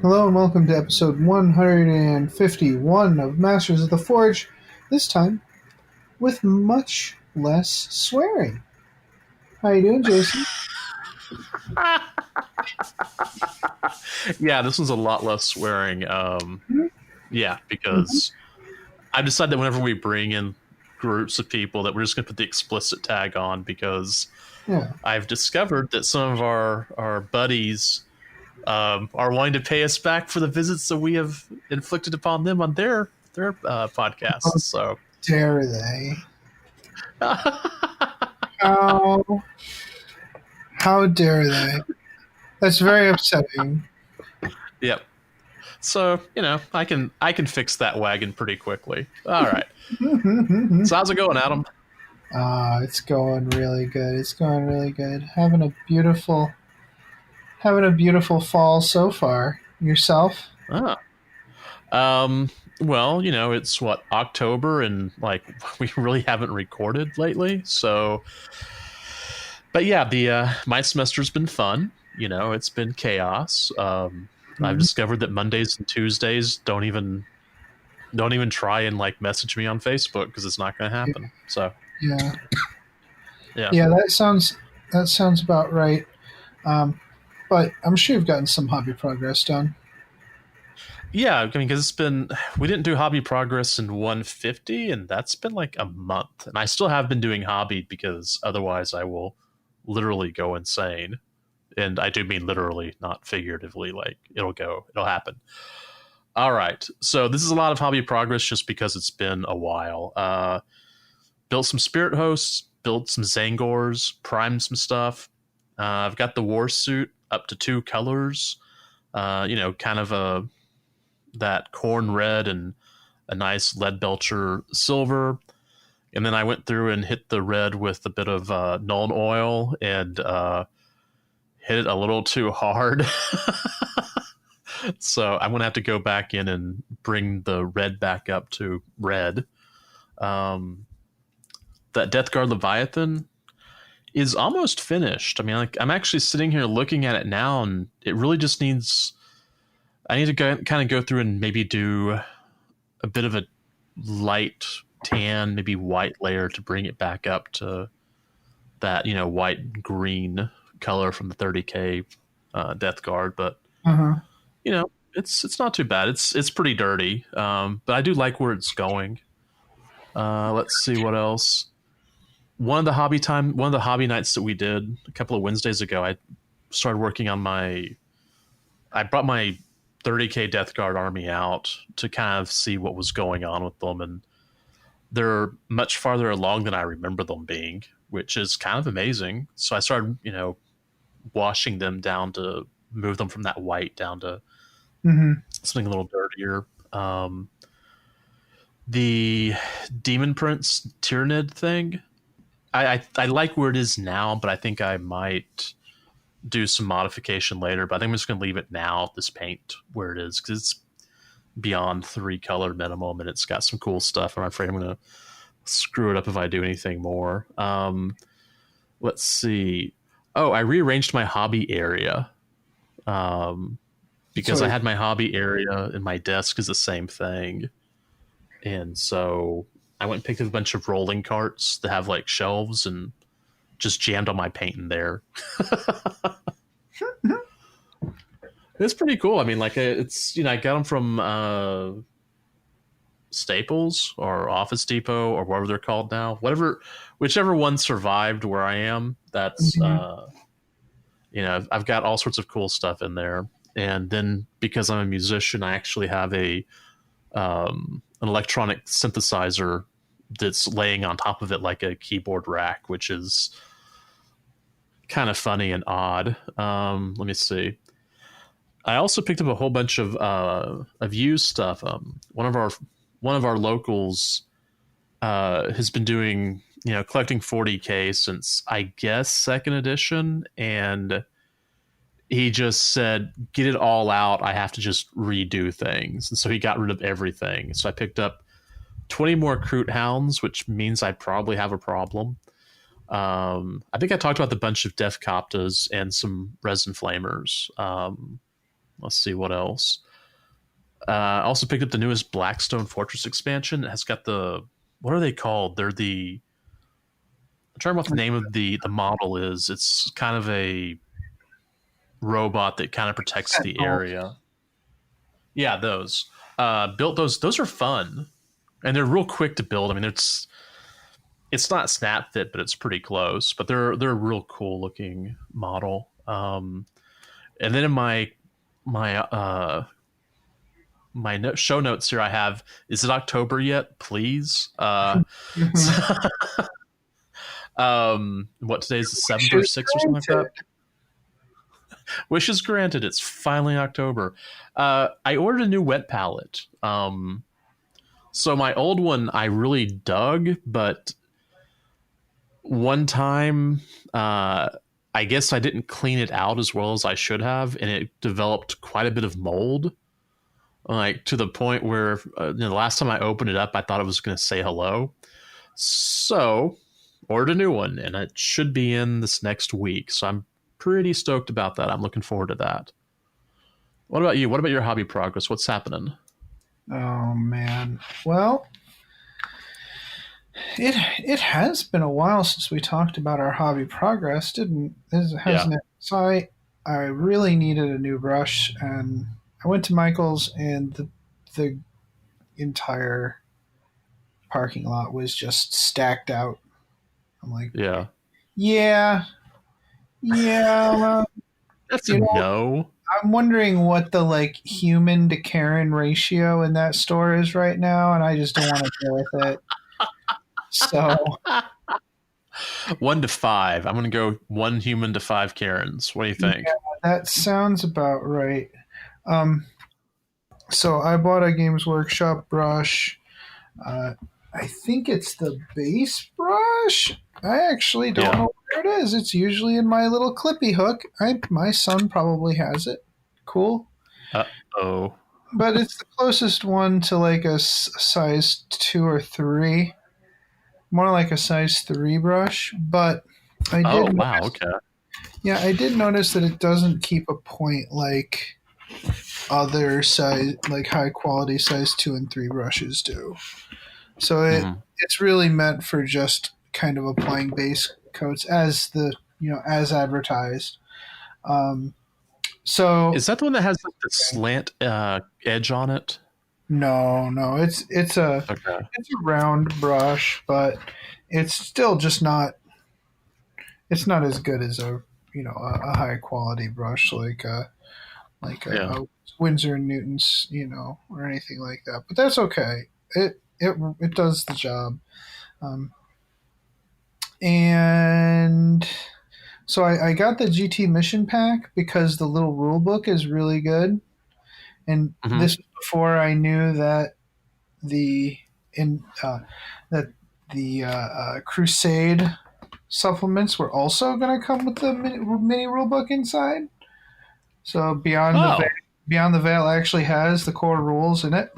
Hello and welcome to episode 151 of Masters of the Forge, this time with much less swearing. How you doing, Jason? Yeah, this one's a lot less swearing. Yeah, because I've decided that whenever we bring in groups of people that we're just going to put the explicit tag on because I've discovered that some of our buddies are wanting to pay us back for the visits that we have inflicted upon them on their podcasts. So dare they? How dare they? That's very upsetting. Yep. So, I can fix that wagon pretty quickly. All right. So how's it going, Adam? It's going really good. It's going really good. Having a beautiful fall so far. Yourself? Well, it's October, and we really haven't recorded lately. So, but yeah, my semester's been fun. It's been chaos. I've discovered that Mondays and Tuesdays don't even try and message me on Facebook because it's not going to happen. So yeah, that sounds about right. But I'm sure you've gotten some hobby progress done. Yeah, because we didn't do hobby progress in 150, and that's been a month, and I still have been doing hobby because otherwise I will literally go insane. And I do mean literally, not figuratively. It'll happen. All right. So this is a lot of hobby progress just because it's been a while. Built some spirit hosts, built some Zangors, primed some stuff. I've got the war suit up to 2 colors. Kind of that corn red and a nice lead belcher silver. And then I went through and hit the red with a bit of Nuln oil and hit it a little too hard. So I'm going to have to go back in and bring the red back up to red. That Death Guard Leviathan is almost finished. I'm actually sitting here looking at it now, and it really just needs... I need to kind of go through and maybe do a bit of a light tan, maybe white layer to bring it back up to that, white-green color from the 30K Death Guard. But, it's not too bad. It's pretty dirty, but I do like where it's going. Let's see what else. One of the hobby nights that we did a couple of Wednesdays ago, I started working on I brought my 30K Death Guard army out to kind of see what was going on with them, and they're much farther along than I remember them being, which is kind of amazing. So I started, washing them down to move them from that white down to something a little dirtier. The Demon Prince Tyrannid thing, I like where it is now, but I think I might do some modification later. But I think I'm just going to leave it now, this paint, where it is, because it's beyond 3 color minimum, and it's got some cool stuff. I'm afraid I'm going to screw it up if I do anything more. Let's see. Oh, I rearranged my hobby area because I had my hobby area in my desk is the same thing. And so I went and picked up a bunch of rolling carts that have shelves and just jammed all my paint in there. It's pretty cool. It's, I got them from Staples or Office Depot or whatever they're called now. Whichever one survived where I am, that's, I've got all sorts of cool stuff in there. And then because I'm a musician, I actually have an electronic synthesizer that's laying on top of it like a keyboard rack, which is kind of funny and odd. Let me see. I also picked up a whole bunch of used stuff. One of our locals has been doing, collecting 40K since, I guess, 2nd edition, and he just said, get it all out. I have to just redo things. And so he got rid of everything. So I picked up 20 more Kroot Hounds, which means I probably have a problem. I think I talked about the bunch of Death Coptas and some Resin Flamers. Let's see what else. I also picked up the newest Blackstone Fortress expansion. It has got what are they called? They're I'm trying to remember what the name of the model is. It's kind of a robot that kind of protects the area. Yeah, those. Built those. Those are fun, and they're real quick to build. I mean, it's not snap fit, but it's pretty close. But they're a real cool looking model. And then in my show notes here, I have, is it October yet? Please. What today's the 7th or 6th or something like that? Wishes granted. It's finally October. I ordered a new wet palette. So my old one I really dug, but one time I guess I didn't clean it out as well as I should have, and it developed quite a bit of mold. Like to the point where the last time I opened it up, I thought it was going to say hello. So ordered a new one, and it should be in this next week. So I'm pretty stoked about that. I'm looking forward to that. What about you? What about your hobby progress? What's happening? Oh man. Well, it has been a while since we talked about our hobby progress, hasn't it? So I really needed a new brush, and I went to Michael's, and the entire parking lot was just stacked out. I'm like, yeah. That's a no. I'm wondering what the human to Karen ratio in that store is right now, and I just don't want to deal with it. So 1 to 5. I'm going to go 1 human to 5 Karens. What do you think? Yeah, that sounds about right. So I bought a Games Workshop brush. I think it's the base brush. I actually don't know where it is. It's usually in my little clippy hook. My son probably has it. Cool. Uh-oh. But it's the closest one to a size 2 or 3. More like a size 3 brush. But I did Yeah, I did notice that it doesn't keep a point like other size, high quality size 2 and 3 brushes do. So it's really meant for just kind of applying base coats as as advertised. So is that the one that has the slant edge on it? No, it's a round brush, but it's still just not. It's not as good as a high quality brush like a Winsor and Newton's or anything like that. But that's okay. It does the job. And so I got the GT mission pack because the little rule book is really good. And this was before I knew that the Crusade supplements were also going to come with the mini rule book inside. So Beyond the Veil actually has the core rules in it.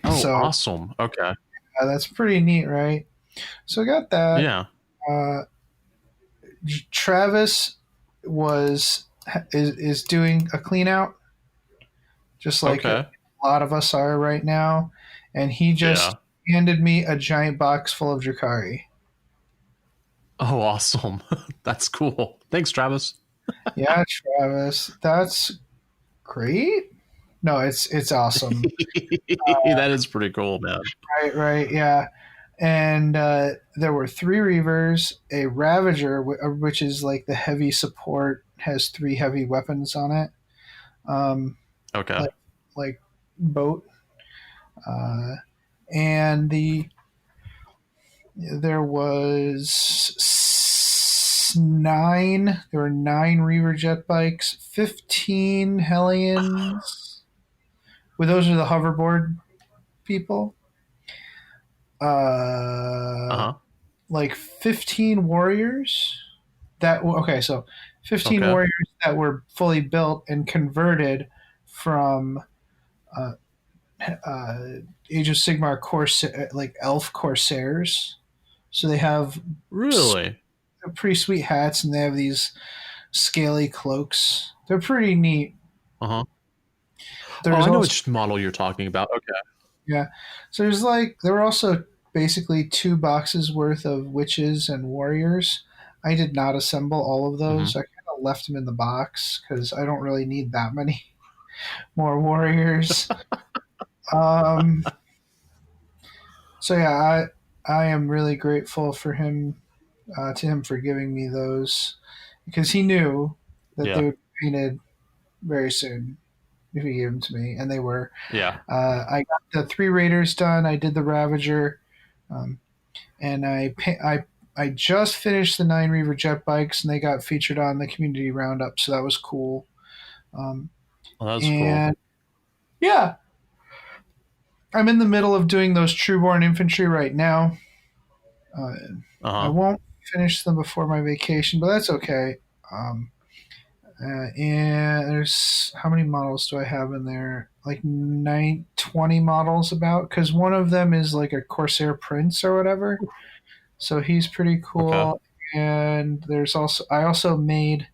Oh, so, awesome! Okay, that's pretty neat, right? So I got that. Yeah. Travis is doing a clean out, just like a lot of us are right now, and he just handed me a giant box full of Drakari. Oh, awesome! That's cool. Thanks, Travis. Yeah, Travis, that's great. No, it's awesome. That is pretty cool, man. Right, yeah. And there were 3 Reavers, a Ravager, which is like the heavy support, has 3 heavy weapons on it. Like boat. And there was 9. There were 9 Reaver jet bikes, 15 Hellions. Well, those are the hoverboard people. Like 15 warriors. So 15 warriors that were fully built and converted from Age of Sigmar elf corsairs. So they have pretty sweet hats, and they have these scaly cloaks. They're pretty neat. Uh-huh. There's I know also, which model you're talking about. Okay. yeah. So there were also basically 2 boxes worth of witches and warriors. I did not assemble all of Mm-hmm. those. I kind of left them in the box because I don't really need that many more warriors. Um, so yeah, I am really grateful for him to him for giving me those because he knew that Yeah. they would be painted very soon if he gave them to me, and they were. Yeah. I got the 3 Raiders done. I did the Ravager, um, and I just finished the 9 Reaver jet bikes, and they got featured on the community roundup, so that was cool. Um, Well, that was cool. and yeah, I'm in the middle of doing those Trueborn infantry right now. I won't finish them before my vacation, but that's okay. And there's how many models do I have in there? Like 20 models about, because one of them is like a Corsair Prince or whatever. So he's pretty Okay. cool. And I also made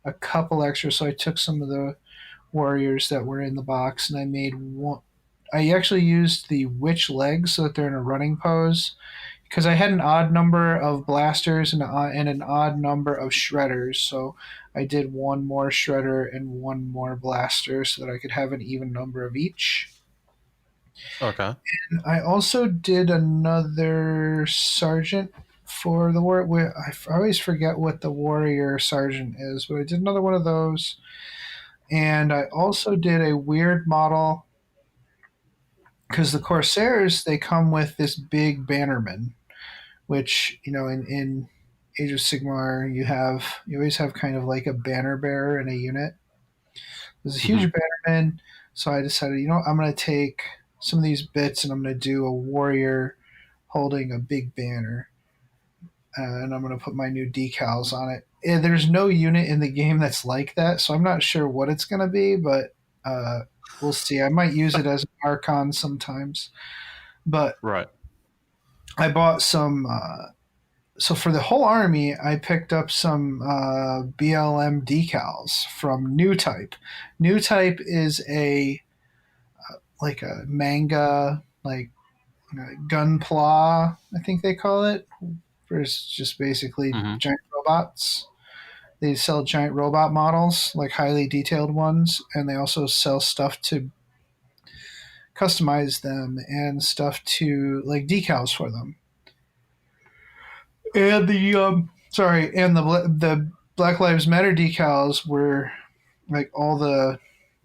a couple extra. So I took some of the warriors that were in the box and I made one. I actually used the witch legs so that they're in a running pose because I had an odd number of blasters and an odd number of shredders. So I did one more shredder and one more blaster so that I could have an even number of each. Okay. And I also did another sergeant for the war. I always forget what the warrior sergeant is, but I did another one of those. And I also did a weird model because the Corsairs, they come with this big bannerman, which, in Age of Sigmar, you always have kind of like a banner bearer in a unit. There's a Mm-hmm. huge bannerman, so I decided, I'm going to take some of these bits and I'm going to do a warrior holding a big banner, and I'm going to put my new decals on it. And there's no unit in the game that's like that, so I'm not sure what it's going to be, but we'll see. I might use it as an Archon sometimes, but Right. I bought some. So for the whole army, I picked up some BLM decals from New Type. New Type is like a manga, like gunpla, I think they call it. It's just basically Mm-hmm. giant robots. They sell giant robot models, like highly detailed ones, and they also sell stuff to customize them and stuff to like decals for them. And the Black Lives Matter decals were like all the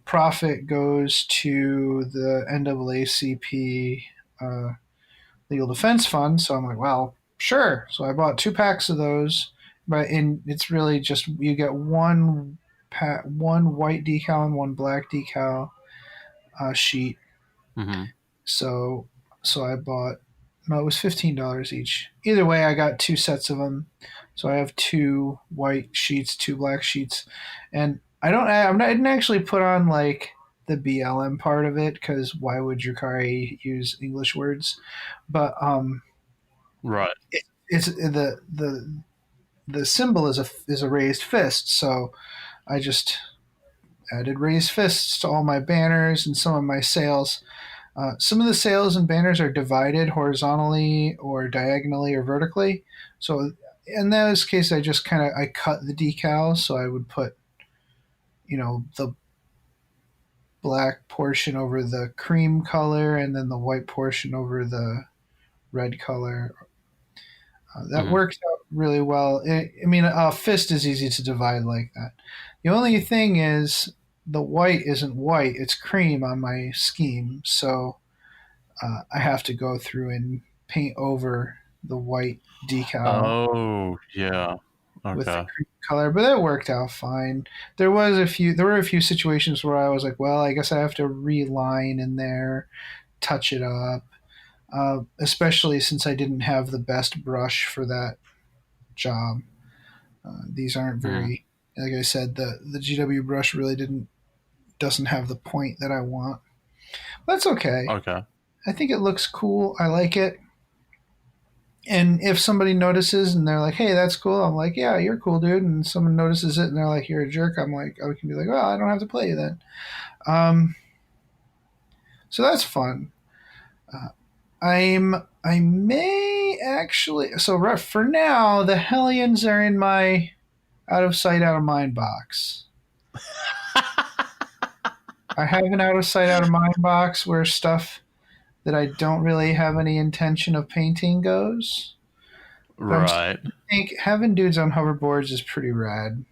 profit goes to the NAACP Legal Defense Fund. So I'm like, well, sure. So I bought 2 packs of those, it's really just you get one white decal and one black decal sheet. Mm-hmm. So I bought, no, it was $15 each. Either way, I got 2 sets of them. So I have 2 white sheets, 2 black sheets, and I didn't actually put on like the BLM part of it because why would Drukari use English words? But Right. it's the symbol is a raised fist, so I just added raised fists to all my banners and some of my sails. Some of the sails and banners are divided horizontally or diagonally or vertically. So in those cases, I cut the decals. So I would put, the black portion over the cream color and then the white portion over the red color. That Mm-hmm. works out really well. A fist is easy to divide like that. The only thing is the white isn't white; it's cream on my scheme. So I have to go through and paint over the white decal Oh, yeah. with the Okay. cream color, but that worked out fine. There were a few situations where I was like, well, I guess I have to reline in there, touch it up, especially since I didn't have the best brush for that job. These aren't Mm-hmm. very, like I said, the GW brush really doesn't have the point that I want. That's okay. Okay. I think it looks cool. I like it. And if somebody notices and they're like, hey, that's cool, I'm like, yeah, you're cool, dude. And someone notices it and they're like, you're a jerk, I'm like, I can be like, well, I don't have to play you then. So that's fun. I may actually, so for now, the Hellions are in my out of sight, out of mind box. I have an out of sight, out of mind box where stuff that I don't really have any intention of painting goes. Right. I think having dudes on hoverboards is pretty rad,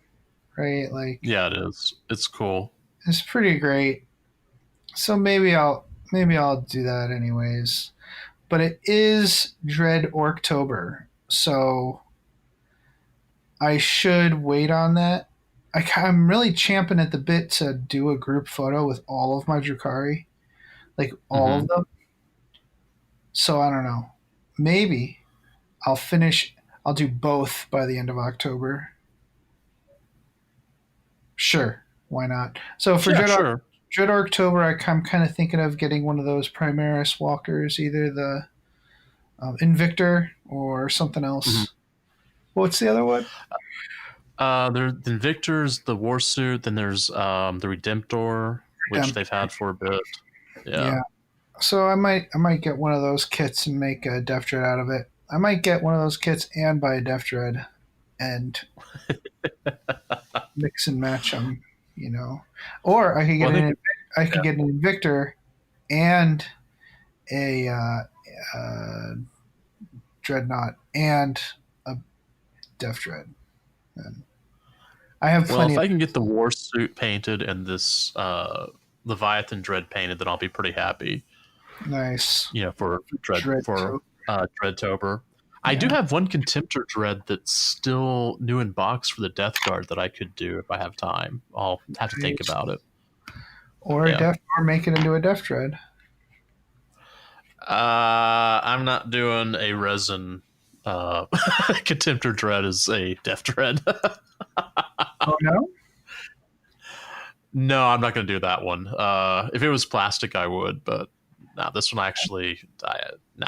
right? Like, yeah, it is. It's cool. It's pretty great. So maybe I'll do that anyways. But it is Dread Orktober, so I should wait on that. I'm really champing at the bit to do a group photo with all of my Drukhari, like all of them. So I don't know. Maybe I'll do both by the end of October. Sure, why not? So for Dread Orktober, I'm kind of thinking of getting one of those Primaris walkers, either the Invictor or something else. Mm-hmm. What's the other one? There's the Invictors, the Warsuit, then there's the Redemptor, which they've had for a bit. Yeah. So I might get one of those kits and make a Def Dread out of it. I might get one of those kits and buy a Def Dread and mix and match them, Or I could get get an Invictor and a Dreadnought and a Def Dread. And I have plenty. Well, if I can get the Warsuit painted and this Leviathan Dread painted, then I'll be pretty happy. Nice. For Dreadtober. Yeah. I do have one Contemptor Dread that's still new in box for the Death Guard that I could do if I have time. I'll have to think about it. Or or make it into a Def Dread. I'm not doing a resin. Contemptor Dread is a Def Dread. Oh no? No, I'm not going to do that one. If it was plastic, I would, but no, this one actually, no.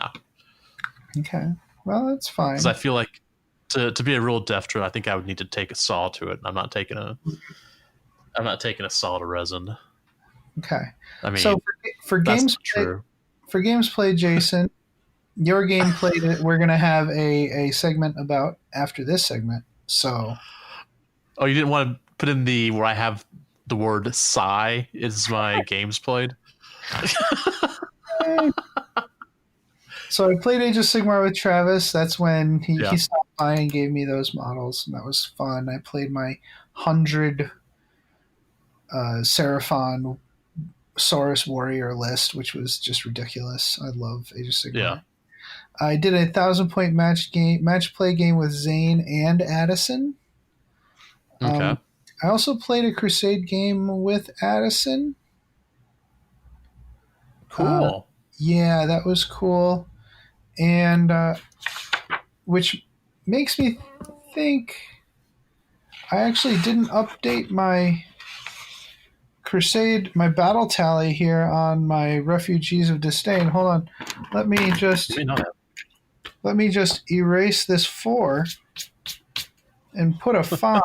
Okay, well that's fine. Because I feel like to be a real Def Dread, I think I would need to take a saw to it. And I'm not taking a saw to resin. Okay. I mean, so for games played, Jason, your game played it. We're gonna have a segment about after this segment. So, oh, you didn't want to put in where I have the word "sigh" is my games played. So I played Age of Sigmar with Travis. That's when he stopped by and gave me those models, and that was fun. I played my 100 Seraphon Saurus Warrior list, which was just ridiculous. I love Age of Sigmar. Yeah. I did a 1,000-point match play game with Zane and Addison. Okay. I also played a Crusade game with Addison. Cool. Yeah, that was cool. And which makes me think I actually didn't update my Crusade, my battle tally here on my Refugees of Disdain. Hold on. Let me just erase this 4 and put a 5.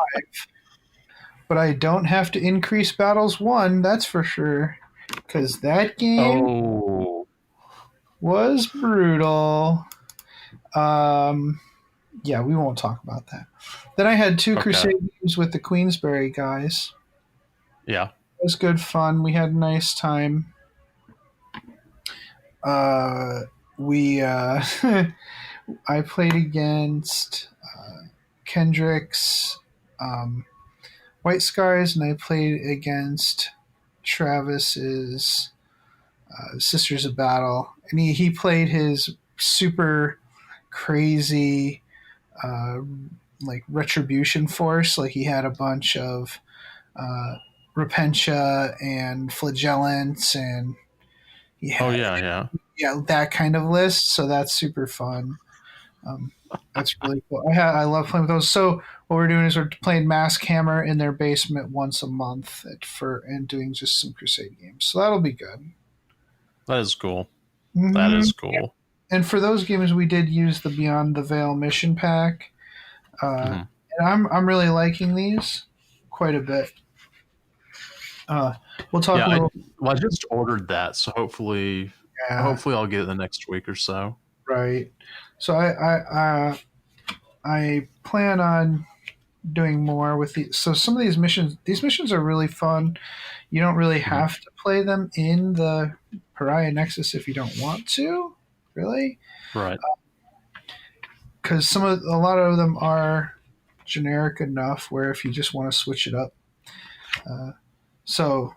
But I don't have to increase battles 1, that's for sure. Because that game was brutal. Yeah, we won't talk about that. Then I had 2 Crusade games with the Queensberry guys. Yeah. It was good fun. We had a nice time. I played against Kendrick's White Scars, and I played against Travis's Sisters of Battle. And he played his super crazy Retribution Force. Like, he had a bunch of Repentia and Flagellants, and he had that kind of list. So that's super fun. That's really cool. I love playing with those. So what we're doing is we're playing Mask Hammer in their basement once a month and doing just some Crusade games. So that'll be good. That is cool. Mm-hmm. That is cool. and for those games, we did use the Beyond the Veil mission pack, and I'm really liking these quite a bit. We'll talk a little. I just ordered that, so hopefully I'll get it the next week or so. Right. So I plan on doing more with these. So some of these missions are really fun. You don't really have to play them in the Pariah Nexus if you don't want to, really. Right. Because a lot of them are generic enough where if you just want to switch it up. So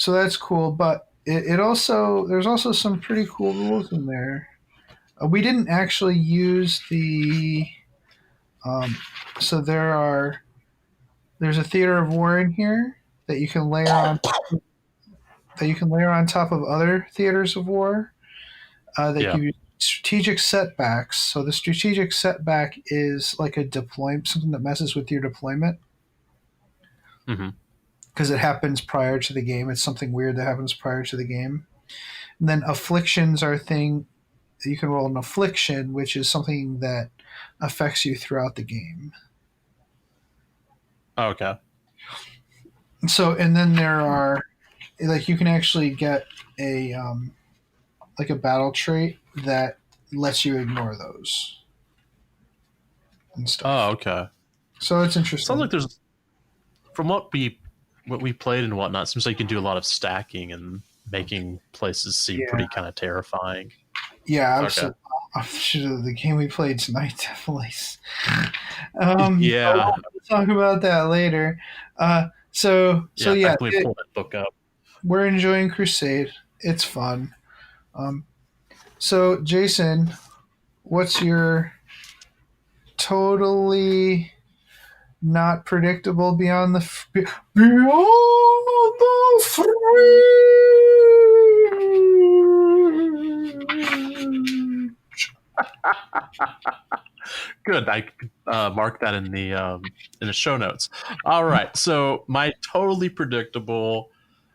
that's cool, but there's also some pretty cool rules in there. We didn't actually use the so there's a theater of war in here that you can layer on top of other theaters of war that give you strategic setbacks. So the strategic setback is like a deployment, something that messes with your deployment. Because it happens prior to the game. It's something weird that happens prior to the game. And then afflictions are a thing. You can roll an affliction, which is something that affects you throughout the game. Okay. So, and then there are, like, you can actually get a battle trait that lets you ignore those and stuff. Oh, okay. So it's interesting. Sounds like there's, from what we played and whatnot, seems like you can do a lot of stacking and making places seem pretty kind of terrifying. Yeah, absolutely. Okay. The game we played tonight definitely. Yeah, we'll talk about that later. So definitely pull that book up. We're enjoying Crusade. It's fun. So Jason, what's your totally not predictable beyond the fringe? Good. I marked that in the show notes. All right. So my totally predictable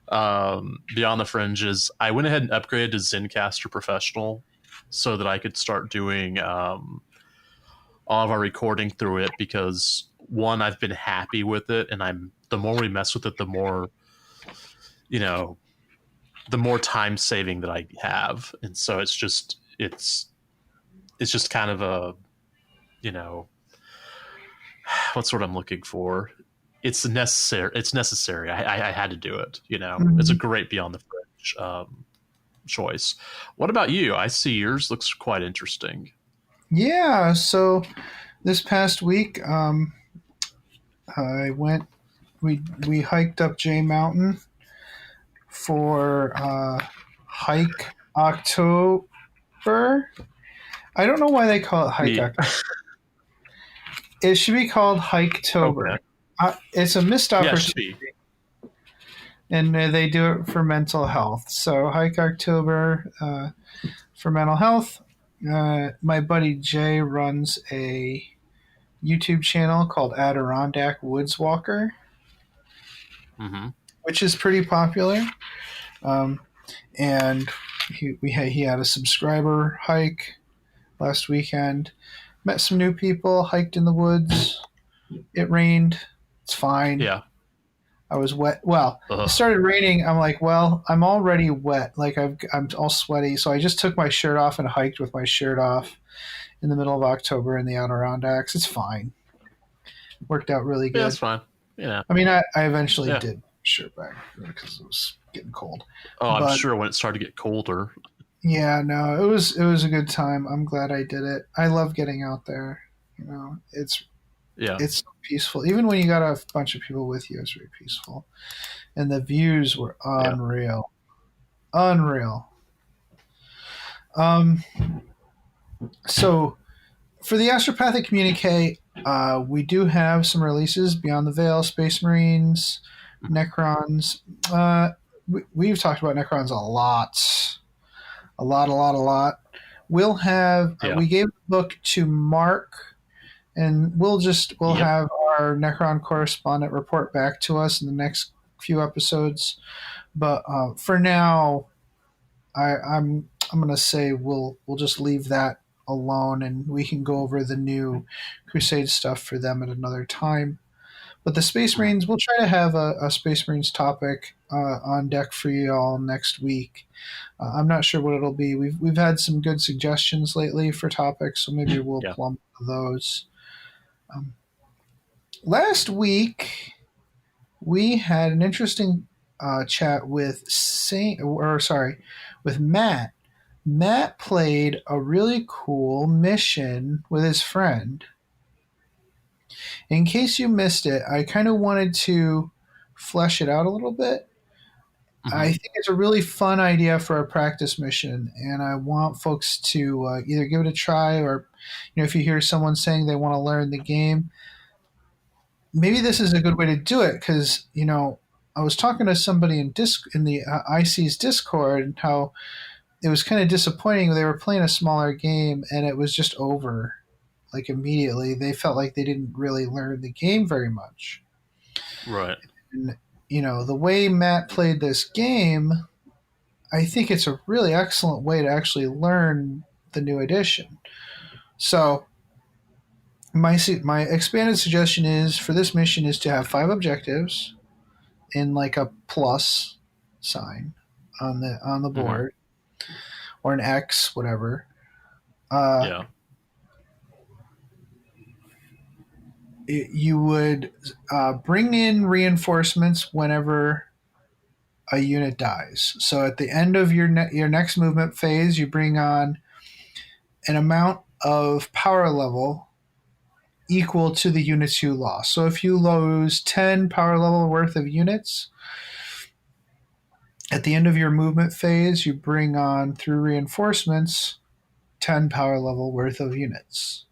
Beyond the Fringes, I went ahead and upgraded to Zencastr Professional so that I could start doing all of our recording through it, because one, I've been happy with it, and the more we mess with it, the more time saving that I have. And so it's just kind of a, what's what I'm looking for. It's necessary. I had to do it. It's a great Beyond the Fringe choice. What about you? I see yours looks quite interesting. Yeah. So this past week, we hiked up J Mountain for Hike October. I don't know why they call it Hike October. It should be called Hiketober. Okay. It's a missed opportunity. And they do it for mental health. So Hike October for mental health. My buddy Jay runs a YouTube channel called Adirondack Woods Walker, which is pretty popular. And he had a subscriber hike last weekend. Met some new people, hiked in the woods. It rained. It's fine. Yeah. I was wet. Well, It started raining. I'm like, well, I'm already wet. Like I'm all sweaty. So I just took my shirt off and hiked with my shirt off in the middle of October in the Adirondacks. It's fine. Worked out really good. Yeah, that's fine. Yeah. I mean, I eventually did shirt back because it was getting cold. Oh, I'm sure when it started to get colder. Yeah, no, it was a good time. I'm glad I did it. I love getting out there. It's so peaceful. Even when you got a bunch of people with you, it's very peaceful. And the views were unreal. Yeah. Unreal. So for the Astropathic Communique, we do have some releases: Beyond the Veil, Space Marines, Necrons. We've talked about Necrons a lot. We'll have we gave the book to Mark, and we'll have our Necron correspondent report back to us in the next few episodes. But for now, I'm I'm gonna say we'll just leave that alone, and we can go over the new Crusade stuff for them at another time. But the Space Marines, we'll try to have a Space Marines topic on deck for you all next week. I'm not sure what it'll be. We've had some good suggestions lately for topics, so maybe we'll plumb those. Last week, we had an interesting chat with with Matt. Matt played a really cool mission with his friend. In case you missed it, I kind of wanted to flesh it out a little bit. Mm-hmm. I think it's a really fun idea for a practice mission, and I want folks to either give it a try, or if you hear someone saying they want to learn the game, maybe this is a good way to do it, because I was talking to somebody in the IC's Discord, and how it was kind of disappointing. They were playing a smaller game, and it was just over. Like immediately, they felt like they didn't really learn the game very much. Right. And, the way Matt played this game, I think it's a really excellent way to actually learn the new edition. So my expanded suggestion is for this mission is to have 5 objectives in like a plus sign on the board, or an X, whatever. You would bring in reinforcements whenever a unit dies. So at the end of your next movement phase, you bring on an amount of power level equal to the units you lost. So if you lose 10 power level worth of units, at the end of your movement phase, you bring on, through reinforcements, 10 power level worth of units.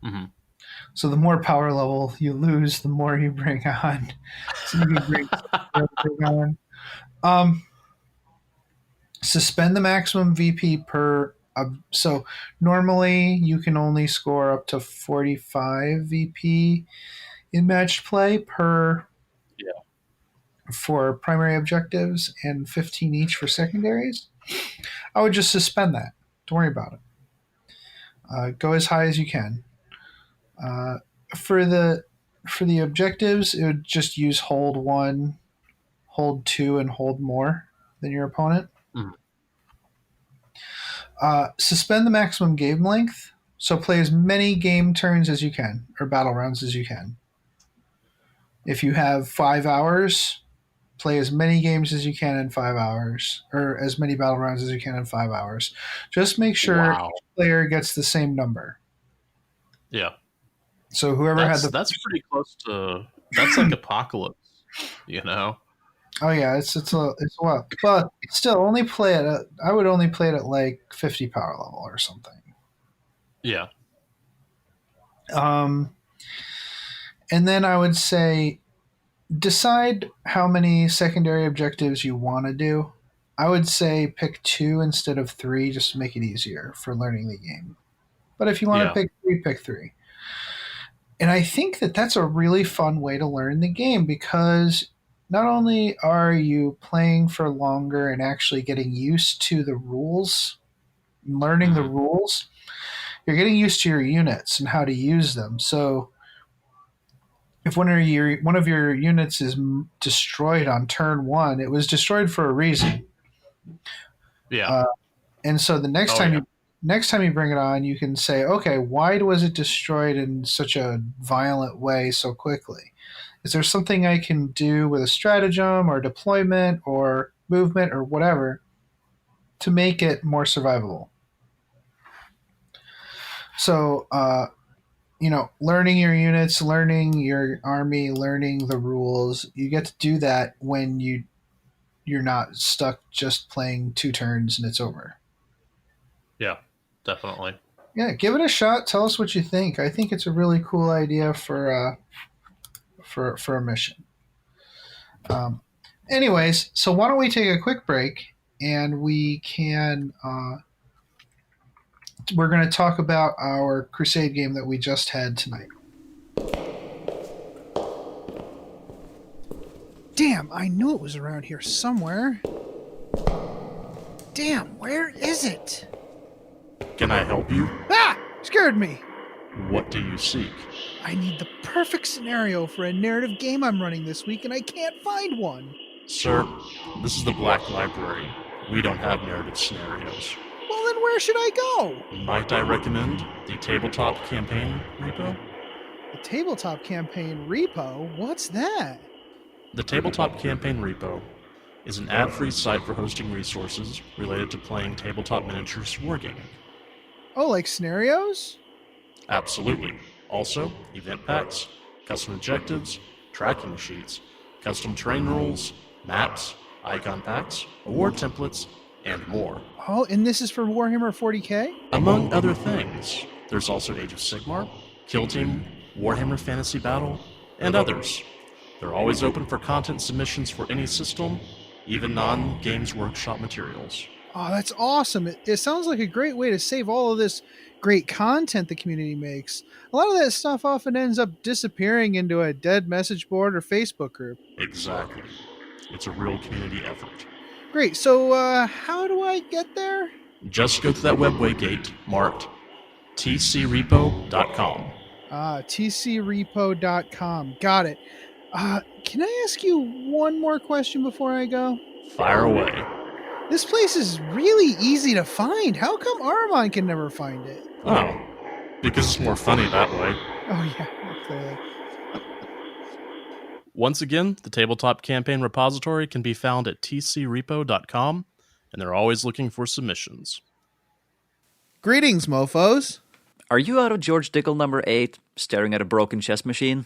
Mm-hmm. So the more power level you lose, the more you bring on. So you bring on. Suspend the maximum VP per. So normally you can only score up to 45 VP in matched play for primary objectives, and 15 each for secondaries. I would just suspend that. Don't worry about it. Go as high as you can. For the objectives, it would just use hold 1, hold 2, and hold more than your opponent. Mm. Suspend the maximum game length, so play as many game turns as you can, or battle rounds as you can. If you have 5 hours, play as many games as you can in 5 hours, or as many battle rounds as you can in 5 hours. Just make sure each player gets the same number. Yeah. So whoever that's pretty close to, that's like Apocalypse, Oh yeah, it's a lot, but still, only play it. I would only play it at like 50 power level or something. Yeah. And then I would say, decide how many secondary objectives you want to do. I would say pick 2 instead of 3, just to make it easier for learning the game. But if you want to pick 3, pick 3. And I think that that's a really fun way to learn the game, because not only are you playing for longer and actually getting used to the rules, learning the rules, you're getting used to your units and how to use them. So if one of your units is destroyed on turn 1, it was destroyed for a reason. Yeah. And so the next time you bring it on, you can say, okay, why was it destroyed in such a violent way so quickly? Is there something I can do with a stratagem or deployment or movement or whatever to make it more survivable? So, learning your units, learning your army, learning the rules, you get to do that when you're not stuck just playing 2 turns and it's over. Yeah, definitely. Yeah, give it a shot. Tell us what you think. I think it's a really cool idea for a mission. Anyways, so why don't we take a quick break, and we can we're going to talk about our Crusade game that we just had tonight. Damn, I knew it was around here somewhere. Damn, where is it? Can I help you? Ah! Scared me. What do you seek? I need the perfect scenario for a narrative game I'm running this week, and I can't find one. Sir, this is the Black Library. We don't have narrative scenarios. Well, then where should I go? Might I recommend the Tabletop Campaign Repo? The Tabletop Campaign Repo? What's that? The Tabletop Campaign Repo is an ad-free site for hosting resources related to playing tabletop miniatures wargaming. Oh, like scenarios? Absolutely. Also, event packs, custom objectives, tracking sheets, custom terrain rules, maps, icon packs, award templates, and more. Oh, and this is for Warhammer 40k? Among other things, there's also Age of Sigmar, Kill Team, Warhammer Fantasy Battle, and others. They're always open for content submissions for any system, even non-Games Workshop materials. Oh, that's awesome. It sounds like a great way to save all of this great content the community makes. A lot of that stuff often ends up disappearing into a dead message board or Facebook group. Exactly. It's a real community effort. Great. So how do I get there? Just go to that webway gate marked tcrepo.com. tcrepo.com. Got it. Can I ask you one more question before I go? Fire away. This place is really easy to find. How come Aramon can never find it? Oh, because it's more funny that way. Oh, yeah, clearly. Once again, the Tabletop Campaign repository can be found at tcrepo.com, and they're always looking for submissions. Greetings, mofos. Are you out of George Dickel number 8, staring at a broken chess machine?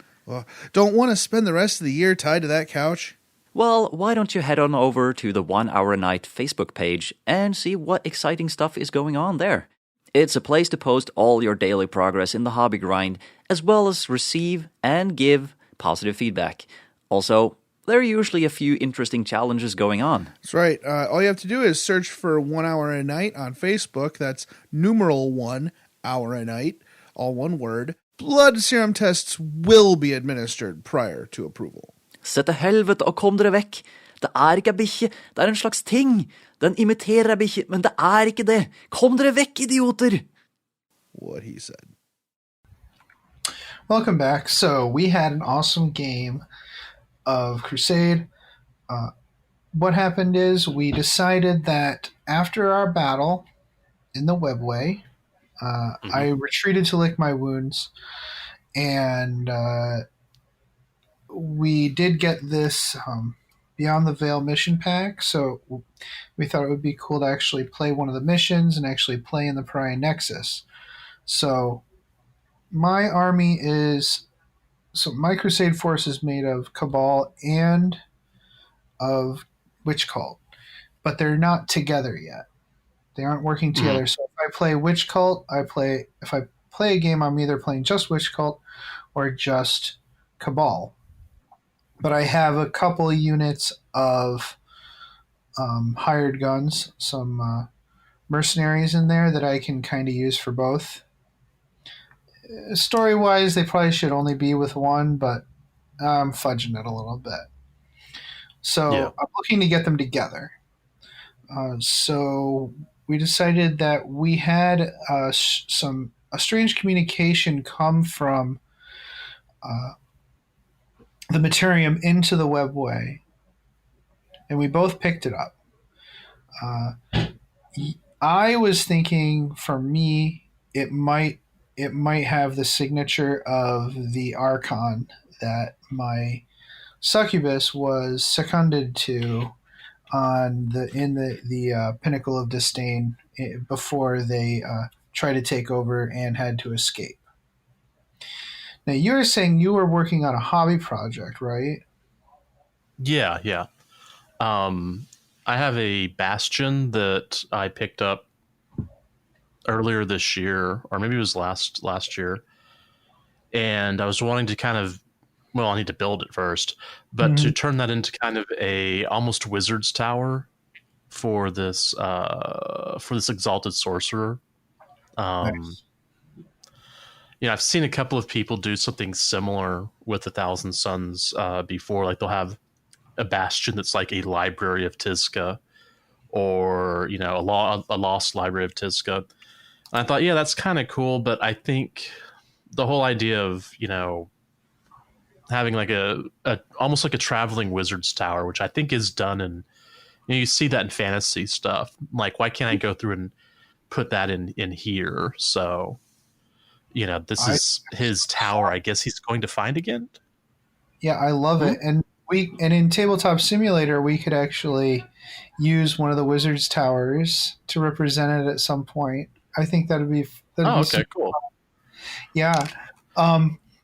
Don't want to spend the rest of the year tied to that couch? Well, why don't you head on over to the 1 Hour a Night Facebook page and see what exciting stuff is going on there. It's a place to post all your daily progress in the hobby grind, as well as receive and give positive feedback. Also, there are usually a few interesting challenges going on. That's right. All you have to do is search for 1 Hour a Night on Facebook. That's numeral 1 hour a night, all one word. Blood serum tests will be administered prior to approval. Se til helvete og kom dere vekk. Det ikke ei bikkje, det en slags ting. Den imiterer ei bikkje, men det ikke det. Kom dere vekk, idioter! What he said. Welcome back. So we had an awesome game of Crusade. What happened is we decided that after our battle in the webway, I retreated to lick my wounds, and we did get this Beyond the Veil mission pack, so we thought it would be cool to actually play one of the missions and actually play in the Pariah Nexus. So my army my Crusade force is made of Cabal and of Witch Cult, but they're not together yet. They aren't working together. So if I play Witch Cult, if I play a game, I'm either playing just Witch Cult or just Cabal. But I have a couple units of hired guns, some mercenaries in there that I can kind of use for both. Story-wise, they probably should only be with one, but I'm fudging it a little bit. So I'm looking to get them together. So we decided that we had a strange communication come from the Materium into the webway, and we both picked it up. I was thinking, for me, it might have the signature of the Archon that my succubus was seconded to in the Pinnacle of Disdain before they tried to take over and had to escape. Now, you were saying you were working on a hobby project, right? Yeah. I have a Bastion that I picked up earlier this year, or maybe it was last year, and I was wanting to I need to build it first, but to turn that into kind of a almost wizard's tower for this exalted sorcerer. Nice. I've seen a couple of people do something similar with 1,000 Suns before. Like they'll have a bastion that's like a library of Tizca, or a lost library of Tizca. And I thought, yeah, that's kind of cool, but I think the whole idea of having like a almost like a traveling wizard's tower, which I think is done in you see that in fantasy stuff. Like, why can't I go through and put that in here? So this is his tower. I guess he's going to find again. Yeah, I love it. And in Tabletop Simulator, we could actually use one of the wizard's towers to represent it at some point. I think that'd be okay, cool. Yeah.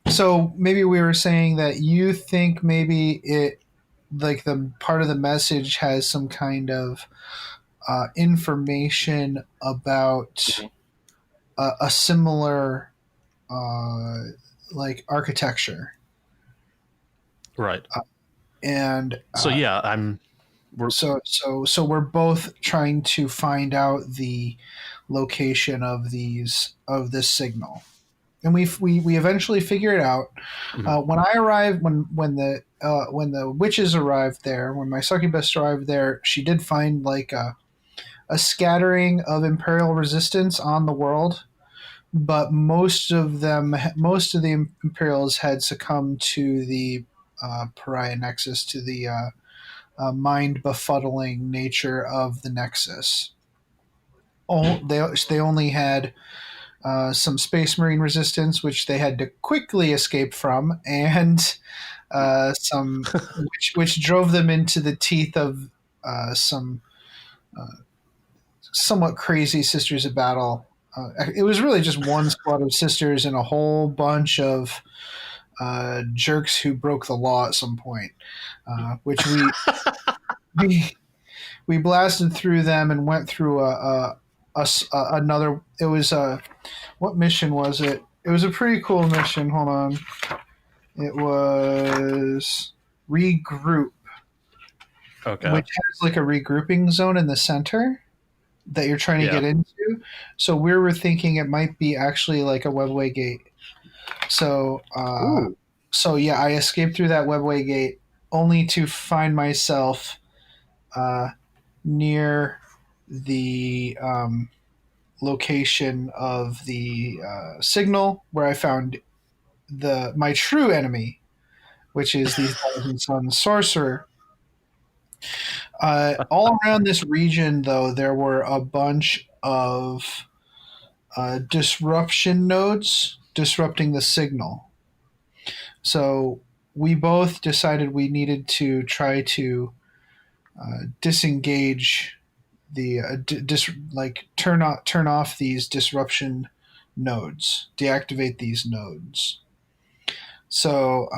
So maybe we were saying that you think maybe it, like, the part of the message has some kind of information about a similar like architecture, right? And so yeah, so we're both trying to find out the location of this signal, and we eventually figure it out. When I arrived, when the witches arrived there, when my succubus arrived there, she did find like a scattering of Imperial resistance on the world, but most of the Imperials had succumbed to the Pariah Nexus, to the mind befuddling nature of the Nexus. They only had some Space Marine resistance, which they had to quickly escape from, and some which drove them into the teeth of some somewhat crazy Sisters of Battle. It was really just one squad of sisters and a whole bunch of jerks who broke the law at some point, which we blasted through them and went through another. It was what mission was it? It was a pretty cool mission. Hold on, it was regroup. Okay, which has like a regrouping zone in the center that you're trying to get into. So we were thinking it might be actually like a webway gate. So I escaped through that webway gate only to find myself near the location of the signal where I found my true enemy, which is the Thousand Sun Sorcerer. All around this region, though, there were a bunch of disruption nodes disrupting the signal. So we both decided we needed to try to disengage the turn off these disruption nodes, deactivate these nodes. So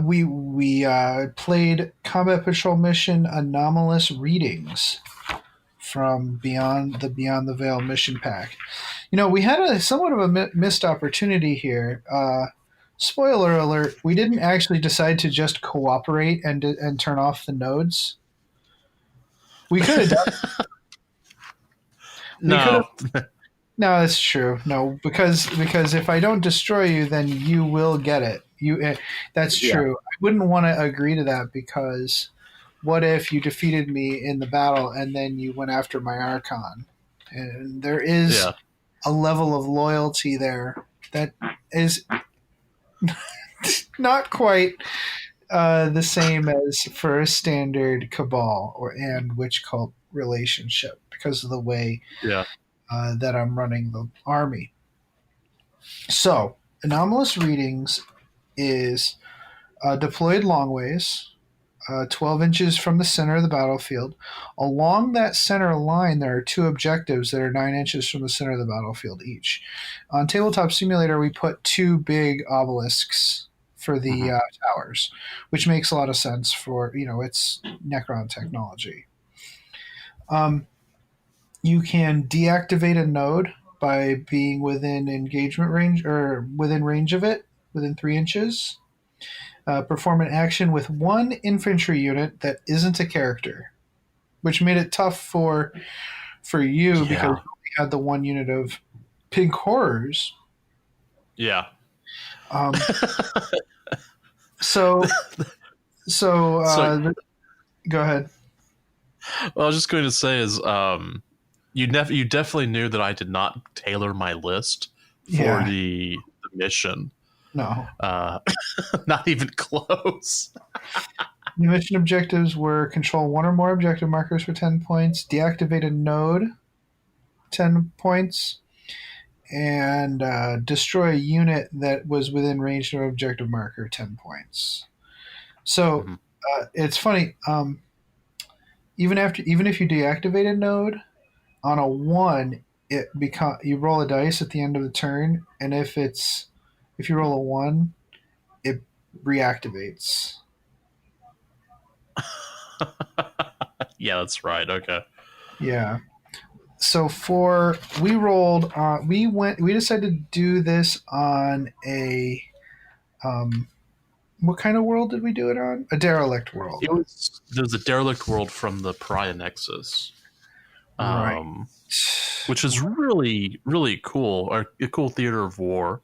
we played Combat Patrol Mission Anomalous Readings from Beyond the Veil mission pack. We had a somewhat of a missed opportunity here. Spoiler alert: we didn't actually decide to just cooperate and turn off the nodes. We could have done. No, that's true. No, because if I don't destroy you, then you will get it. That's true. I wouldn't want to agree to that, because what if you defeated me in the battle and then you went after my Archon? And there is a level of loyalty there that is not quite the same as for a standard Cabal and Witch Cult relationship, because of the way that I'm running the army. So, Anomalous Readings is deployed long ways, 12 inches from the center of the battlefield. Along that center line, there are two objectives that are 9 inches from the center of the battlefield each. On Tabletop Simulator, we put two big obelisks for the towers, which makes a lot of sense for, it's Necron technology. You can deactivate a node by being within engagement range, or within range of it, within 3 inches. Perform an action with one infantry unit that isn't a character, which made it tough for you because we had the one unit of pink horrors. Yeah. So go ahead. Well, I was just going to say is you definitely knew that I did not tailor my list for the mission. No. Not even close. The mission objectives were control one or more objective markers for 10 points, deactivate a node, 10 points, and destroy a unit that was within range of an objective marker, 10 points. So it's funny. Even if you deactivate a node on a 1, you roll a dice at the end of the turn, and if you roll a 1, it reactivates. Yeah, that's right. Okay. Yeah. So we decided to do this on a what kind of world did we do it on? A derelict world. There's a derelict world from the Pariah Nexus. Right. Which is really, really cool, or a cool theater of war.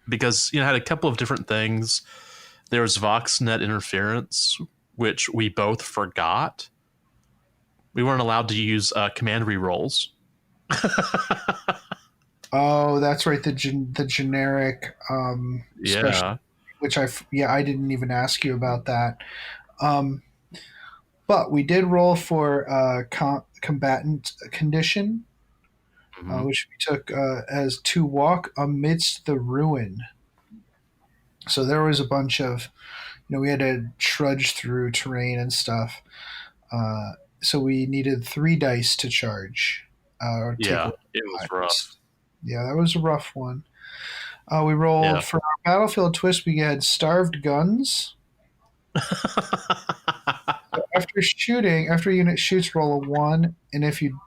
Because it had a couple of different things. There was VoxNet interference, which we both forgot. We weren't allowed to use command rerolls. Oh, that's right. The generic special, which I didn't even ask you about that. But we did roll for combatant condition, which we took as to walk amidst the ruin. So there was a bunch of, we had to trudge through terrain and stuff. So we needed 3 dice to charge. It was rough. Yeah, that was a rough one. We rolled for our battlefield twist. We had starved guns. After a unit shoots, roll a 1,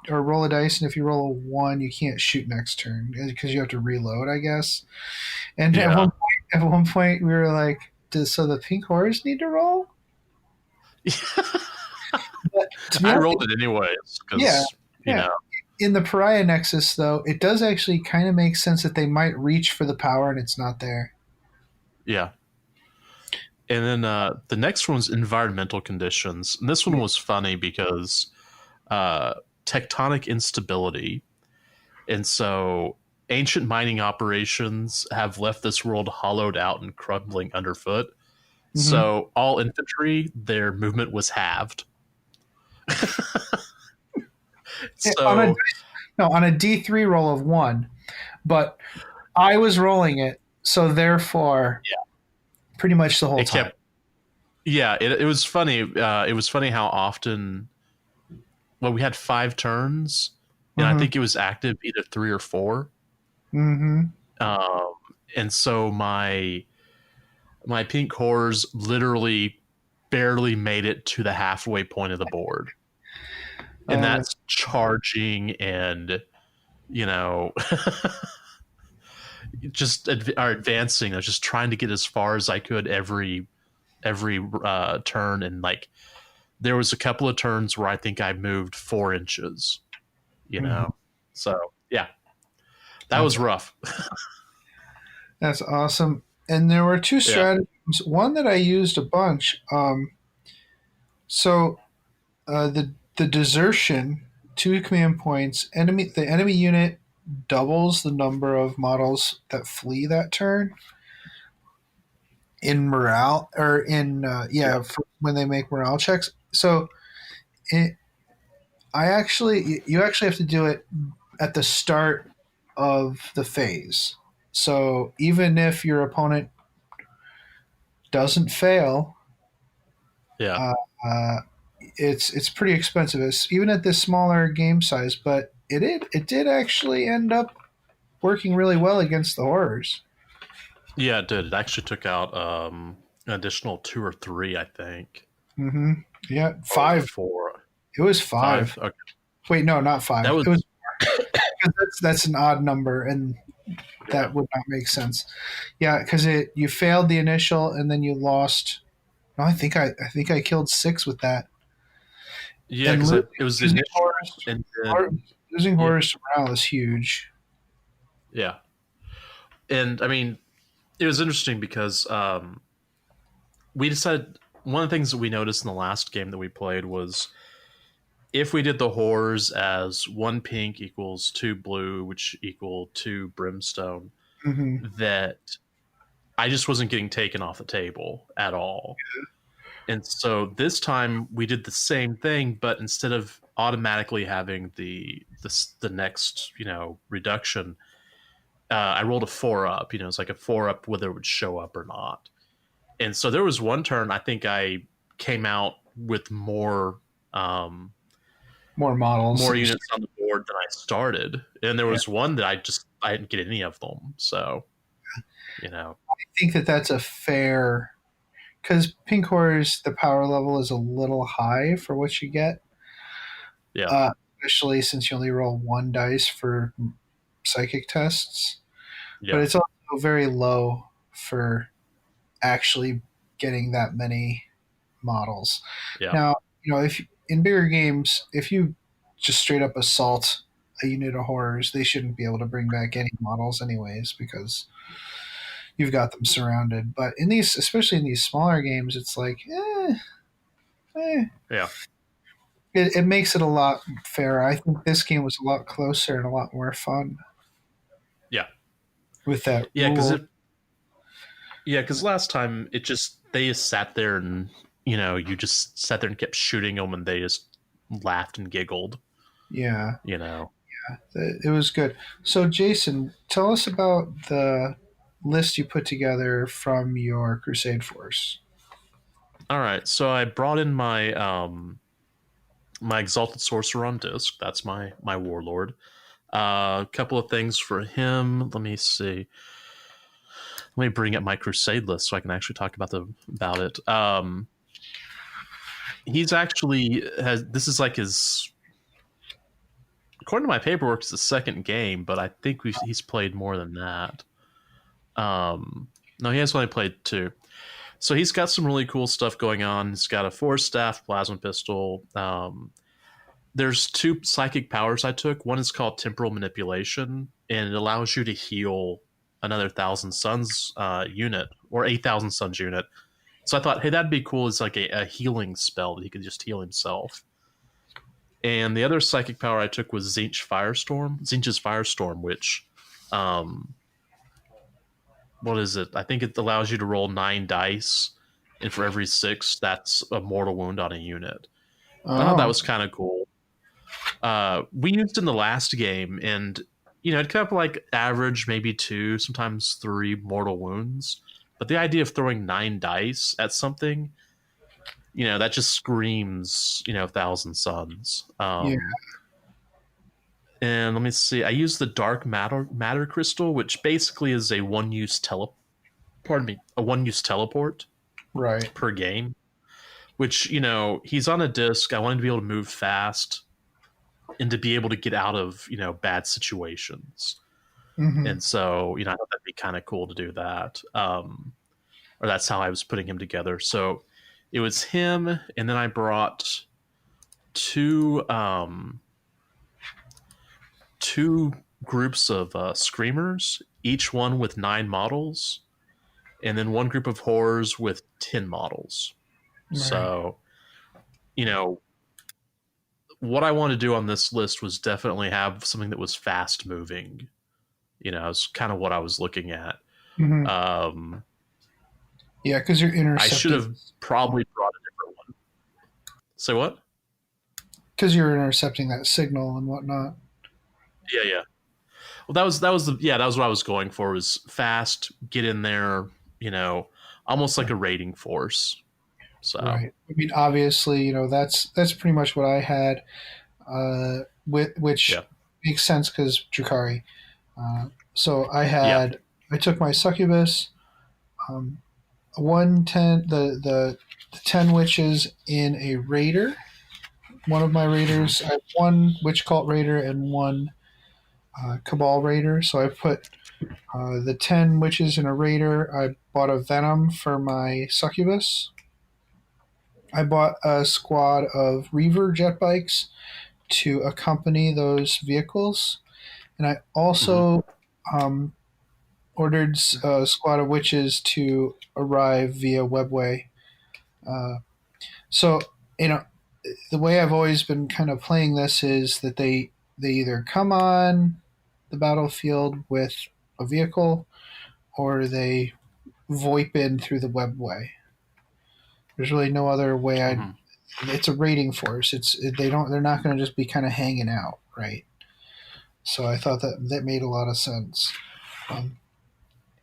or roll a dice, and if you roll a 1, you can't shoot next turn because you have to reload, I guess. And at one point, we were like, so the pink horrors need to roll? I rolled it anyways. In the Pariah Nexus, though, it does actually kind of make sense that they might reach for the power and it's not there. Yeah. And then the next one's environmental conditions. And this one was funny because tectonic instability. And so ancient mining operations have left this world hollowed out and crumbling underfoot. So all infantry, their movement was halved. On a D3 roll of 1, but I was rolling it, so therefore, pretty much the whole time. It was funny. It was funny how often. Well, we had 5 turns, and I think it was active either 3 or 4. And so my pink horrors literally barely made it to the halfway point of the board. And that's charging and, just advancing. I was just trying to get as far as I could every turn. And there was a couple of turns where I think I moved 4 inches, So, yeah, that was rough. That's awesome. And there were 2 stratagems. One that I used a bunch. The desertion, 2 command points. The enemy unit doubles the number of models that flee that turn in morale, or when they make morale checks. So, you actually have to do it at the start of the phase. So even if your opponent doesn't fail, it's pretty expensive. It's even at this smaller game size, but it did actually end up working really well against the horrors. Yeah, it did. It actually took out an additional 2 or 3, I think. Yeah, 5. 4. It was 5. Okay. Wait, no, not 5. It was 4. That's an odd number, and that would not make sense. Yeah, because you failed the initial, and then you lost. No, I think I killed 6 with that. Yeah, because it was the initial. Losing horrors to morale is huge. Yeah, and I mean, it was interesting because we decided one of the things that we noticed in the last game that we played was if we did the horrors as 1 pink equals 2 blue, which equal 2 brimstone, that I just wasn't getting taken off the table at all. And so this time we did the same thing, but instead of automatically having the next, reduction, I rolled a 4-up. It's like a 4-up whether it would show up or not. And so there was one turn I think I came out with more models, more units on the board than I started, and there was one that I didn't get any of them. So, I think that's a fair, because Pink Horrors, the power level is a little high for what you get. Yeah, especially since you only roll 1 dice for psychic tests. Yeah. But it's also very low for actually getting that many models. Yeah. Now, if in bigger games, if you just straight up assault a unit of horrors, they shouldn't be able to bring back any models anyways because you've got them surrounded. But in these, especially in these smaller games, it's like, yeah. It makes it a lot fairer. I think this game was a lot closer and a lot more fun. Yeah. With that. Yeah, because last time they just sat there and you just sat there and kept shooting them and they just laughed and giggled. Yeah. Yeah, it was good. So Jason, tell us about the list you put together from your Crusade force. All right, so I brought in my my Exalted Sorcerer on disc. That's my warlord. A couple of things for him. Let me see. Let me bring up my Crusade list so I can actually talk about it. He's actually this is like his, according to my paperwork, it's the second game, but I think he's played more than that. No, he has only played 2. So he's got some really cool stuff going on. He's got a Force Staff, Plasma Pistol. There's 2 psychic powers I took. One is called Temporal Manipulation, and it allows you to heal another 1,000 Suns unit, or 8,000 Suns unit. So I thought, hey, that'd be cool. It's like a healing spell that he could just heal himself. And the other psychic power I took was Tzeentch's Firestorm, which, what is it? I think it allows you to roll 9 dice, and for every 6, that's a mortal wound on a unit. I thought that was kind of cool. We used it in the last game, and it kind of like average maybe 2, sometimes 3 mortal wounds. But the idea of throwing 9 dice at something, that just screams, 1,000 Suns. Yeah. And let me see. I used the Dark Matter Crystal, which basically is a one-use teleport right per game. Which, he's on a disc. I wanted to be able to move fast and to be able to get out of, bad situations. Mm-hmm. And so, I thought that'd be kind of cool to do that. Or that's how I was putting him together. So it was him, and then I brought 2 groups of Screamers, each one with 9 models, and then 1 group of Horrors with 10 models. Right. So, what I wanted to do on this list was definitely have something that was fast moving. It's kind of what I was looking at. Mm-hmm. Yeah, because you're intercepting. I should have probably brought a different one. Say what? Because you're intercepting that signal and whatnot. Yeah. Well, that was what I was going for. Was fast, get in there. Almost like a raiding force. So, right. I mean, obviously, that's pretty much what I had, which makes sense because Drukhari. So I took my Succubus, 110, the 10 witches in a raider. One of my raiders, I have 1 witch cult raider and 1 cabal raider. So I put the 10 witches in a raider. I bought a venom for my Succubus. I bought a squad of Reaver jet bikes to accompany those vehicles. And I also ordered a squad of witches to arrive via webway So, the way I've always been kind of playing this is that they either come on the battlefield with a vehicle or they VoIP in through the webway. There's really no other way. It's a raiding force. They're not going to just be kind of hanging out, right? So I thought that made a lot of sense.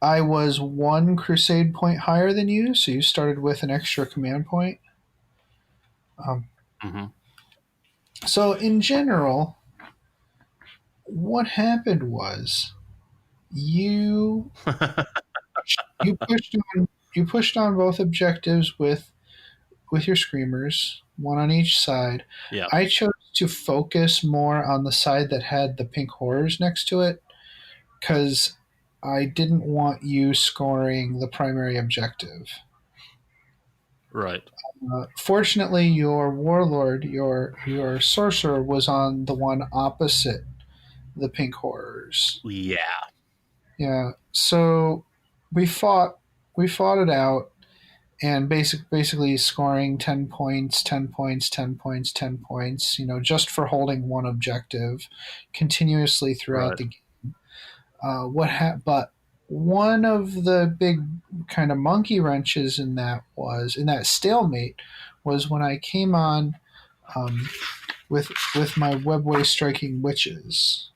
I was 1 Crusade point higher than you, so you started with an extra command point. So in general, what happened was you pushed on both objectives with your screamers, one on each side. Yeah. I chose to focus more on the side that had the pink horrors next to it because I didn't want you scoring the primary objective. Right. Fortunately, your warlord, your sorcerer, was on the one opposite the pink horrors. Yeah. Yeah. So we fought it out, and basically scoring 10 points, 10 points, 10 points, 10 points. Just for holding one objective continuously throughout the game. But one of the big kind of monkey wrenches in that stalemate was when I came on with my webway striking witches.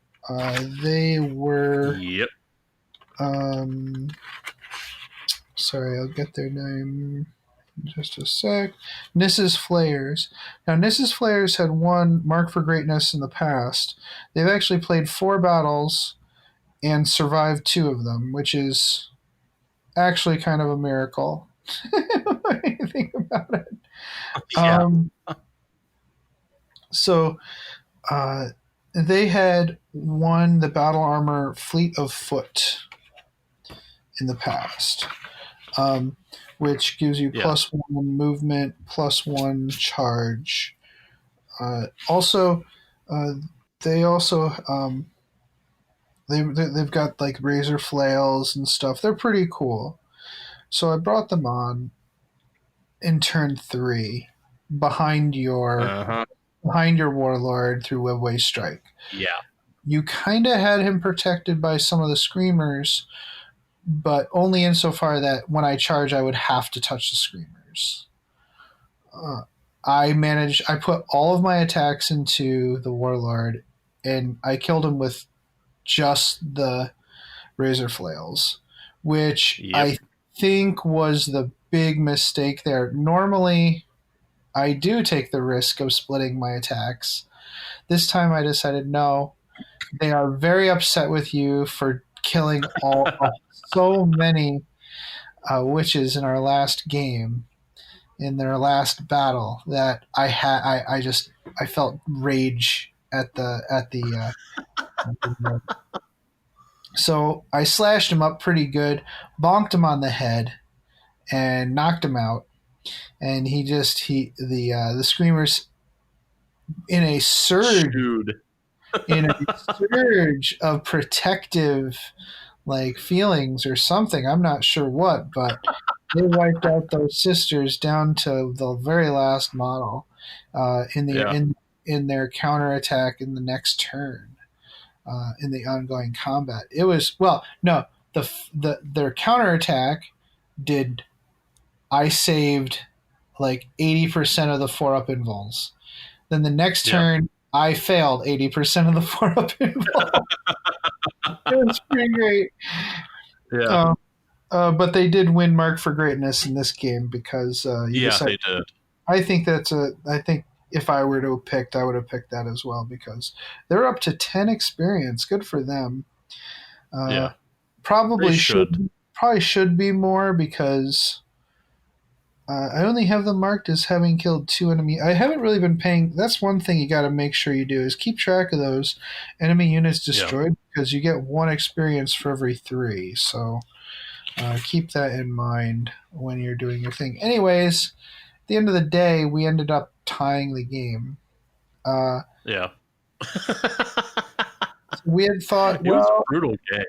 They were sorry, I'll get their name in just a sec. Nissa's Flayers. Now, Nissa's Flayers had won Mark for Greatness in the past. They've actually played 4 battles and survived 2 of them, which is actually kind of a miracle when you think about it. Yeah. So they had won the Battle Armor Fleet of Foot in the past, which gives you +1 movement, +1 charge. They've got like razor flails and stuff. They're pretty cool. So I brought them on in turn 3 behind your warlord through Webway Strike. Yeah. You kind of had him protected by some of the screamers, but only insofar that when I charge, I would have to touch the screamers. I put all of my attacks into the warlord, and I killed him with just the razor flails, which I think was the big mistake there. Normally, I do take the risk of splitting my attacks. This time I decided no. They are very upset with you for killing so many witches in our last game, in their last battle, that I felt rage at the so I slashed him up pretty good, bonked him on the head, and knocked him out. And the screamers in a surge of protective feelings or something, I'm not sure what, but they wiped out those sisters down to the very last model in their counterattack in the next turn in the ongoing combat. It was their counterattack did. I saved 80% of the 4-up invols. Then the next turn, I failed 80% of the 4-up invols. It was pretty great. Yeah. But they did win Mark for Greatness in this game because they did. I think if I were to have picked, I would have picked that as well because they're up to 10 experience. Good for them. Probably should be more because I only have them marked as having killed 2 enemy. I haven't really been paying. That's one thing you got to make sure you do is keep track of those enemy units destroyed because you get 1 experience for every 3. So keep that in mind when you're doing your thing. Anyways, at the end of the day, we ended up tying the game. We had thought, it was a brutal game.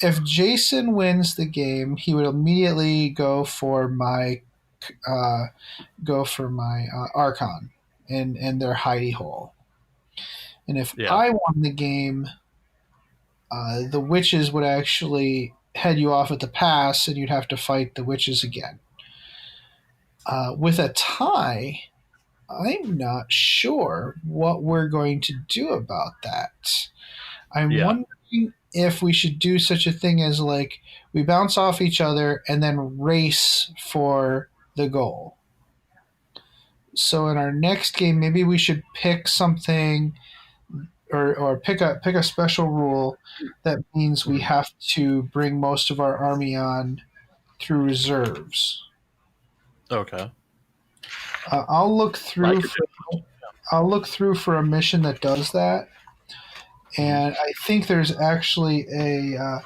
If Jason wins the game, he would immediately go for my go for my Archon and their hidey hole. And if I won the game, the witches would actually head you off at the pass, and you'd have to fight the witches again. With a tie, I'm not sure what we're going to do about that. I'm wondering if we should do such a thing as like we bounce off each other and then race for the goal. So in our next game, maybe we should pick something or pick a special rule that means we have to bring most of our army on through reserves. Okay. I'll look through for a mission that does that, and I think there's actually a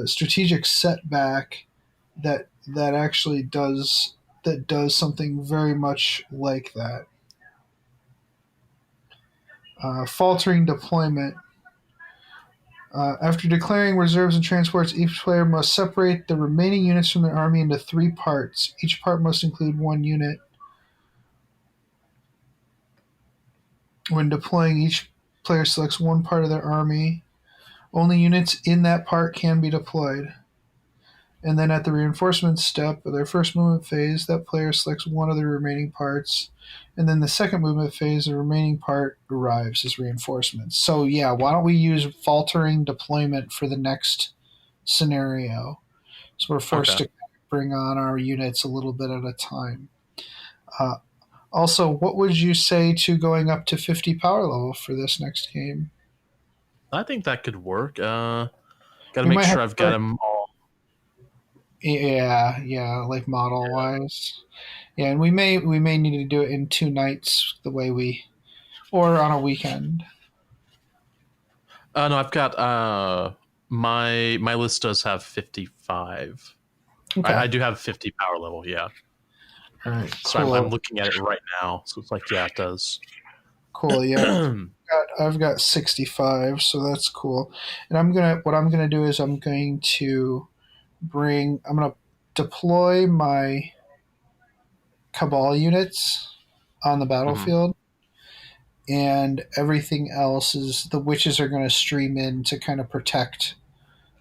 strategic setback that actually does something very much like that. Faltering deployment. After declaring reserves and transports, each player must separate the remaining units from their army into 3 parts. Each part must include 1 unit. When deploying, each player selects 1 part of their army. Only units in that part can be deployed. And then at the reinforcement step of their first movement phase, that player selects 1 of the remaining parts. And then the second movement phase, the remaining part arrives as reinforcements. So yeah, why don't we use faltering deployment for the next scenario? So we're forced to bring on our units a little bit at a time. Also, what would you say to going up to 50 power level for this next game? I think that could work. Got to make sure I've got them all. Yeah, like model wise. Yeah, and we may need to do it in 2 nights or on a weekend. No, I've got my list does have 55. Okay. I do have 50 power level, yeah. All right, so cool. I'm looking at it right now, so it's like, yeah, it does. Cool, yeah. I've got 65, so that's cool. And what I'm gonna do is I'm gonna deploy my Cabal units on the battlefield, and everything else is the witches are going to stream in to kind of protect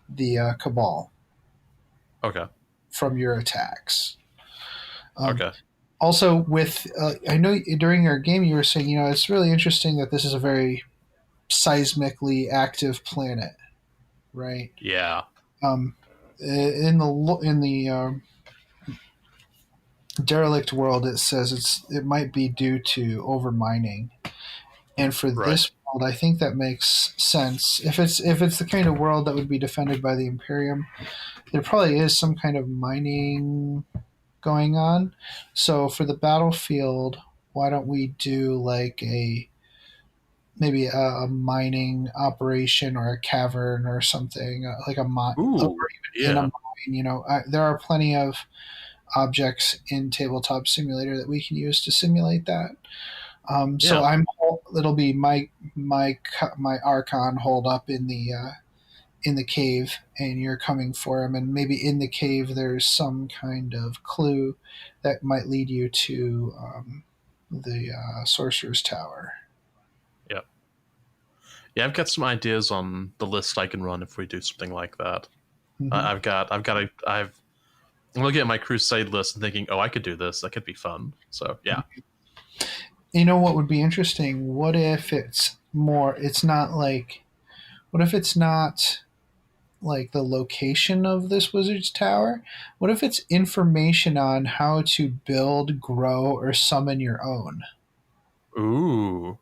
the Cabal. Okay. From your attacks. Okay. Also, with I know during your game you were saying, it's really interesting that this is a very seismically active planet, right? Yeah. In the derelict world, it says it might be due to overmining, and for this world, I think that makes sense. If it's the kind of world that would be defended by the Imperium, there probably is some kind of mining going on. So for the battlefield, why don't we do like maybe a mining operation or a cavern or something like a mine, in a mine. There are plenty of objects in Tabletop Simulator that we can use to simulate that. So it'll be my Archon holed up in the cave, and you're coming for him, and maybe in the cave there's some kind of clue that might lead you to the Sorcerer's Tower. Yep. Yeah, I've got some ideas on the list I can run if we do something like that. Mm-hmm. I'm looking at my Crusade list and thinking, I could do this. That could be fun. So, yeah. You know what would be interesting? What if it's not like the location of this wizard's tower? What if it's information on how to build, grow, or summon your own? Ooh.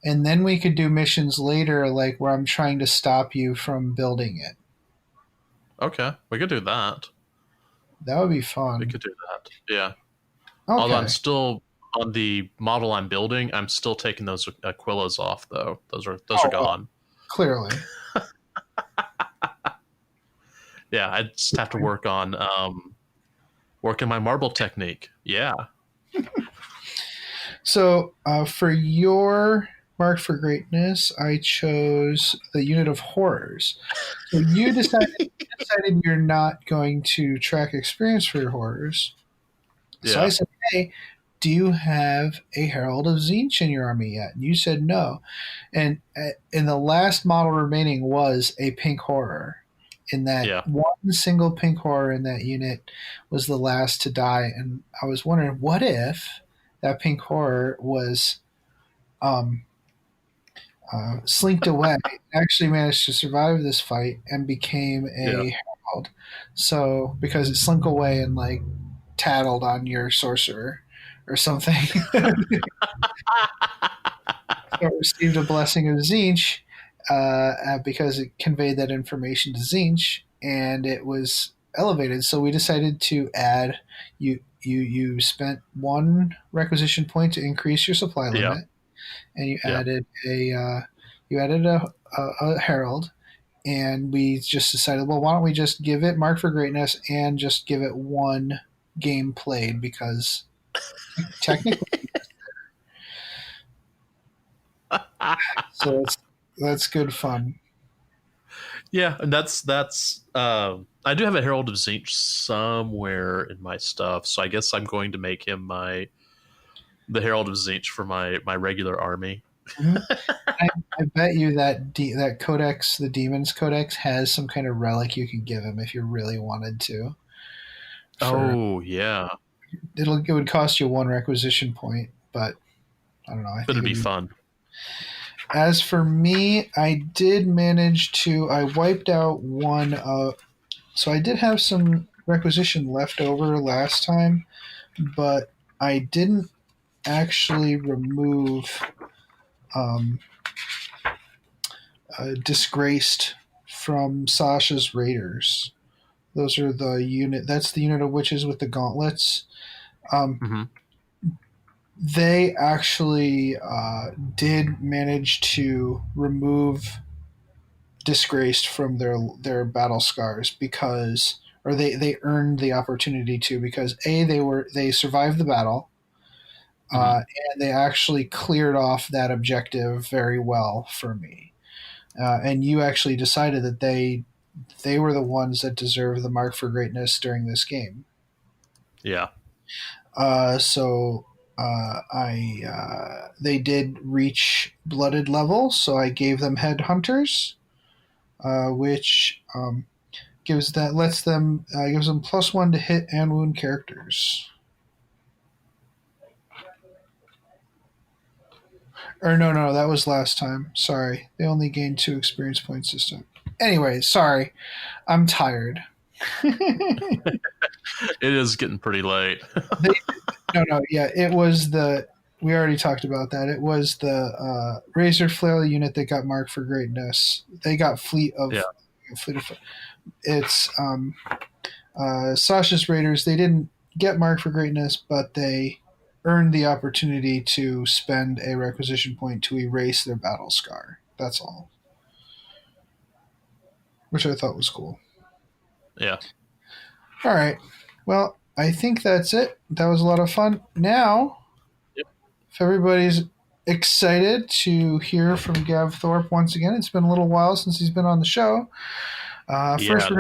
And then we could do missions later, like where I'm trying to stop you from building it. Okay, we could do that. That would be fun. We could do that. Yeah. Okay. Although I'm still on the model I'm building, I'm still taking those Aquillas off though. Those are gone. Clearly. Yeah, I just have to work on my marble technique. Yeah. So for your Mark for Greatness, I chose the unit of horrors. So you decided you're not going to track experience for your horrors. So I said, hey, do you have a Herald of Tzeentch in your army yet? And you said no. And the last model remaining was a pink horror. In that one single pink horror in that unit was the last to die. And I was wondering, what if that pink horror was slinked away, actually managed to survive this fight and became a Herald. So, because it slunk away and like tattled on your sorcerer or something. So it received a blessing of Tzeentch because it conveyed that information to Tzeentch, and it was elevated. So we decided to add you spent 1 requisition point to increase your supply limit, and you added a Herald, and we just decided, well, why don't we just give it Mark for Greatness and just give it 1 game played, because technically so that's good fun. Yeah, and that's I do have a Herald of Tzeentch somewhere in my stuff, so I guess I'm going to make him the Herald of Tzeentch for my regular army. Mm-hmm. I bet you that codex, the Demon's Codex, has some kind of relic you could give him if you really wanted to. It would cost you 1 requisition point, but I don't know. But it'd be fun. As for me, I did manage to. I wiped out 1 so I did have some requisition left over last time, but I didn't actually remove Disgraced from Sasha's Raiders. Those are the unit. That's the unit of witches with the gauntlets. They actually did manage to remove Disgraced from their battle scars or they earned the opportunity to, because they survived the battle, and they actually cleared off that objective very well for me. And you actually decided that they were the ones that deserve the Mark for Greatness during this game. Yeah. So they did reach blooded level, so I gave them Headhunters, which gives them +1 to hit and wound characters. Or no, that was last time. Sorry, they only gained 2 experience points this time. Anyway, sorry, I'm tired. It is getting pretty late. It was we already talked about that. It was the Razor Flail unit that got Mark for Greatness. They got Fleet of. It's Sasha's Raiders. They didn't get Mark for Greatness, but they earned the opportunity to spend a requisition point to erase their battle scar. That's all. Which I thought was cool. Yeah. All right. Well, I think that's it. That was a lot of fun. Now, if everybody's excited to hear from Gav Thorpe once again, it's been a little while since he's been on the show. First, we're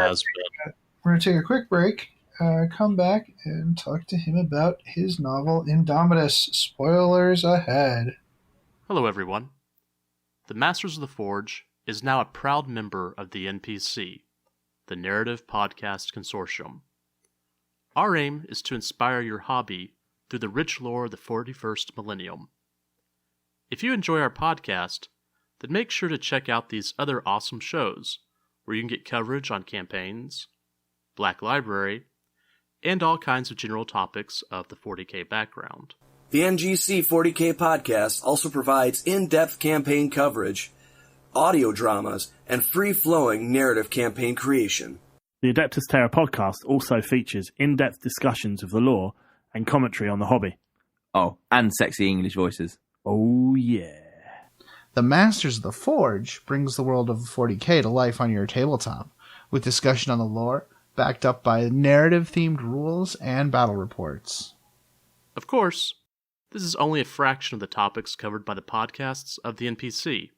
going to take a quick break, come back, and talk to him about his novel, Indomitus. Spoilers ahead. Hello, everyone. The Masters of the Forge is now a proud member of the NPC, the Narrative Podcast Consortium. Our aim is to inspire your hobby through the rich lore of the 41st millennium. If you enjoy our podcast, then make sure to check out these other awesome shows, where you can get coverage on campaigns, Black Library, and all kinds of general topics of the 40K background. The NGC 40K podcast also provides in-depth campaign coverage, audio dramas, and free-flowing narrative campaign creation. The Adeptus Terra Podcast also features in-depth discussions of the lore and commentary on the hobby. Oh, and sexy English voices. Oh, yeah. The Masters of the Forge brings the world of 40K to life on your tabletop, with discussion on the lore, backed up by narrative-themed rules and battle reports. Of course, this is only a fraction of the topics covered by the podcasts of the NPC.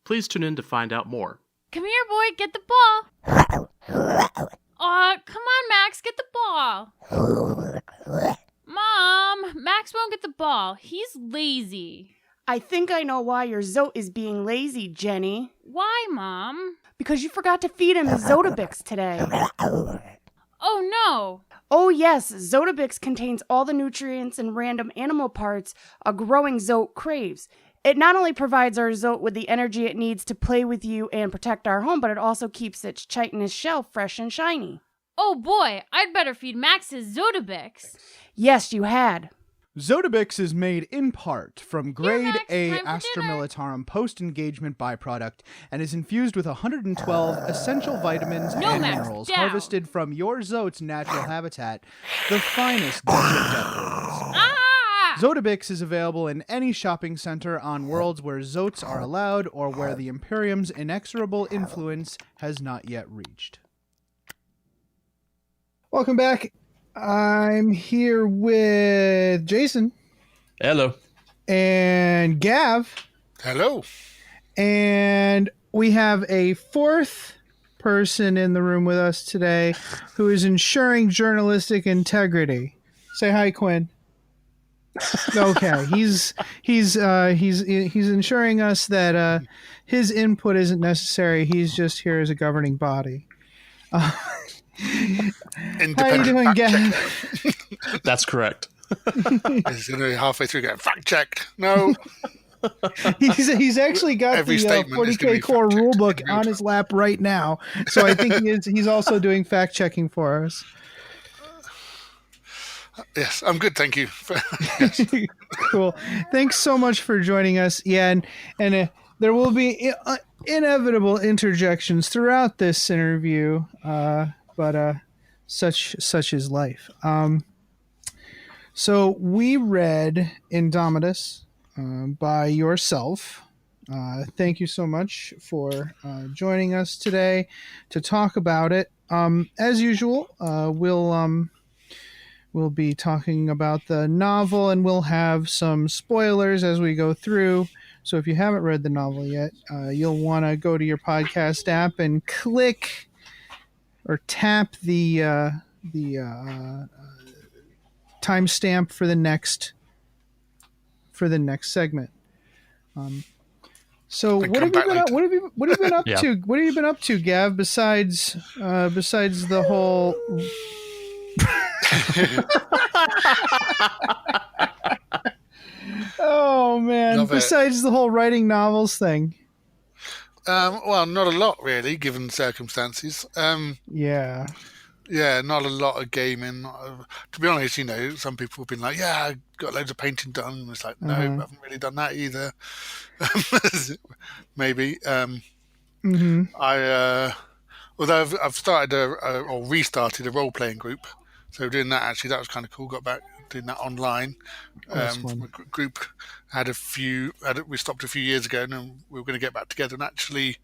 Please tune in to find out more. Come here, boy, get the ball. Come on, Max, get the ball. Mom, Mom, Max won't get the ball. He's lazy. I think I know why your Zote is being lazy, Jenny. Why, Mom? Because you forgot to feed him Zotabix today. Oh, no. Oh, yes. Zotabix contains all the nutrients and random animal parts a growing Zote craves. It not only provides our Zote with the energy it needs to play with you and protect our home, but it also keeps its chitinous shell fresh and shiny. Oh, boy. I'd better feed Max his Zotabix. Yes, you had. Zotabix is made in part from grade Max, A time for Astra dinner. Militarum post-engagement byproduct and is infused with 112 essential vitamins No, and Max, minerals down. harvested from your Zote's natural habitat, the finest desert deserts. Ah! Zotabix is available in any shopping center on worlds where Zotes are allowed or where the Imperium's inexorable influence has not yet reached. Welcome back. I'm here with Jason. Hello. And Gav. Hello. And we have a fourth person in the room with us today who is ensuring journalistic integrity. Say hi, Quinn. Okay, he's ensuring us that his input isn't necessary. He's just here as a governing body. How are you doing, Gav? That's correct. He's going to be halfway through going, fact checked. No. He's actually got Every the statement is gonna 40K be core fact-checked rulebook in real on his lap right now. So I think he's also doing fact checking for us. Yes, I'm good, thank you. Cool. Thanks so much for joining us. Yeah, and there will be inevitable interjections throughout this interview, but such is life. So we read Indomitus by yourself. Thank you so much for joining us today to talk about it. As usual, we'll be talking about the novel, and we'll have some spoilers as we go through. So if you haven't read the novel yet, you'll want to go to your podcast app and click or tap the timestamp for the next segment. So what have you been up Yeah. to? What have you been up to, Gav? Besides the whole. Oh man! Love it. Besides the whole writing novels thing. Well, not a lot really, given circumstances. Yeah. Yeah, not a lot of gaming. To be honest, some people have been like, "Yeah, I got loads of painting done." And it's like, no, I haven't really done that either. Maybe. Although I've started or restarted a role playing group, so doing that that was kind of cool. Got back doing that online. From a group we stopped a few years ago, and then we were going to get back together. And actually,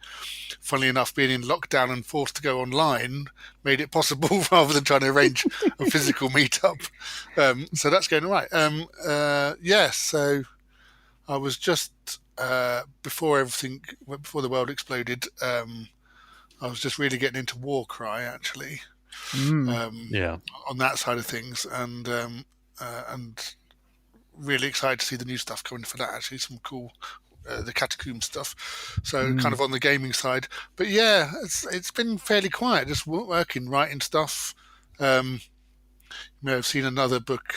funnily enough, being in lockdown and forced to go online made it possible rather than trying to arrange a physical meetup. So that's going all right. So I was just before the world exploded. I was just really getting into Warcry actually. On that side of things, and really excited to see the new stuff coming for that. Actually, some cool the Catacomb stuff. So kind of on the gaming side, but yeah, it's been fairly quiet. Just working, writing stuff. You may have seen another book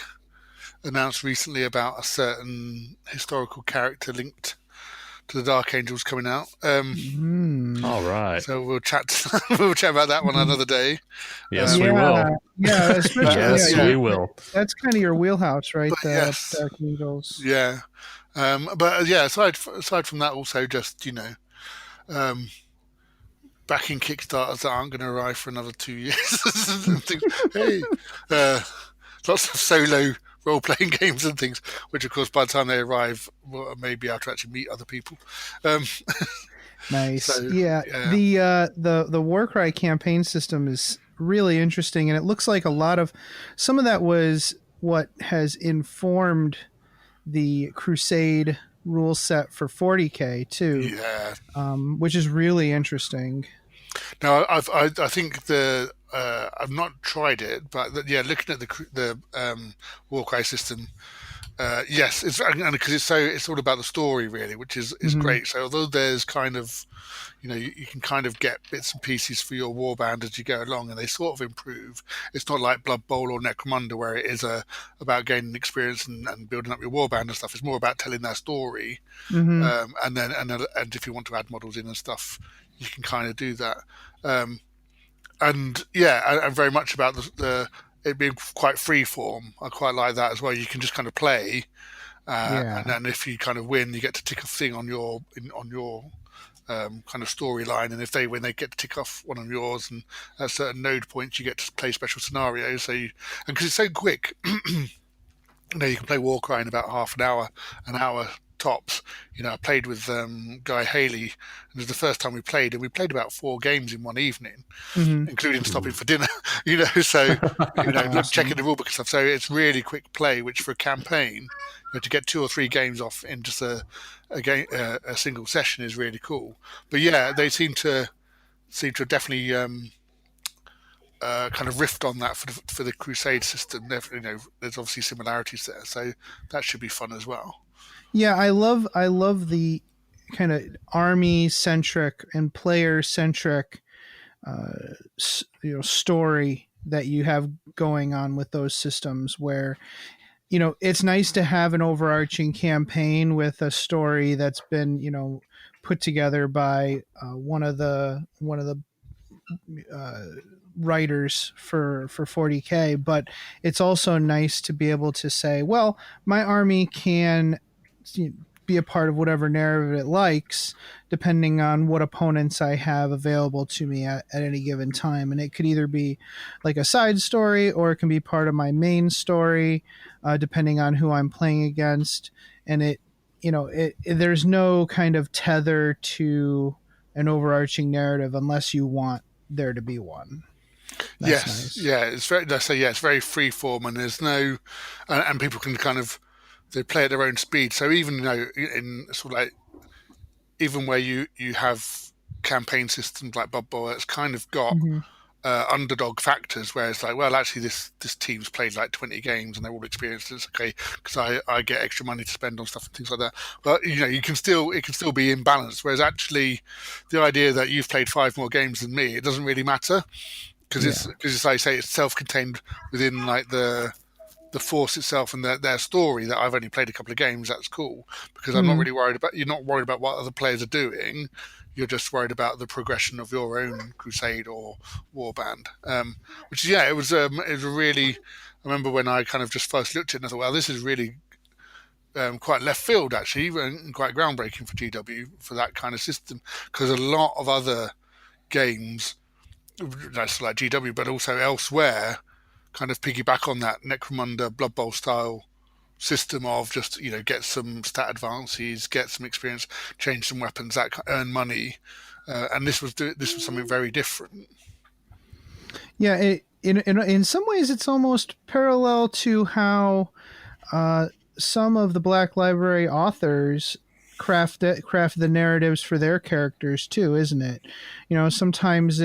announced recently about a certain historical character linked to the Dark Angels coming out. All right. So we'll chat about that one another day. Yes, we will. Yeah, especially we will. That's kind of your wheelhouse, right? But yes. Dark Angels. Yeah. But yeah, aside from that, also just backing Kickstarters that aren't going to arrive for another 2 years. Hey, lots of solo role-playing games and things, which of course by the time they arrive, well, maybe I'll actually meet other people. Nice. So, The Warcry campaign system is really interesting, and it looks like some of that was what has informed the Crusade rule set for 40K too. Yeah. Which is really interesting. No, I think I've not tried it, but looking at the Warcry system, yes, it's because it's all about the story really, which is great. So although there's kind of, you can kind of get bits and pieces for your warband as you go along, and they sort of improve. It's not like Blood Bowl or Necromunda where it is about gaining experience and building up your warband and stuff. It's more about telling their story, and if you want to add models in and stuff, you can kind of do that. I'm very much about it being quite free form. I quite like that as well. You can just kind of play, and then if you kind of win, you get to tick a thing on your kind of storyline. And if they win, they get to tick off one of yours. And at certain node points, you get to play special scenarios. So because it's so quick, you can play Warcry in about half an hour tops. I played with Guy Haley, and it was the first time we played, and we played about 4 games in one evening, including stopping for dinner. So checking the rulebook and stuff. So it's really quick play, which for a campaign, to get 2 or 3 games off in just a single session is really cool. But they seem to definitely kind of riffed on that for the Crusade system. There's obviously similarities there, so that should be fun as well. Yeah, I love the kind of army centric and player centric story that you have going on with those systems, where it's nice to have an overarching campaign with a story that's been put together by one of the writers for 40K, but it's also nice to be able to say, well, my army can be a part of whatever narrative it likes, depending on what opponents I have available to me at any given time. And it could either be like a side story, or it can be part of my main story, depending on who I'm playing against. And there's no kind of tether to an overarching narrative unless you want there to be one. That's nice. It's very free form, and there's no, and people can kind of, they play at their own speed. So even in sort of like, even where you have campaign systems like Blood Bowl, it's kind of got underdog factors, where it's like, well, actually this team's played like 20 games and they're all experienced. It's okay because I get extra money to spend on stuff and things like that. But it can still be imbalanced. Whereas actually, the idea that you've played 5 more games than me, it doesn't really matter, because it's like I say, it's self-contained within like the force itself and their story. That I've only played a couple of games, that's cool, because I'm not really worried about, you're not worried about what other players are doing, you're just worried about the progression of your own Crusade or Warband, which it was a really, I remember when I kind of just first looked at it and I thought, well, this is really quite left field actually, and quite groundbreaking for GW for that kind of system, because a lot of other games, that's like GW but also elsewhere, kind of piggyback on that Necromunda Blood Bowl style system of just get some stat advances, get some experience, change some weapons, earn money, and this was something very different. Yeah, in some ways it's almost parallel to how some of the Black Library authors craft the narratives for their characters too, isn't it? Sometimes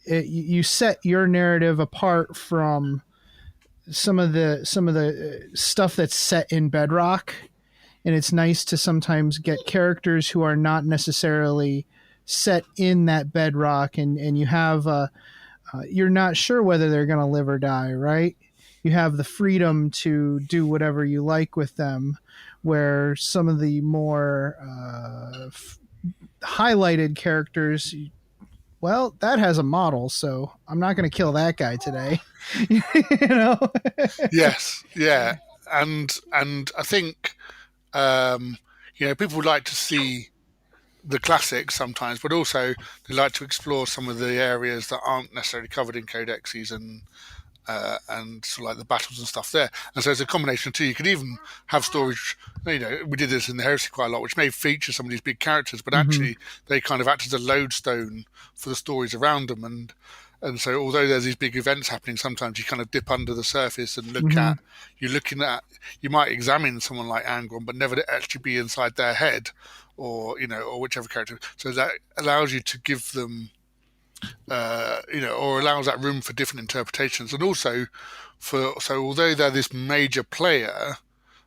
you set your narrative apart from some of the stuff that's set in Bedrock, and it's nice to sometimes get characters who are not necessarily set in that Bedrock, and you have you're not sure whether they're going to live or die, right? You have the freedom to do whatever you like with them, where some of the more highlighted characters, well, that has a model, so I'm not going to kill that guy today. Yes, yeah, and I think people like to see the classics sometimes, but also they like to explore some of the areas that aren't necessarily covered in codexes and sort of like the battles and stuff there. And so it's a combination of two. You could even have stories, we did this in the Heresy quite a lot, which may feature some of these big characters, but actually they kind of act as a lodestone for the stories around them. And so although there's these big events happening, sometimes you kind of dip under the surface and you might examine someone like Angron, but never actually be inside their head or whichever character. So that allows you to give them or allows that room for different interpretations. And also, so although they're this major player,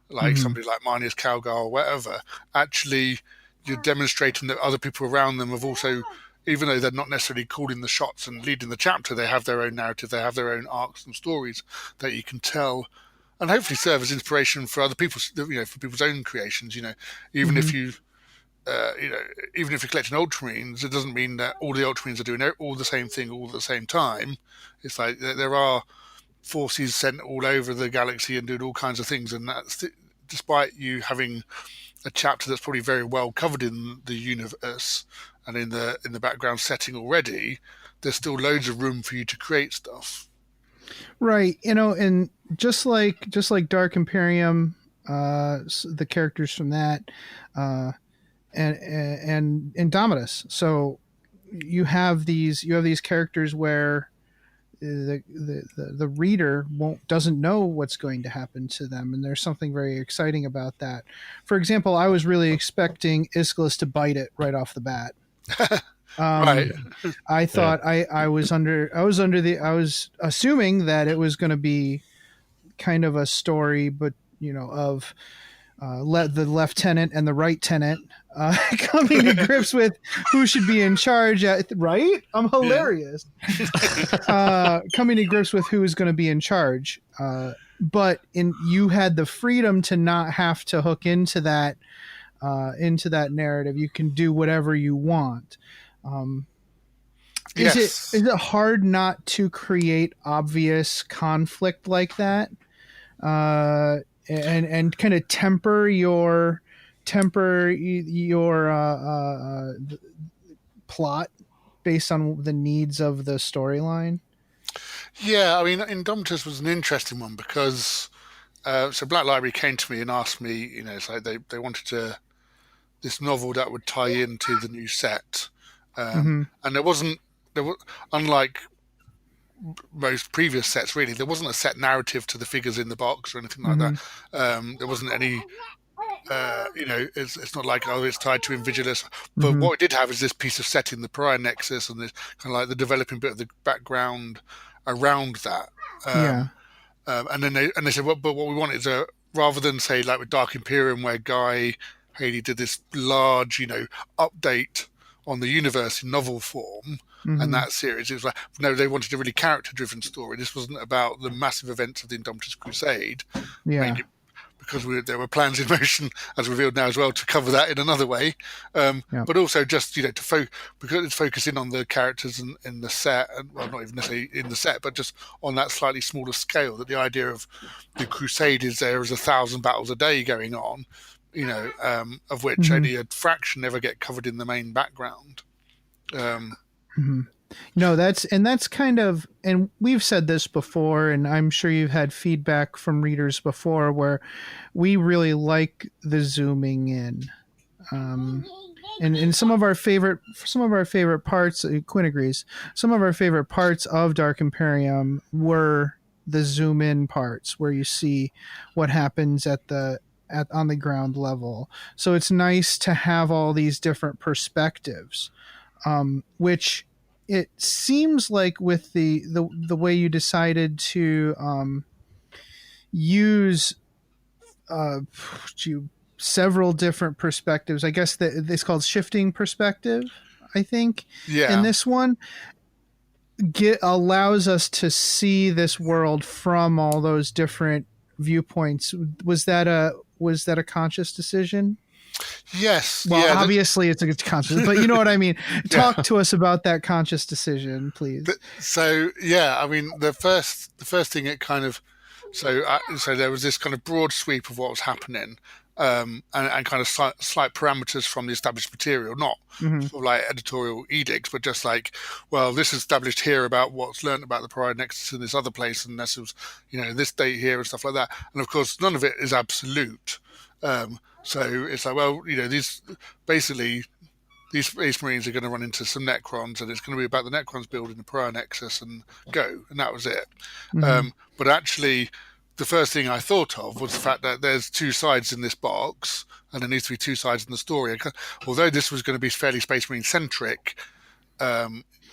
like somebody like Marnius Calgar or whatever, actually you're demonstrating that other people around them have also, even though they're not necessarily calling the shots and leading the chapter, they have their own narrative, they have their own arcs and stories that you can tell, and hopefully serve as inspiration for other people's, for people's own creations. Even if you. Even if you're collecting Ultramarines, it doesn't mean that all the Ultramarines are doing all the same thing all at the same time. It's like there are forces sent all over the galaxy and doing all kinds of things, and that's despite you having a chapter that's probably very well covered in the universe and in the background setting already. There's still loads of room for you to create stuff. Right, and just like Dark Imperium, the characters from that. And Indomitus. So you have these characters where the reader doesn't know what's going to happen to them, and there's something very exciting about that. For example, I was really expecting Ischilus to bite it right off the bat. Right. I thought I was assuming that it was going to be kind of a story, but of the lieutenant and the right tenant coming to grips with who should be in charge. Right? I'm hilarious. Coming to grips with who is going to be in charge. But you had the freedom to not have to hook into that narrative. You can do whatever you want. Yes. Is it hard not to create obvious conflict like that? And kind of temper your plot based on the needs of the storyline? Yeah, I mean, Indomitus was an interesting one because so Black Library came to me and asked me, it's like they wanted this novel that would tie into the new set, and there was unlike most previous sets, really, there wasn't a set narrative to the figures in the box or anything like that. There wasn't any, it's not like, it's tied to Invigilus. But what it did have is this piece of setting, the Pariah Nexus, and this kind of like the developing bit of the background around that. And then they said, but what we want is rather than say like with Dark Imperium, where Guy Haley did this large, update on the universe in novel form. And that series, it was like, no, they wanted a really character-driven story. This wasn't about the massive events of the Indomitus Crusade, mainly because there were plans in motion, as revealed now as well, to cover that in another way. But also just, because it's focusing on the characters in the set, and well, not even necessarily in the set, but just on that slightly smaller scale, that the idea of the Crusade is there is 1,000 battles a day going on, of which only a fraction ever get covered in the main background. No, that's kind of, and we've said this before, and I'm sure you've had feedback from readers before where we really like the zooming in. And some of our favorite parts, Quinn agrees, some of our favorite parts of Dark Imperium were the zoom in parts where you see what happens on the ground level. So it's nice to have all these different perspectives. Which it seems like with the way you decided to use several different perspectives, I guess it's called shifting perspective, I think. Yeah. And this one allows us to see this world from all those different viewpoints. Was that a conscious decision? Yes. Well, obviously it's a conscious, but you know what I mean. Talk to us about that conscious decision, please. So I mean, the first thing it kind of, so there was this kind of broad sweep of what was happening, and kind of slight parameters from the established material, not sort of like editorial edicts, but just like, well, this is established here about what's learned about the Pariah Nexus in this other place, and this was, this date here and stuff like that. And of course, none of it is absolute. So it's like, well, these Space Marines are going to run into some Necrons, and it's going to be about the Necrons building the Pariah Nexus and go, and that was it. But actually, the first thing I thought of was the fact that there's two sides in this box, and there needs to be two sides in the story. Although this was going to be fairly Space Marine centric,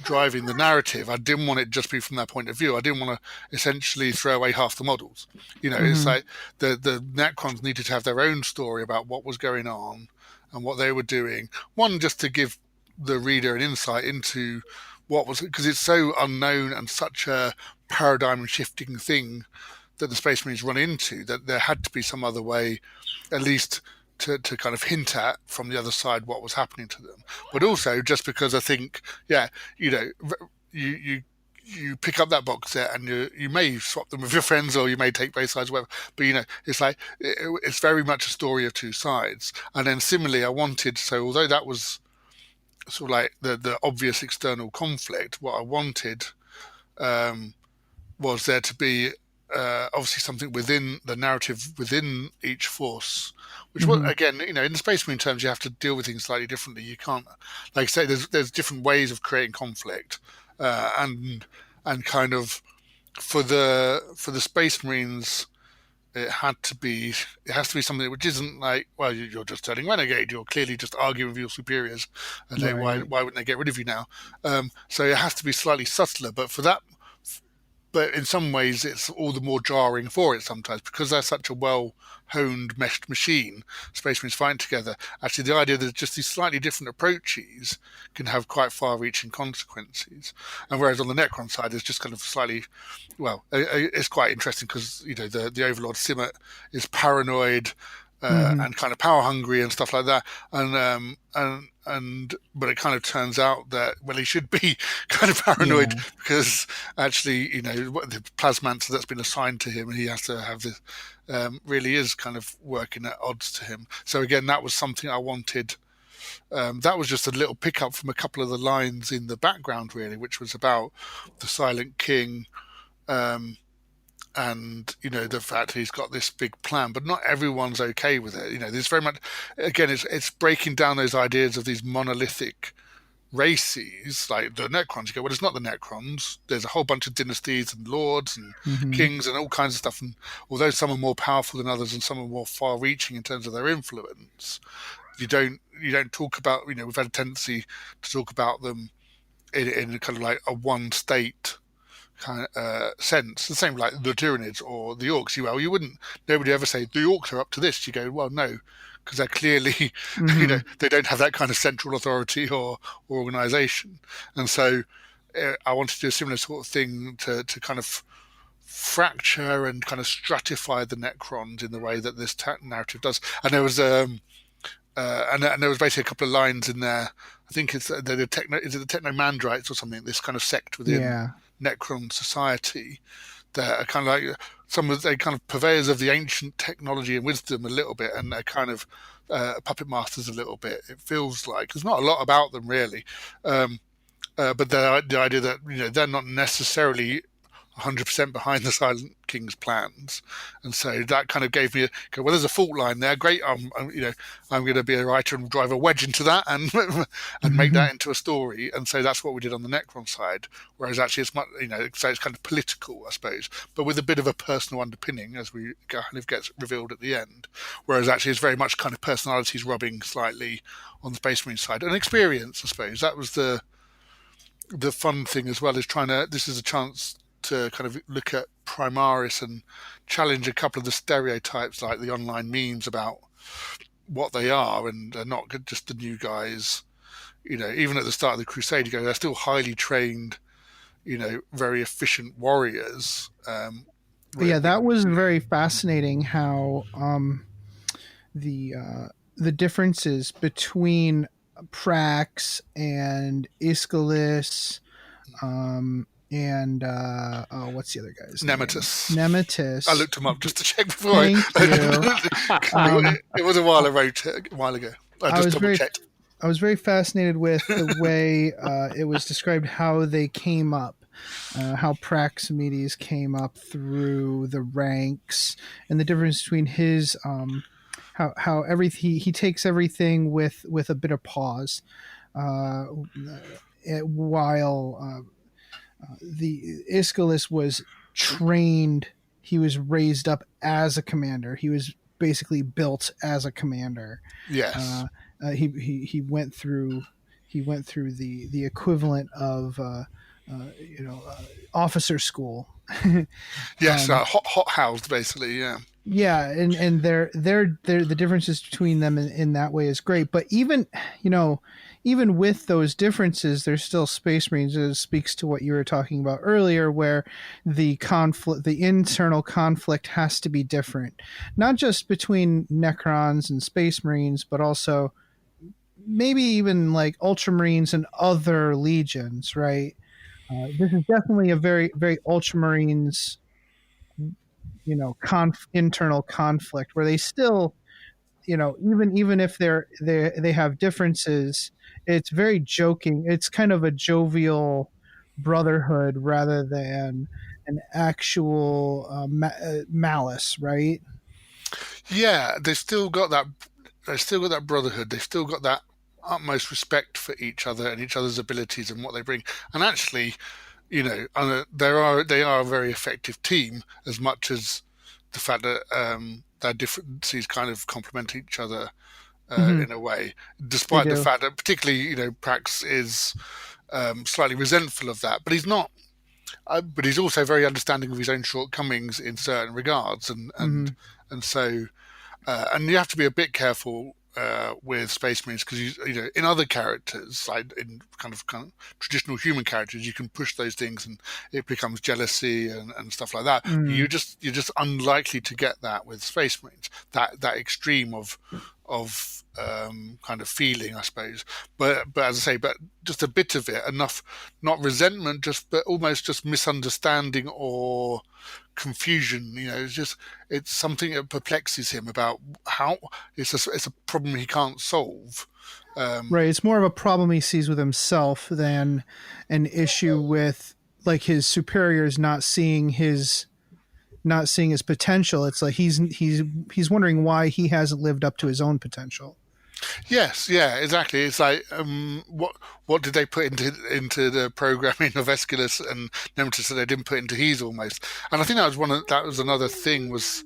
driving the narrative, I didn't want it just be from that point of view. I didn't want to essentially throw away half the models. It's like the Necrons needed to have their own story about what was going on and what they were doing. One, just to give the reader an insight into what was, because it's so unknown and such a paradigm shifting thing that the Space Marines run into, that there had to be some other way, at least to kind of hint at from the other side what was happening to them. But also just because I think, you pick up that box set and you may swap them with your friends, or you may take both sides, whatever. But it's like it's very much a story of two sides. And then similarly, I wanted, so although that was sort of like the obvious external conflict, what I wanted was there to be obviously something within the narrative within each force, which was, again, in the Space Marine terms, you have to deal with things slightly differently. You can't, like I say, there's different ways of creating conflict, and kind of for the Space Marines, it has to be something which isn't like, well, you're just turning renegade. You're clearly just arguing with your superiors, and why wouldn't they get rid of you now? So it has to be slightly subtler, but in some ways it's all the more jarring for it sometimes, because they're such a well-honed, meshed machine, Space Marines fighting together. Actually, the idea that just these slightly different approaches can have quite far-reaching consequences. And whereas on the Necron side, it's just kind of slightly, it's quite interesting because, the Overlord Simmert is paranoid and kind of power-hungry and stuff like that. But it kind of turns out that, well, he should be kind of paranoid because actually, the plasmancer that's been assigned to him, and he has to have this, really is kind of working at odds to him. So again, that was something I wanted. That was just a little pickup from a couple of the lines in the background, really, which was about the Silent King, and the fact he's got this big plan, but not everyone's okay with it. There's very much, again, it's breaking down those ideas of these monolithic races, like the Necrons. You go, well, it's not the Necrons. There's a whole bunch of dynasties and lords and kings and all kinds of stuff. And although some are more powerful than others and some are more far-reaching in terms of their influence, you don't talk about. We've had a tendency to talk about them in kind of like a one-state kind of sense. The same like the Tyranids or the Orcs. Nobody ever say the Orcs are up to this. You go, well, no, because they're clearly, they don't have that kind of central authority or organization. And so I wanted to do a similar sort of thing to kind of fracture and kind of stratify the Necrons in the way that this narrative does. And there was and there was basically a couple of lines in there. I think it's the Technomandrites or something, this kind of sect within Necron society that are kind of like they kind of purveyors of the ancient technology and wisdom a little bit, and they're kind of puppet masters a little bit. It feels like there's not a lot about them really, but the idea that they're not necessarily 100% behind the Silent King's plans, and so that kind of gave me well, there's a fault line there. Great, I'm going to be a writer and drive a wedge into that and make that into a story. And so that's what we did on the Necron side. Whereas actually it's much, so it's kind of political, I suppose, but with a bit of a personal underpinning, as we kind of gets revealed at the end. Whereas actually it's very much kind of personalities rubbing slightly on the Space Marine side, and experience, I suppose. That was the fun thing as well, is this is a chance to kind of look at Primaris and challenge a couple of the stereotypes, like the online memes about what they are, and they're not just the new guys. Even at the start of the Crusade, you go, they're still highly trained, very efficient warriors. That was very fascinating how the differences between Prax and Ischylus, and what's the other guy's Nemetis. name? Nemetis. I looked him up just to check before. It was a while ago. I just double checked. I was very fascinated with the way it was described, how they came up, how Praximides came up through the ranks, and the difference between his how everything he takes everything with a bit of pause, while the Ischylus was trained. He was raised up as a commander. He was basically built as a commander. Yes. He went through he went through the equivalent of officer school. Yes, hot housed basically. Yeah. Yeah, and they're the differences between them in that way is great. But even with those differences, there's still Space Marines. It speaks to what you were talking about earlier, where the internal conflict has to be different, not just between Necrons and Space Marines, but also maybe even like Ultramarines and other legions. Right. This is definitely a very, very Ultramarines, internal conflict where they still, even if they have differences, it's very joking. It's kind of a jovial brotherhood rather than an actual malice, right? Yeah, they've still got that. They've still got that brotherhood. They've still got that utmost respect for each other and each other's abilities and what they bring. And actually, they are a very effective team, as much as the fact that their differences kind of complement each other in a way, despite the fact that particularly Prax is slightly resentful of that, but he's not. But he's also very understanding of his own shortcomings in certain regards, and so you have to be a bit careful with Space Marines, because in other characters, like in kind of traditional human characters, you can push those things and it becomes jealousy and stuff like that. You're just unlikely to get that with Space Marines, that extreme of kind of feeling, I suppose. But as I say, but just a bit of it, enough, not resentment, but almost just misunderstanding or confusion. It's something that perplexes him about how it's a problem he can't solve. Right. It's more of a problem he sees with himself than an issue with like his superiors not seeing his potential. It's like he's wondering why he hasn't lived up to his own potential. Yes, yeah, exactly. It's like what did they put into the programming of Aeschylus and Nemesis that they didn't put into his almost? And I think that was another thing was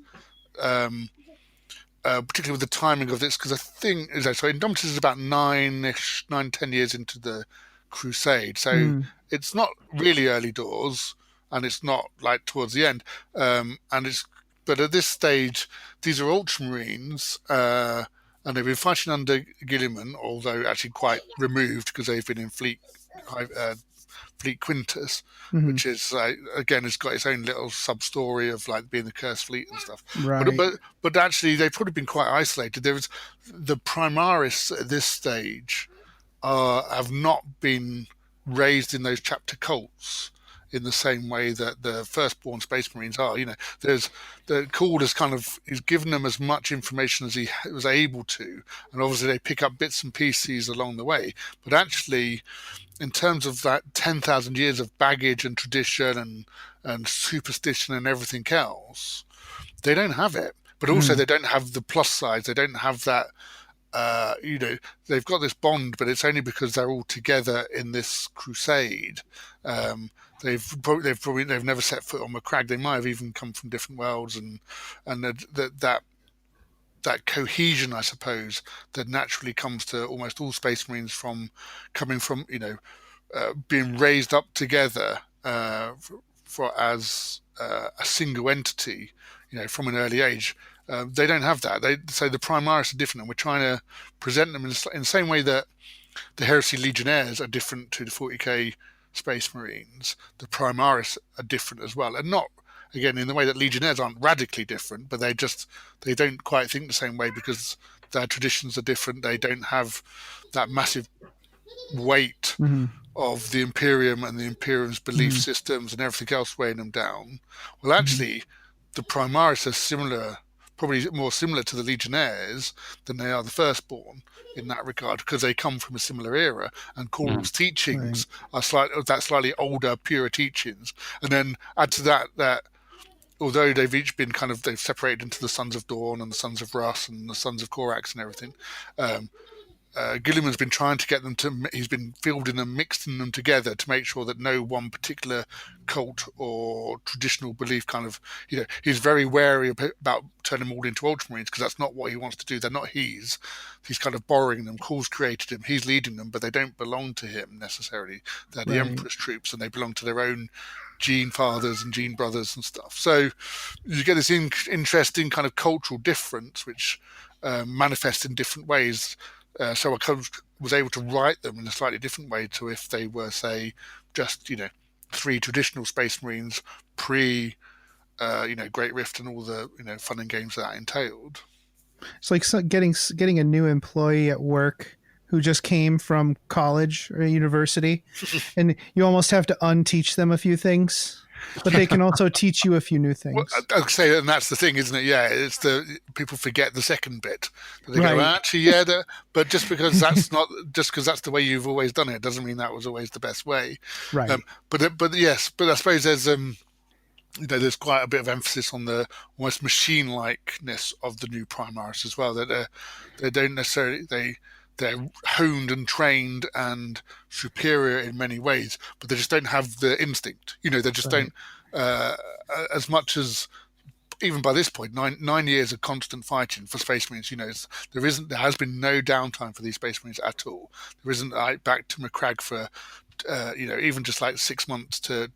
particularly with the timing of this, because I think Indomitus is about 9-10 years into the Crusade, so it's not really early doors, and it's not like towards the end, but at this stage these are Ultramarines. And they've been fighting under Guilliman, although actually quite removed because they've been in Fleet Quintus, which is again has got its own little sub story of like being the cursed fleet and stuff. Right. But actually they've probably been quite isolated. There was the Primaris at this stage have not been raised in those chapter cults in the same way that the firstborn Space Marines are. There's the Cord he's given them as much information as he was able to, and obviously they pick up bits and pieces along the way. But actually, in terms of that 10,000 years of baggage and tradition and superstition and everything else, they don't have it. But also they don't have the plus sides. They don't have that. They've got this bond, but it's only because they're all together in this crusade. They've never set foot on McCrag. They might have even come from different worlds, and that cohesion, I suppose, that naturally comes to almost all Space Marines from being raised up together as a single entity, from an early age. They don't have that. So the Primaris are different, and we're trying to present them in the same way that the Heresy Legionnaires are different to the 40k Space Marines. The Primaris are different as well, and not again in the way that Legionnaires aren't radically different, but they don't quite think the same way because their traditions are different. They don't have that massive weight of the Imperium and the Imperium's belief systems and everything else weighing them down. Well, actually, the Primaris are similar, probably more similar to the Legionnaires than they are the Firstborn in that regard, because they come from a similar era, and Coral's teachings are slightly older, purer teachings. And then add to that although they've each been they've separated into the Sons of Dawn and the Sons of Russ and the Sons of Corax and everything, Gilliman's been trying to get them to. He's been fielding them, mixing them together to make sure that no one particular cult or traditional belief kind of, he's very wary about turning them all into Ultramarines because that's not what he wants to do. They're not his. He's kind of borrowing them. Call's created him. He's leading them, but they don't belong to him necessarily. They're the Emperor's troops, and they belong to their own gene fathers and gene brothers and stuff. So you get this interesting kind of cultural difference, which manifests in different ways. So I kind of was able to write them in a slightly different way to if they were, say, just 3 traditional Space Marines pre, Great Rift and all the fun and games that entailed. It's like getting a new employee at work who just came from college or university, and you almost have to unteach them a few things. But they can also teach you a few new things. Well, I'd say, and that's the thing, isn't it? Yeah, it's people forget the second bit. They go, actually, but just because that's the way you've always done it, doesn't mean that was always the best way. Right. But I suppose there's there's quite a bit of emphasis on the almost machine-likeness of the new Primaris as well. That they don't necessarily they're honed and trained and superior in many ways, but they just don't have the instinct. They just don't, as much as, even by this point, 9 years of constant fighting for Space Marines, there has been no downtime for these Space Marines at all. There isn't back to McCrag for, even just like 6 months to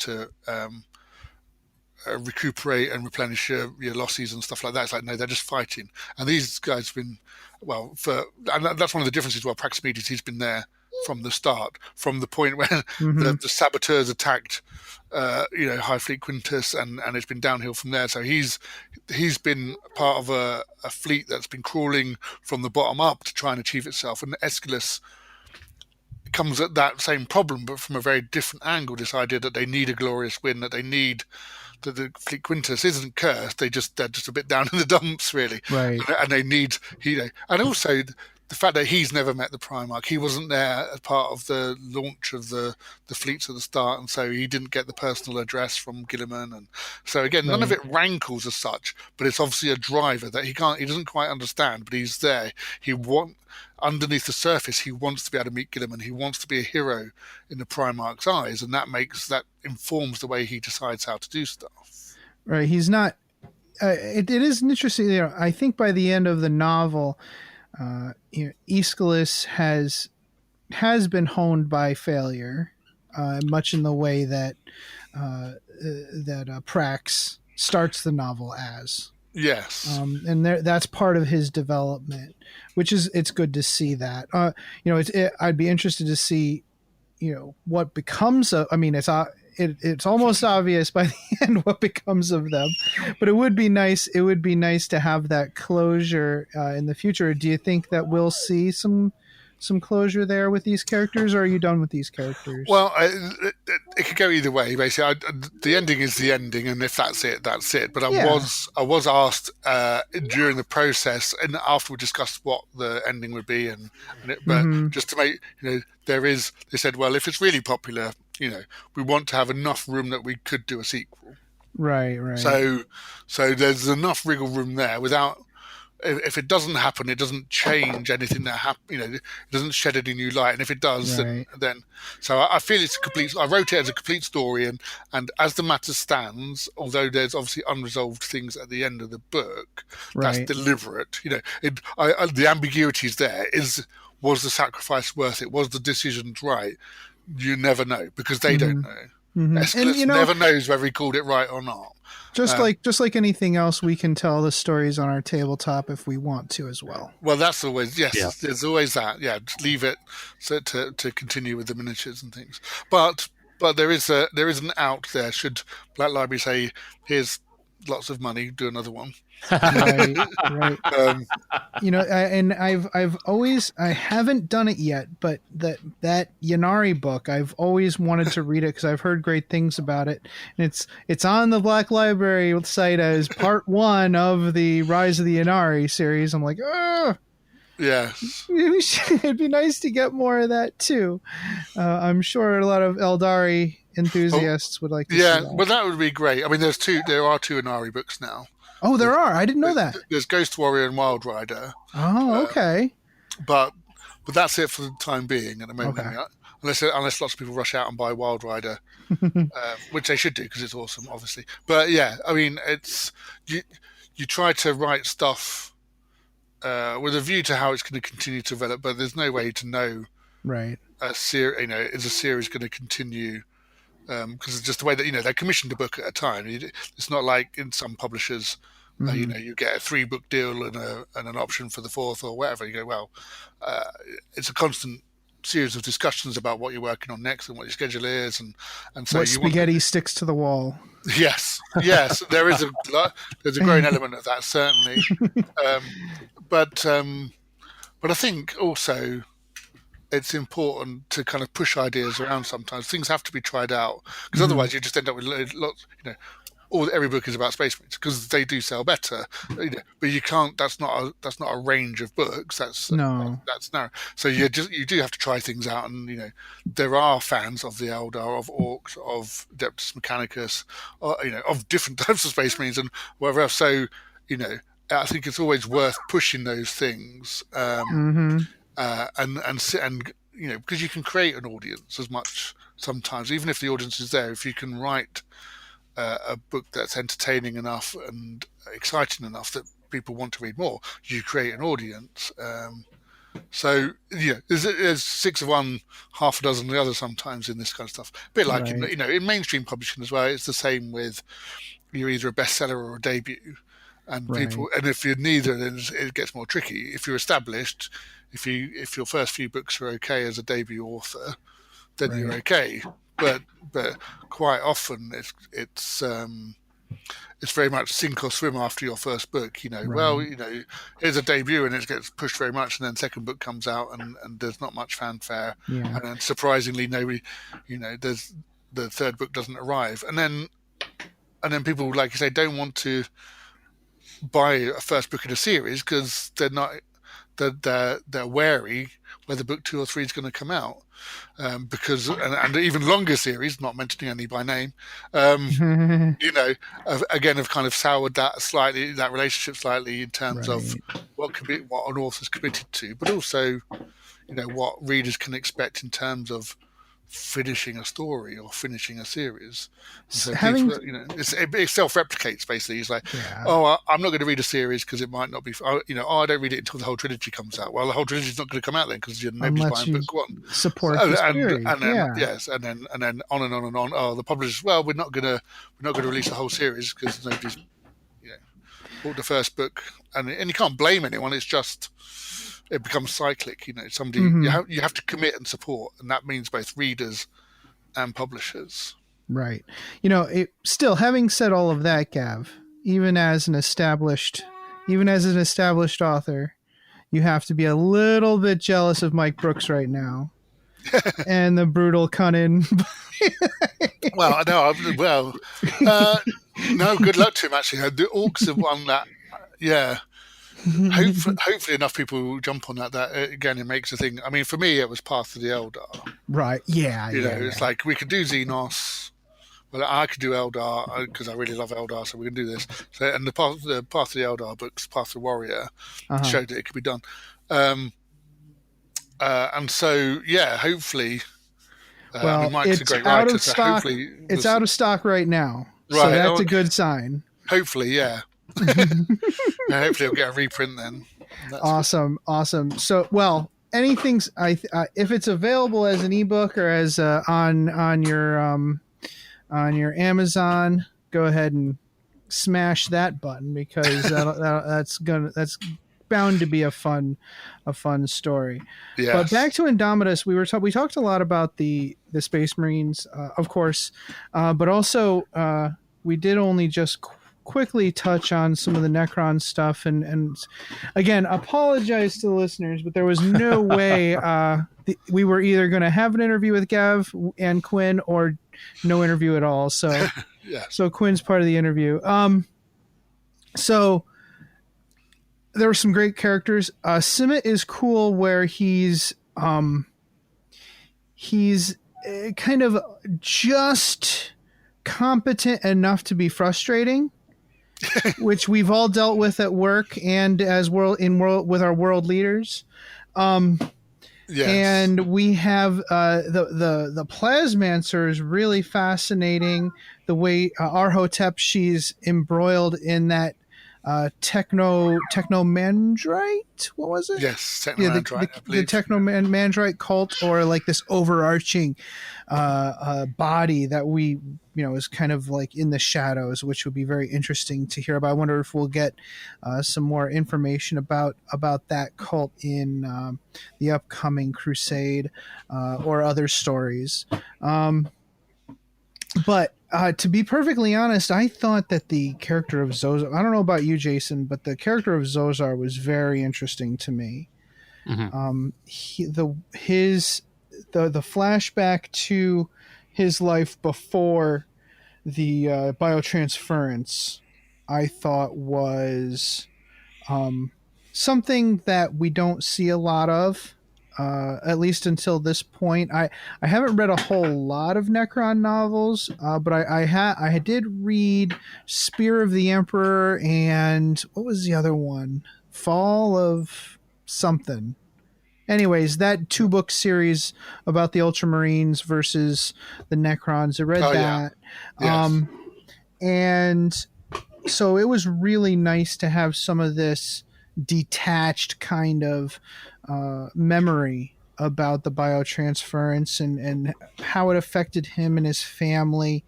recuperate and replenish your losses and stuff like that. It's like, no, they're just fighting. And these guys have been, and that's one of the differences. Well, Praximides, he's been there from the start, from the point when the saboteurs attacked, High Fleet Quintus, and it's been downhill from there. So he's been part of a fleet that's been crawling from the bottom up to try and achieve itself. And Aeschylus comes at that same problem, but from a very different angle. This idea that they need a glorious win, that they need that the Fleet Quintus isn't cursed. They're just a bit down in the dumps, really. Right. And they need, and also the fact that he's never met the Primarch. He wasn't there as part of the launch of the fleets at the start, and so he didn't get the personal address from Gilliman. And so again, none of it rankles as such, but it's obviously a driver that he doesn't quite understand, but he's there. Underneath the surface, he wants to be able to meet Gilliman. He wants to be a hero in the Primarch's eyes, and that informs the way he decides how to do stuff. Right. He's not. It is interesting. I think by the end of the novel, Aeschylus has been honed by failure, much in the way that Prax starts the novel as. Yes. And that's part of his development, which is, it's good to see that. I'd be interested to see, what becomes of, it's almost obvious by the end what becomes of them, but it would be nice to have that closure in the future. Do you think that we'll see some closure there with these characters, or are you done with these characters? Well, it could go either way. Basically, the ending is the ending, and if that's it, that's it. But I was asked during the process, and after we discussed what the ending would be, but just to make they said, well, if it's really popular, we want to have enough room that we could do a sequel. Right. So there's enough wriggle room there without. If it doesn't happen, it doesn't change anything that happened. It doesn't shed any new light. And if it does, then so I feel it's a complete. I wrote it as a complete story, and as the matter stands, although there's obviously unresolved things at the end of the book, that's deliberate. The ambiguity is there. Was the sacrifice worth it? Was the decision right? You never know, because they don't know. Aeschylus never knows whether he called it right or not. Just like anything else, we can tell the stories on our tabletop if we want to as well. Well, that's always There's always that. Yeah, just leave it to continue with the miniatures and things. But there is an out there. Should Black Library say, "Here's lots of money, do another one." Right. I haven't done it yet, but that Yanari book, I've always wanted to read it because I've heard great things about it, and it's on the Black Library site as part 1 of the Rise of the Yanari series. I'm like, yes, it'd be nice to get more of that too. I'm sure a lot of Eldari enthusiasts would like to see that. Well, that would be great. I mean, there are 2 Inari books now. Oh, there are. I didn't know that. There's Ghost Warrior and Wild Rider. Oh, okay. But but that's it for the time being at the moment. Okay. Unless lots of people rush out and buy Wild Rider, which they should do because it's awesome, obviously. But yeah, I mean, it's you try to write stuff with a view to how it's going to continue to develop, but there's no way to know. Right. Is a series going to continue? Because it's just the way that they commissioned a book at a time. It's not like in some publishers. You get a 3-book deal and an option for the 4th or whatever. You go, well, it's a constant series of discussions about what you're working on next and what your schedule is, and so what spaghetti sticks to the wall. Yes, there's a growing element of that, certainly. But I think also it's important to kind of push ideas around. Sometimes things have to be tried out, because otherwise you just end up with lots. Every book is about Space Marines because they do sell better, but you can't. That's not a range of books. That's narrow. So you do have to try things out, and there are fans of the Eldar, of Orcs, of Adeptus Mechanicus, of different types of Space Marines and whatever else. So I think it's always worth pushing those things, and because you can create an audience as much sometimes, even if the audience is there. If you can write a book that's entertaining enough and exciting enough that people want to read more, you create an audience. So there's 6 of one, half a dozen of the other sometimes in this kind of stuff. A bit like in mainstream publishing as well. It's the same with you're either a bestseller or a debut, and people. And if you're neither, then it gets more tricky. If you're established, if your first few books are okay as a debut author, then you're okay. But quite often it's very much sink or swim after your first book. Here's a debut and it gets pushed very much, and then second book comes out and there's not much fanfare, and then surprisingly nobody, there's the third book doesn't arrive, and then people, like you say, don't want to buy a first book in a series because they're wary whether book 2 or 3 is going to come out, because and even longer series, not mentioning any by name, again have kind of soured that relationship slightly in terms of what an author's committed to, but also what readers can expect in terms of finishing a story or finishing a series. So it self-replicates basically. It's like, I'm not going to read a series because it might not be. I don't read it until the whole trilogy comes out. Well, the whole trilogy is not going to come out then because nobody's buying book 1. Support the series. And then on and on and on. Oh, the publishers. Well, we're not going to release the whole series because nobody's bought the first book, and you can't blame anyone. It's just. It becomes cyclic, somebody you have to commit and support, and that means both readers and publishers. Right. Still, having said all of that, Gav, even as an established author, you have to be a little bit jealous of Mike Brooks right now. And the brutal cunning. No, good luck to him, actually. The Orcs have won that, Hopefully enough people jump on that again, it makes a thing. I mean, for me, it was Path of the Eldar. Right, it's like we could do Xenos. Well, I could do Eldar because I really love Eldar, so we can do this. So, and the Path of the Eldar books, Path of the Warrior, showed that it could be done. And so, hopefully, Mike's a great writer, so hopefully... It's out of stock right now, so that's a good sign. Hopefully, yeah. Hopefully we'll get a reprint then. Awesome. So, anything's if it's available as an ebook or as on your Amazon, go ahead and smash that button, because that's bound to be a fun story. Yes. But back to Indomitus, we talked a lot about the Space Marines, of course, but also we did only just quickly touch on some of the Necron stuff, and again, apologize to the listeners, but there was no way we were either going to have an interview with Gav and Quinn or no interview at all. So, so Quinn's part of the interview. So there were some great characters. Simmet is cool, where he's kind of just competent enough to be frustrating. Which we've all dealt with at work and with our world leaders. Yes. And we have the Plasmancer is really fascinating. The way Arhotep, she's embroiled in that technomandrite. What was it? Yes, technomandrite. The technomandrite cult, or like this overarching body that we, is kind of like in the shadows, which would be very interesting to hear about. I wonder if we'll get some more information about that cult in the upcoming Crusade or other stories. But to be perfectly honest, I thought that the character of Zozar, I don't know about you, Jason, but the character of Zozar was very interesting to me. Mm-hmm. The flashback to his life before the biotransference, I thought was something that we don't see a lot of. At least until this point. I haven't read a whole lot of Necron novels, but I did read Spear of the Emperor and what was the other one? Fall of something. Anyways, that 2-book series about the Ultramarines versus the Necrons. I read that. Yeah. Yes. And so it was really nice to have some of this detached kind of memory about the biotransference and how it affected him and his family.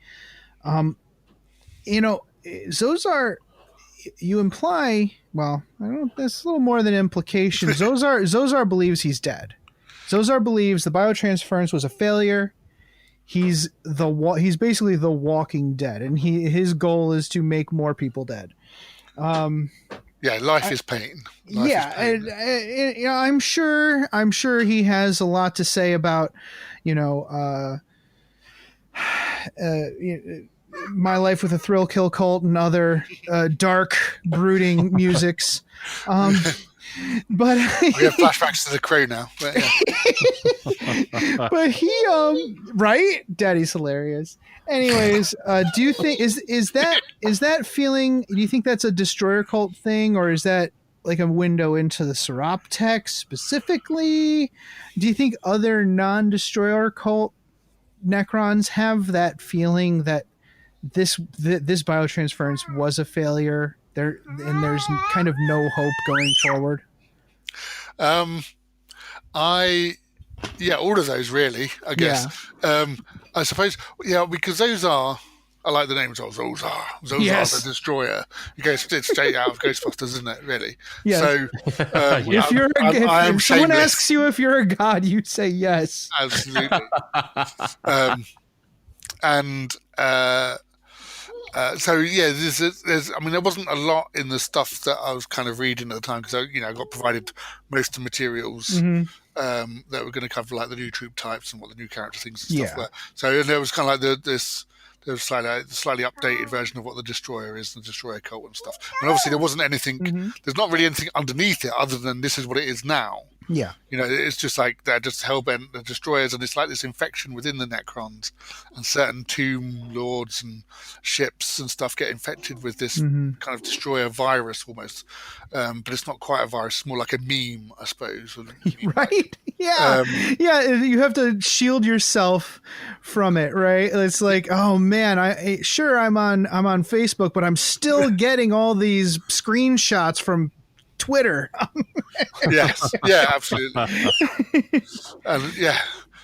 Zozar, you imply, well, I don't know, that's a little more than implication. Zozar believes he's dead. Zozar believes the biotransference was a failure. He's basically the Walking Dead, and his goal is to make more people dead. Life is pain. I'm sure he has a lot to say about, My Life with a Thrill Kill Cult and other dark, brooding musics. But we have flashbacks to the Crow now. But he, right? Daddy's hilarious. Anyways, do you think is that feeling? Do you think that's a destroyer cult thing, or is that like a window into the Seroptech specifically? Do you think other non-destroyer cult Necrons have that feeling that this biotransference was a failure? And there's kind of no hope going forward. All of those really, I guess. Yeah. I suppose, because those are, I like the names of Zozar. Zozar the Destroyer. You go straight out of Ghostbusters, isn't it? Really. Yes. So, if someone asks you if you're a god, you say yes. Absolutely. There's there wasn't a lot in the stuff that I was kind of reading at the time because I got provided most of the materials that were going to cover like the new troop types and what the new character things and stuff were. So there was kind of like there was slightly updated version of what the Destroyer is, the Destroyer cult and stuff. And obviously there wasn't anything. There's not really anything underneath it other than this is what it is now. Yeah. It's just like they're just hellbent, the Destroyers, and it's like this infection within the Necrons, and certain tomb lords and ships and stuff get infected with this kind of Destroyer virus almost. But it's not quite a virus, it's more like a meme, I suppose. Right? Yeah. You have to shield yourself from it, right? It's like, oh man, I'm on Facebook, but I'm still getting all these screenshots from Twitter. Yes, yeah, absolutely.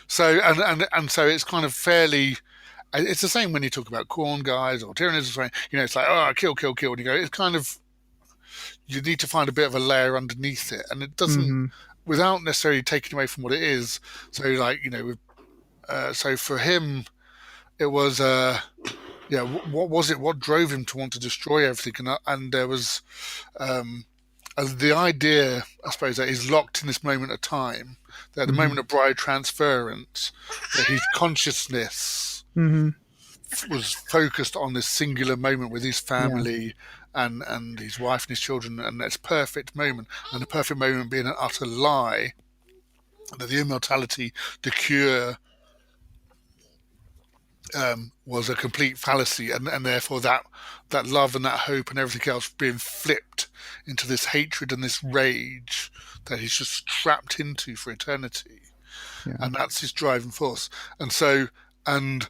So it's kind of fairly. It's the same when you talk about Corn guys or Tyrannids. It's like kill, and you go. It's kind of you need to find a bit of a layer underneath it, and it doesn't without necessarily taking away from what it is. So so for him, it was what was it? What drove him to want to destroy everything? And there was. The idea, I suppose, that he's locked in this moment of time, that at the moment of biotransference, that his consciousness was focused on this singular moment with his family and his wife and his children, and this perfect moment, and the perfect moment being an utter lie, that the immortality, the cure, was a complete fallacy, and therefore that love and that hope and everything else being flipped into this hatred and this rage that he's just trapped into for eternity. Yeah. And that's his driving force. And so, and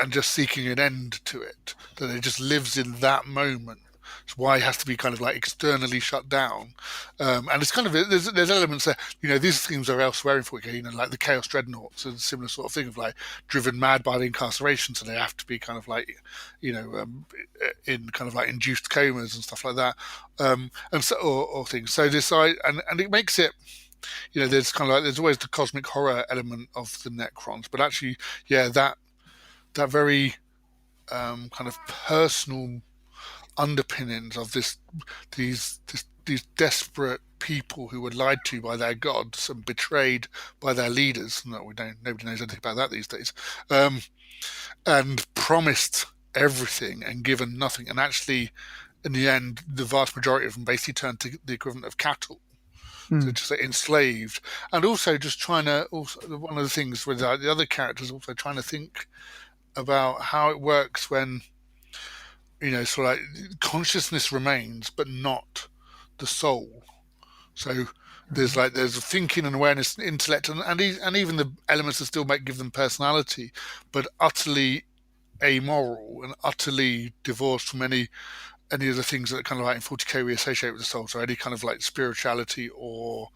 just seeking an end to it, that it just lives in that moment. It's why it has to be kind of like externally shut down. And it's kind of, there's elements there, these things are elsewhere in 40K, like the Chaos Dreadnoughts and similar sort of thing of like driven mad by the incarceration. So they have to be kind of like, in kind of like induced comas and stuff like that. And so, or things. So this side, and it makes it, there's kind of like, there's always the cosmic horror element of the Necrons, but actually, that very kind of personal underpinnings of these desperate people who were lied to by their gods and betrayed by their leaders. Nobody knows anything about that these days. And promised everything and given nothing. And actually, in the end, the vast majority of them basically turned to the equivalent of cattle. So just like enslaved, and also just trying to. One of the things with the other characters also trying to think about how it works when, sort of like consciousness remains, but not the soul. So there's thinking and awareness, and intellect, and even the elements that still give them personality, but utterly amoral and utterly divorced from any of the things that kind of like in 40K we associate with the soul. So any kind of like spirituality or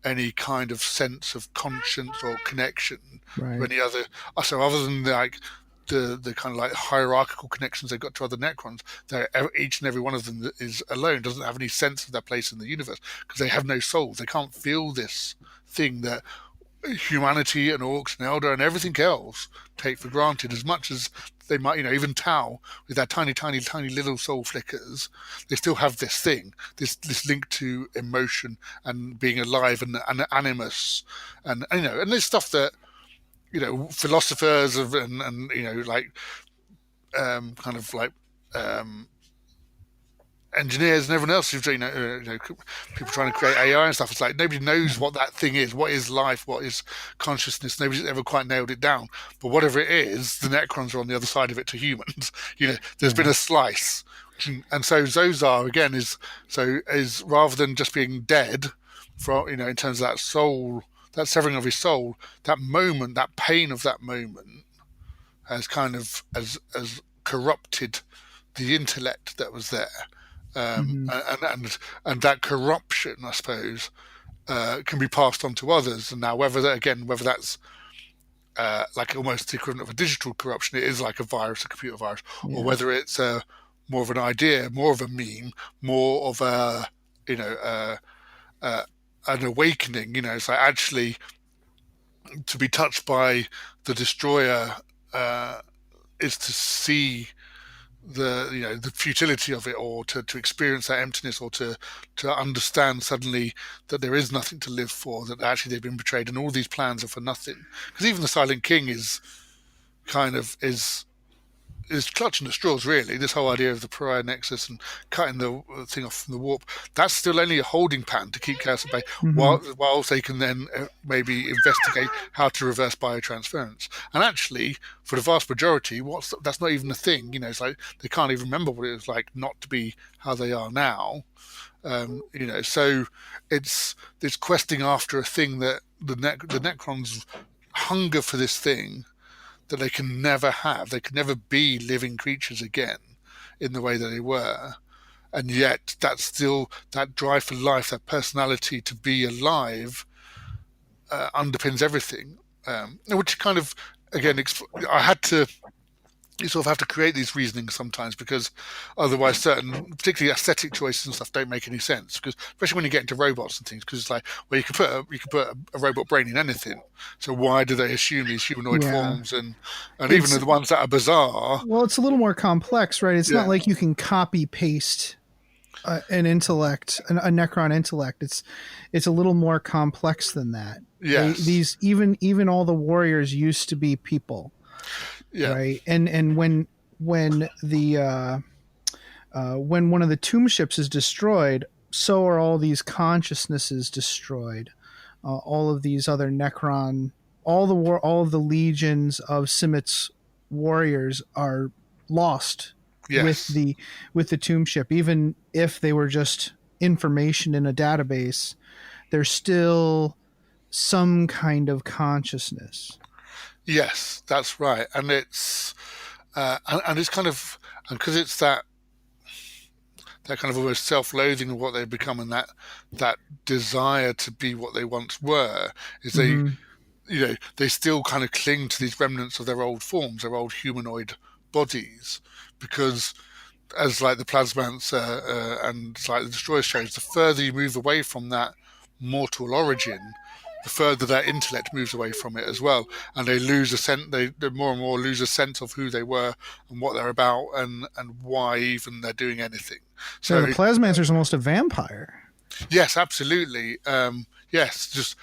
any kind of sense of conscience or connection, or any other. So other than like the kind of like hierarchical connections they've got to other Necrons, each and every one of them is alone, doesn't have any sense of their place in the universe because they have no soul. They can't feel this thing that humanity and Orcs and Eldar and everything else take for granted, as much as they might, even Tau with their tiny little soul flickers, they still have this thing, this link to emotion and being alive and animus, and there's stuff that philosophers and like kind of like engineers and everyone else who's people trying to create AI and stuff. It's like nobody knows what that thing is. What is life? What is consciousness? Nobody's ever quite nailed it down. But whatever it is, the Necrons are on the other side of it to humans. There's been a slice, and so Zozar again is rather than just being dead, in terms of that soul, that severing of his soul, that moment, that pain of that moment, has kind of as corrupted the intellect that was there. And that corruption, I suppose, can be passed on to others. And now, whether that's like almost the equivalent of a digital corruption, it is like a virus, a computer virus, or whether it's more of an idea, more of a meme, more of a an awakening. It's like actually to be touched by the destroyer is to see the futility of it, or to experience that emptiness, or to understand suddenly that there is nothing to live for, that actually they've been betrayed and all these plans are for nothing. Because even the Silent King is clutching the straws, really. This whole idea of the Pariah Nexus and cutting the thing off from the warp, that's still only a holding pattern to keep Chaos at bay, while they can then maybe investigate how to reverse biotransference. And actually, for the vast majority, that's not even a thing. It's like they can't even remember what it was like not to be how they are now. So it's this questing after a thing that the Necrons hunger for, this thing that they can never have. They can never be living creatures again in the way that they were. And yet that's still that drive for life, that personality to be alive underpins everything. Which kind of, again, you sort of have to create these reasonings sometimes, because otherwise certain, particularly aesthetic choices and stuff, don't make any sense. Because especially when you get into robots and things, because it's like, well, you can put a robot brain in anything. So why do they assume these humanoid forms and even the ones that are bizarre? Well, it's a little more complex, right? It's not like you can copy paste an intellect, a Necron intellect. It's a little more complex than that. Yes. These even all the warriors used to be people. Yeah. Right. And when the when one of the tomb ships is destroyed, so are all these consciousnesses destroyed. All of these other Necron, all of the legions of Simit's warriors are lost with the tomb ship, even if they were just information in a database, there's still some kind of consciousness. Yes, that's right, and it's kind of, and because it's that kind of almost self-loathing of what they've become, and that desire to be what they once were, is they still kind of cling to these remnants of their old forms, their old humanoid bodies, because as like the Plasmants and like the Destroyer shows, the further you move away from that mortal origin, the further their intellect moves away from it as well, and they lose a sense. They more and more lose a sense of who they were and what they're about, and why even they're doing anything. So the Plasmancer's almost a vampire. Yes, absolutely. Yes, just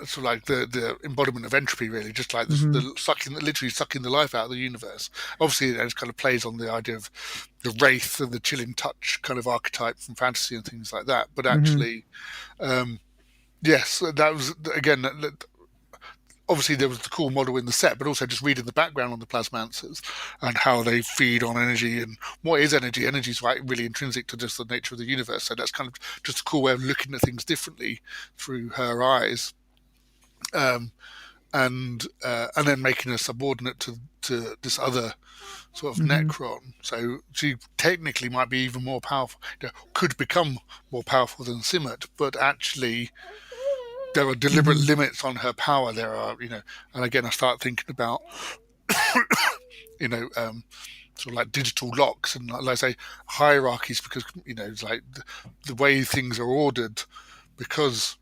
sort of like the embodiment of entropy, really, just like the literally sucking the life out of the universe. Obviously, it kind of plays on the idea of the wraith and the chilling touch kind of archetype from fantasy and things like that. But actually, yes, that was again. Obviously, there was the cool model in the set, but also just reading the background on the Plasmancers and how they feed on energy and what is energy. Energy is really intrinsic to just the nature of the universe. So that's kind of just a cool way of looking at things differently through her eyes. And then making her subordinate to this other sort of Necron. So she technically might be even more powerful, could become more powerful than Simmert, but actually there are deliberate limits on her power. There are, and again, I start thinking about, sort of like digital locks and, like I say, hierarchies, because, it's like the way things are ordered, because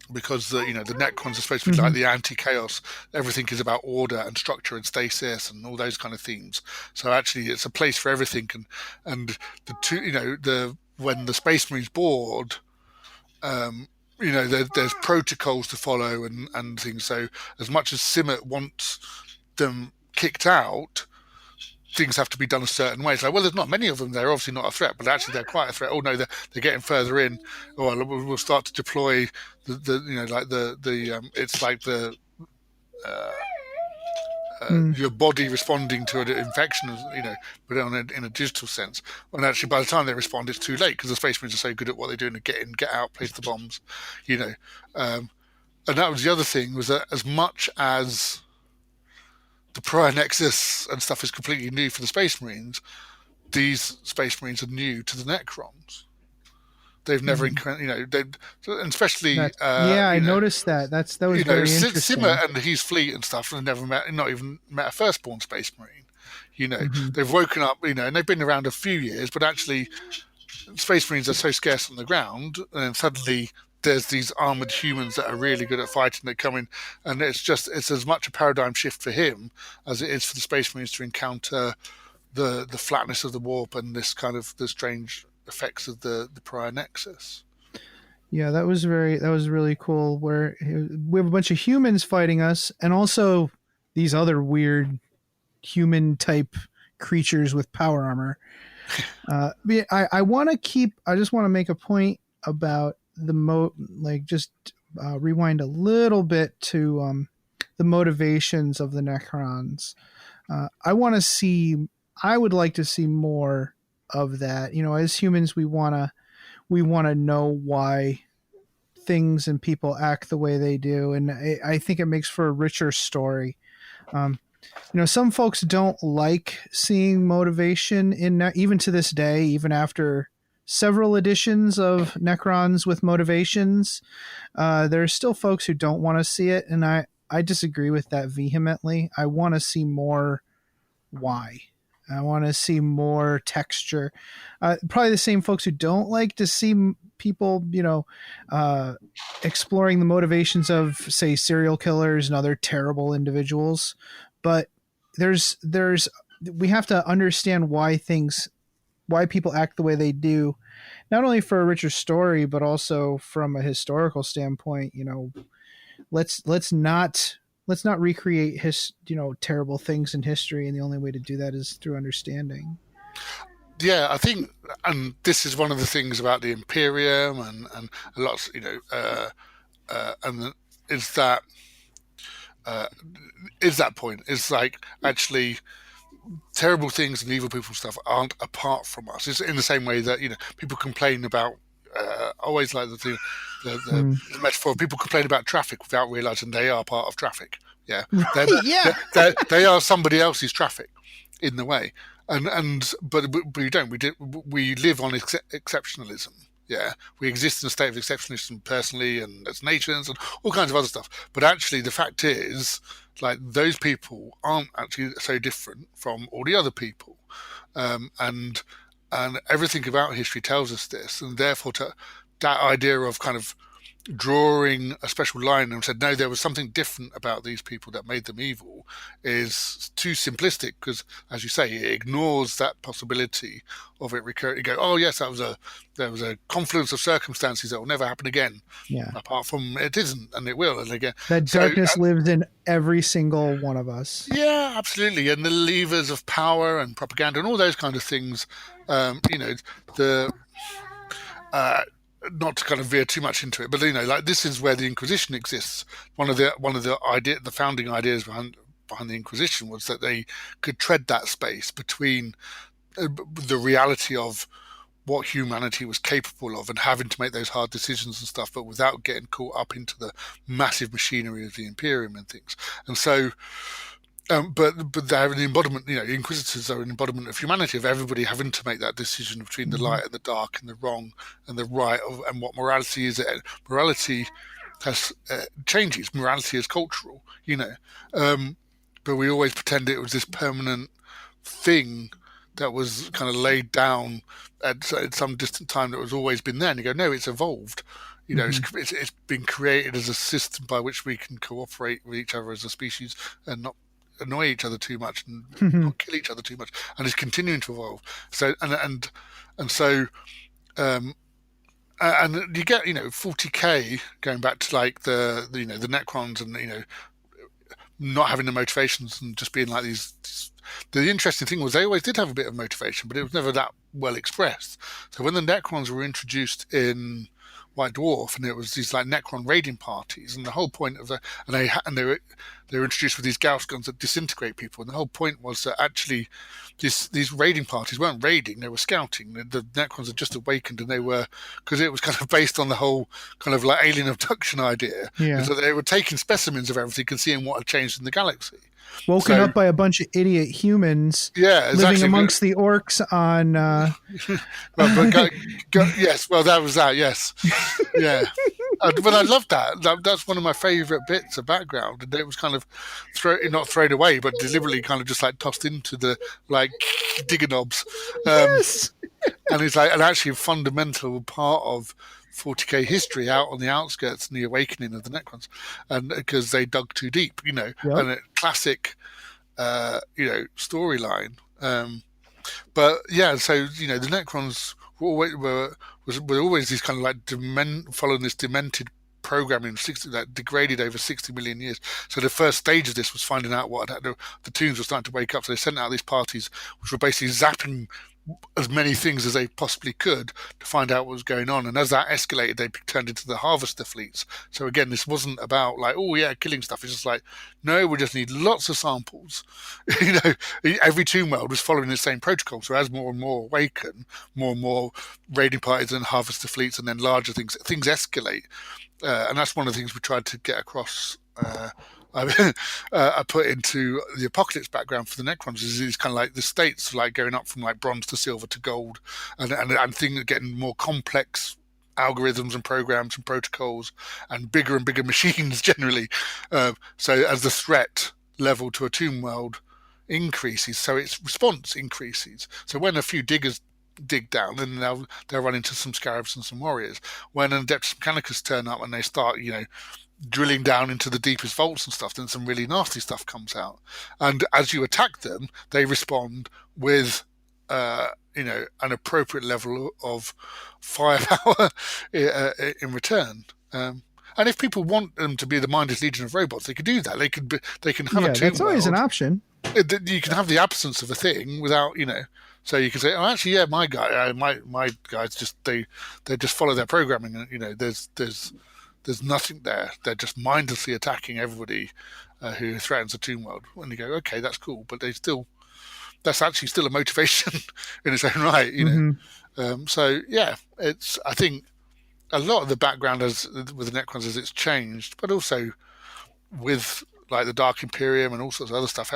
the Necrons are supposed to be like the anti-chaos. Everything is about order and structure and stasis and all those kind of themes. So actually, it's a place for everything. And the two, when the Space Marines board, there's protocols to follow and things. So as much as Simmert wants them kicked out, things have to be done a certain way. It's like, well, there's not many of them. They're obviously not a threat, but actually they're quite a threat. Oh no, they're getting further in. Or we'll start to deploy it's like your body responding to an infection, but in a digital sense. And actually, by the time they respond, it's too late, because the Space Marines are so good at what they do and get in, get out, place the bombs, And that was the other thing, was that as much as the Prior Nexus and stuff is completely new for the Space Marines, these Space Marines are new to the Necrons. They've never encountered, and especially. I noticed that. That was very interesting. Simmert and his fleet and stuff have never not even met a firstborn Space Marine. They've woken up, and they've been around a few years, but actually, Space Marines are so scarce on the ground, and then suddenly there's these armored humans that are really good at fighting that come in, and it's as much a paradigm shift for him as it is for the Space Marines to encounter the flatness of the warp and this kind of the strange effects of the Prior Nexus. Yeah, that was really cool, where we have a bunch of humans fighting us, and also these other weird human type creatures with power armor. I just want to make a point about the rewind a little bit to the motivations of the Necrons. I would like to see more of that. As humans, we want to know why things and people act the way they do, and I think it makes for a richer story. Some folks don't like seeing motivation even to this day, even after several editions of Necrons with motivations. There's still folks who don't want to see it, and I disagree with that vehemently. I want to see more why. I want to see more texture. Probably the same folks who don't like to see people, exploring the motivations of, say, serial killers and other terrible individuals. But we have to understand why people act the way they do, not only for a richer story, but also from a historical standpoint. Let's not recreate terrible things in history, and the only way to do that is through understanding. Yeah, I think, and this is one of the things about the Imperium and a lot, and is that point. It's like, actually, terrible things and evil people stuff aren't apart from us. It's in the same way that people complain about always like the metaphor. People complain about traffic without realizing they are part of traffic. Yeah, they are somebody else's traffic in the way. But we don't. We live on exceptionalism. Yeah, we exist in a state of exceptionalism personally and as nations and all kinds of other stuff. But actually, the fact is, like, those people aren't actually so different from all the other people, and everything about history tells us this, and therefore that idea of kind of drawing a special line and said, no, there was something different about these people that made them evil is too simplistic, because, as you say, it ignores that possibility of it recurring. You go, oh yes, there was a confluence of circumstances that will never happen again. Yeah. Apart from it isn't, and it will. And again, that darkness lives in every single one of us. Yeah, absolutely. And the levers of power and propaganda and all those kind of things, not to kind of veer too much into it, but like, this is where the Inquisition exists. One of the founding ideas behind the Inquisition was that they could tread that space between the reality of what humanity was capable of and having to make those hard decisions and stuff, but without getting caught up into the massive machinery of the Imperium and things. And so, but they're an embodiment. The Inquisitors are an embodiment of humanity, of everybody having to make that decision between the light and the dark, and the wrong and the right, and what morality is. Morality has changes. Morality is cultural, but we always pretend it was this permanent thing that was kind of laid down at some distant time that was always been there. And you go, no, it's evolved. It's been created as a system by which we can cooperate with each other as a species and not annoy each other too much and not kill each other too much, and it's continuing to evolve. So and you get 40k going back to like the Necrons and not having the motivations and just being like these. The interesting thing was they always did have a bit of motivation, but it was never that well expressed. So when the Necrons were introduced in White Dwarf, and it was these like Necron raiding parties, and the whole point of they were introduced with these Gauss guns that disintegrate people, and the whole point was that actually these raiding parties weren't raiding, they were scouting. The Necrons had just awakened, and they were, because it was kind of based on the whole kind of like alien abduction idea. Yeah. So they were taking specimens of everything and seeing what had changed in the galaxy. Woken up by a bunch of idiot humans living amongst the orcs on... yes, well, that was that, yes. Yeah. But I loved that. That's one of my favourite bits of background. And it was kind of not thrown away, but deliberately kind of just like tossed into the like digger knobs. Yes. And it's like an actually fundamental part of 40k history out on the outskirts and the awakening of the Necrons, and because they dug too deep, and a classic, storyline. But yeah, so the Necrons were always these kind of like following this demented programming that degraded over 60 million years. So the first stage of this was finding out what the tombs were starting to wake up. So they sent out these parties which were basically zapping as many things as they possibly could to find out what was going on. And as that escalated, they turned into the harvester fleets. So again, this wasn't about like, oh yeah, killing stuff. It's just like, no, we just need lots of samples. Every tomb world was following the same protocol. So as more and more awaken, more and more raiding parties and harvester fleets, and then larger things escalate. And that's one of the things we tried to get across. I put into the Apocalypse background for the Necrons is kind of like the states like going up from like bronze to silver to gold, and things getting more complex algorithms and programs and protocols and bigger machines generally. So as the threat level to a tomb world increases, so its response increases. So when a few diggers dig down, and they'll run into some scarabs and some warriors. When an Adeptus Mechanicus turn up and they start, drilling down into the deepest vaults and stuff, then some really nasty stuff comes out. And as you attack them, they respond with, an appropriate level of firepower in return. And if people want them to be the mindless legion of robots, they could do that. They can have a tomb that's always an option. You can have the absence of a thing without, So you can say, oh, actually, yeah, my guys just they just follow their programming, and there's nothing there. They're just mindlessly attacking everybody who threatens the tomb world. And you go, okay, that's cool, but they still that's actually still a motivation in its own right, you know. So yeah, I think a lot of the background with the Necrons as it's changed, but also with like the Dark Imperium and all sorts of other stuff,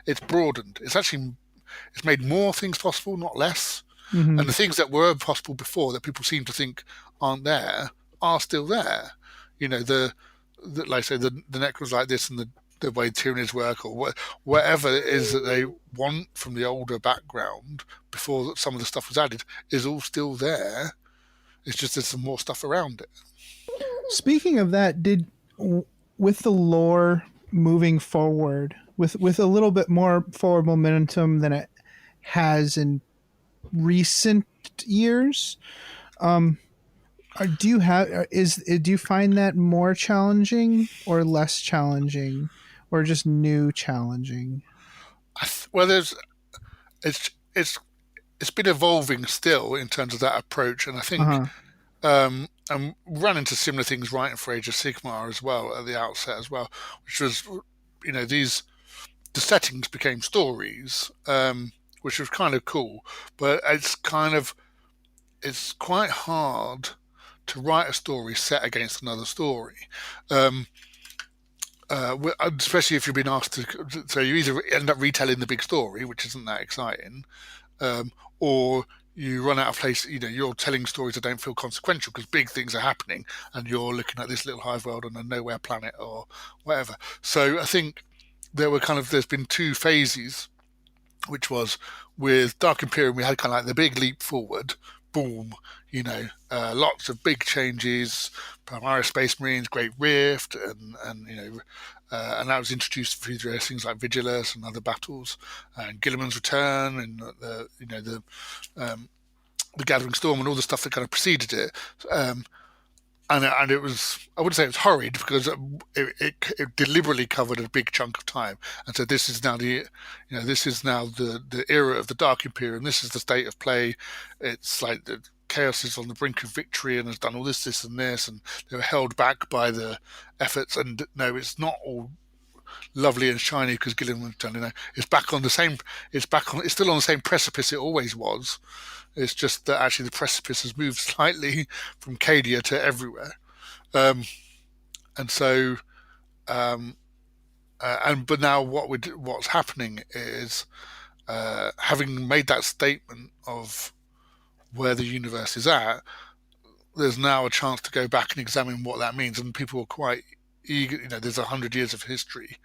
it's broadened. It's made more things possible, not less. And the things that were possible before that people seem to think aren't there are still there. You know, like I say, the Necrons like this and the way Tyranids work, or whatever it is that they want from the older background before some of the stuff was added, is all still there. It's just there's some more stuff around it. Speaking of that, with the lore moving forward, with a little bit more forward momentum than it has in recent years, do you find that more challenging or less challenging, or just new challenging? Well, it's been evolving still in terms of that approach, and I think and run into similar things writing for Age of Sigmar as well at the outset as well, which was, you know, the settings became stories, which was kind of cool, but it's quite hard to write a story set against another story, especially if you've been asked to. So you either end up retelling the big story, which isn't that exciting, or you run out of place. You know, you're telling stories that don't feel consequential because big things are happening, and you're looking at this little hive world on a nowhere planet or whatever. So I think there's been two phases, which was with Dark Imperium, we had kind of like the big leap forward, boom, you know, lots of big changes, Primaris Space Marines, Great Rift, and you know, and that was introduced through things like Vigilus and other battles, and Gilliman's Return, and the Gathering Storm, and all the stuff that kind of preceded it. And it was, I wouldn't say it was horrid, because it deliberately covered a big chunk of time, and so this is now the era of the Dark Imperium. This is the state of play. It's like the Chaos is on the brink of victory and has done all this and this, and they were held back by the efforts. And no, it's not all lovely and shiny because Gilliman, you know, it's still on the same precipice it always was. It's just that actually the precipice has moved slightly from Cadia to everywhere. But now what's happening is, having made that statement of where the universe is at, there's now a chance to go back and examine what that means. And people are quite eager, you know, there's 100 years of history.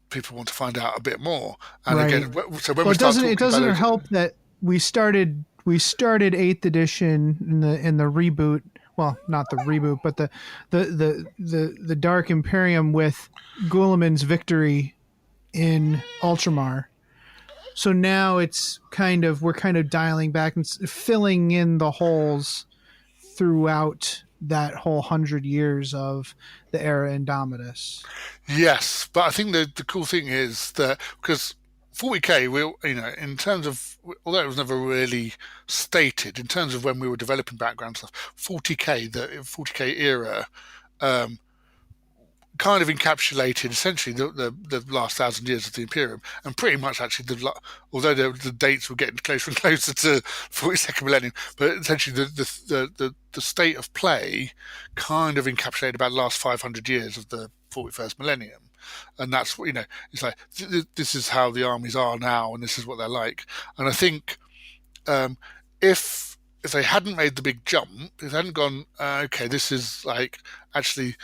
People want to find out a bit more. And again, so when we start it doesn't help that we started 8th edition in the reboot. Well, not the reboot, but the Dark Imperium with Guilliman's victory in Ultramar. So now we're kind of dialing back and filling in the holes throughout that whole 100 years of the era Indomitus. Yes, but I think the cool thing is that because 40k, in terms of, although it was never really stated, in terms of when we were developing background stuff, 40k, the 40k era, kind of encapsulated essentially the last 1,000 years of the Imperium, and pretty much actually although the dates were getting closer and closer to 42nd millennium, but essentially the state of play kind of encapsulated about the last 500 years of the 41st millennium. And that's, you know, it's like, this is how the armies are now, and this is what they're like. And I think if they hadn't made the big jump, if they hadn't gone, okay, this is like, actually,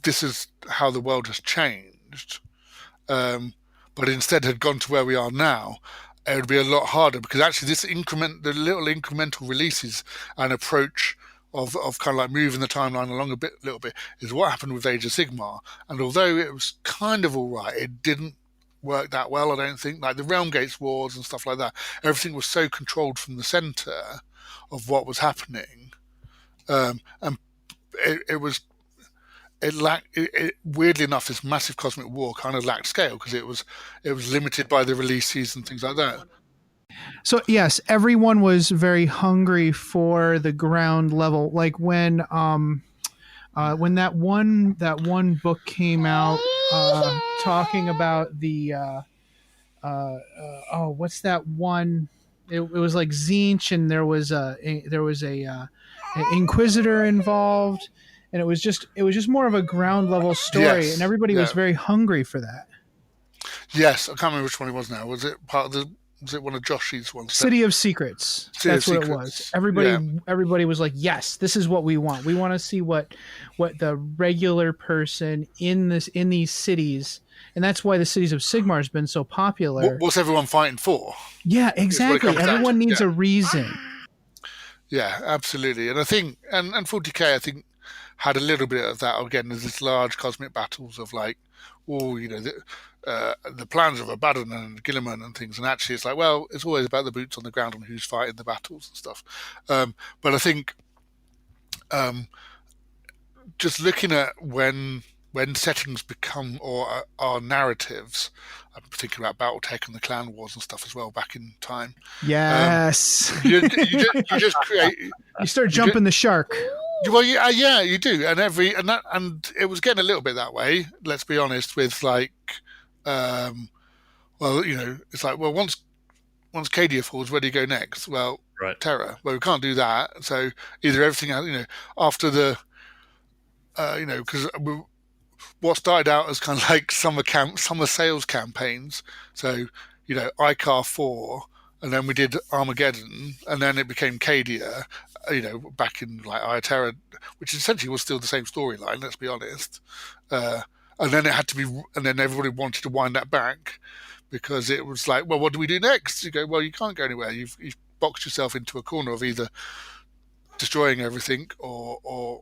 this is how the world has changed, but instead had gone to where we are now, it would be a lot harder, because actually the little incremental releases and approach of kind of like moving the timeline along little bit is what happened with Age of Sigmar. And although it was kind of all right, it didn't work that well, I don't think. Like the Realm Gates Wars and stuff like that, everything was so controlled from the center of what was happening, and it lacked. Weirdly enough, this massive cosmic war kind of lacked scale because it was limited by the releases and things like that. So yes, everyone was very hungry for the ground level. Like when that one book came out, talking about the what's that one? It was like Zinch, and there was a Inquisitor involved, and it was just more of a ground level story, and everybody was very hungry for that. Yes, I can't remember which one it was now. Was it one of Josh's ones? City of Secrets. That's what it was. Everybody was like, yes, this is what we want. We want to see what the regular person in these cities, and that's why the Cities of Sigmar has been so popular. What's everyone fighting for? Yeah, exactly. Everyone needs a reason. Yeah, absolutely. And I think, and 40k, I think, had a little bit of that. Again, there's this large cosmic battles of like, the plans of Abaddon and Gilliman and things. And actually it's like, well, it's always about the boots on the ground and who's fighting the battles and stuff. But I think just looking at when settings become or are narratives, I'm thinking about Battletech and the Clan Wars and stuff as well back in time. Yes. You just create. You start jumping the shark. Well, yeah, you do, and it was getting a little bit that way. Let's be honest. With like, it's like, well, once Cadia falls, where do you go next? Well, right. Terra. Well, we can't do that. So either everything, after the, because what started out as kind of like summer sales campaigns. So Icar 4, and then we did Armageddon, and then it became Cadia. Back in like Aya Terra, which essentially was still the same storyline. Let's be honest. And then it had to be, and then everybody wanted to wind that back because it was like, well, what do we do next? You go, well, you can't go anywhere. You've boxed yourself into a corner of either destroying everything or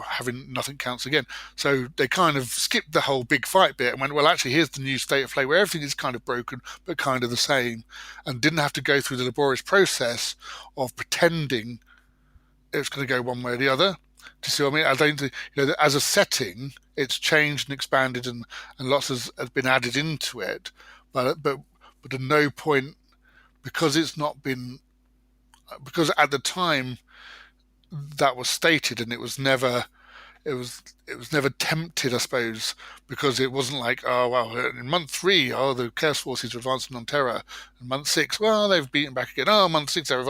having nothing counts again. So they kind of skipped the whole big fight bit and went, well, actually, here's the new state of play where everything is kind of broken but kind of the same, and didn't have to go through the laborious process of pretending it was going to go one way or the other. Do you see what I mean? I don't think, as a setting, it's changed and expanded and lots has been added into it. But at no point, because it's not been, because at the time that was stated and it was never tempted, I suppose, because it wasn't like, oh, well, in month 3, the Chaos Forces are advancing on Terra. In month 6, well, they've beaten back again. Oh, month 6, they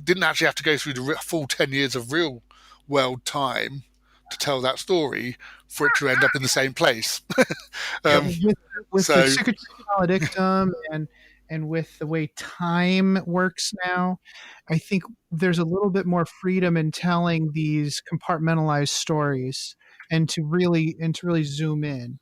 didn't actually have to go through the full 10 years of real world time to tell that story for it to end up in the same place. With the Secret Maledictum and with the way time works now, I think there's a little bit more freedom in telling these compartmentalized stories and to really zoom in.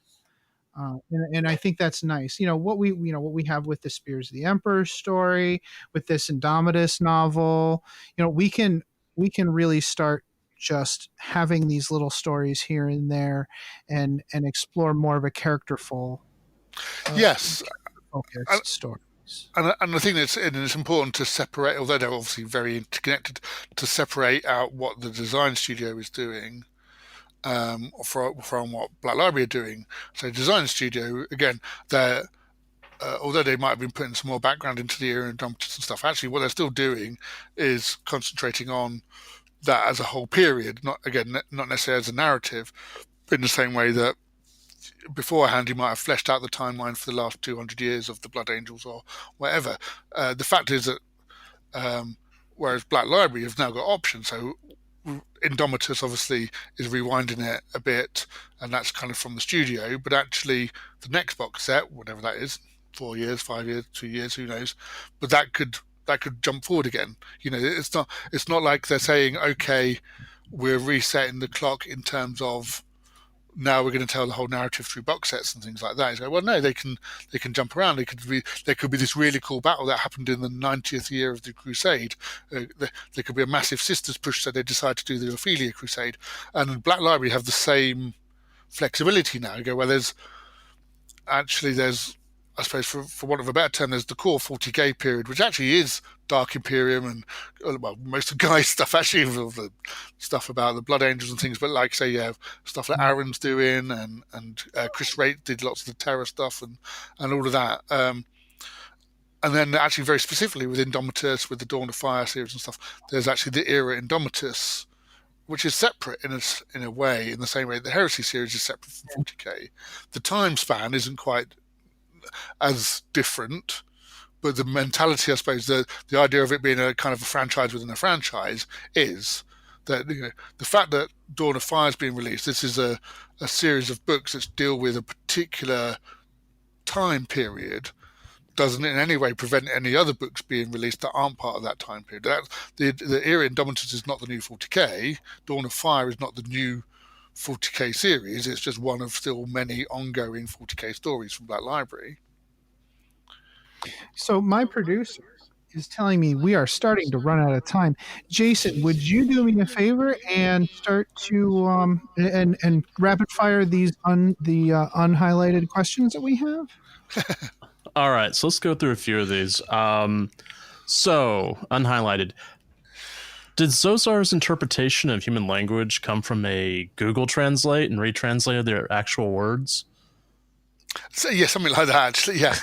And I think that's nice. What we have with the Spears of the Emperor story, with this Indomitus novel, we can really start just having these little stories here and there and explore more of a characterful focused story. And I think it's important to separate, although they're obviously very interconnected, to separate out what the design studio is doing from what Black Library are doing. So design studio, again, they're although they might have been putting some more background into the era and Indomitus and stuff, actually what they're still doing is concentrating on that as a whole period, not necessarily as a narrative, in the same way that beforehand you might have fleshed out the timeline for the last 200 years of the Blood Angels or whatever. The fact is that whereas Black Library have now got options, so Indomitus obviously is rewinding it a bit, and that's kind of from the studio, but actually the next box set, whatever that is, 4 years, 5 years, 2 years, who knows, but that could jump forward again. It's not like they're saying, okay, we're resetting the clock in terms of now we're going to tell the whole narrative through box sets and things like that. So, well, no, they can jump around. There could be this really cool battle that happened in the 90th year of the Crusade. There could be a massive sisters push, so they decide to do the Ophelia Crusade. And Black Library have the same flexibility now. You go, well, there's I suppose, for want of a better term, there's the core 40k period, which actually is Dark Imperium and most of Guy's stuff, actually, the stuff about the Blood Angels and things. But like, say, you have stuff that Aaron's doing, and Chris Raitt did lots of the Terror stuff and all of that. And then actually very specifically with Indomitus, with the Dawn of Fire series and stuff, there's actually the era Indomitus, which is separate in a way, in the same way the Heresy series is separate from 40k. The time span isn't quite as different. But the mentality, I suppose, the idea of it being a kind of a franchise within a franchise is that the fact that Dawn of Fire is being released, this is a series of books that deal with a particular time period, doesn't in any way prevent any other books being released that aren't part of that time period. The era Indomitus is not the new 40k. Dawn of Fire is not the new 40k series. It's just one of still many ongoing 40k stories from Black Library. So my producer is telling me we are starting to run out of time. Jason, would you do me a favor and start to and rapid fire these unhighlighted questions that we have? All right, so let's go through a few of these. So unhighlighted. Did Zozar's interpretation of human language come from a Google Translate and retranslated their actual words? So, yeah, something like that. Actually, yeah.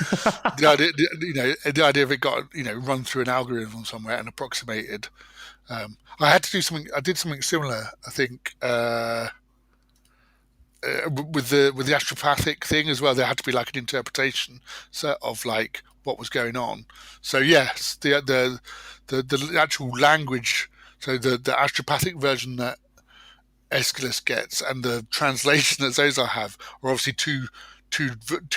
the idea of it got run through an algorithm somewhere and approximated. I had to do something. I did something similar. I think with the astropathic thing as well. There had to be like an interpretation of like what was going on. So yes, the actual language. So the astropathic version that Aeschylus gets and the translation that Zozar have are obviously two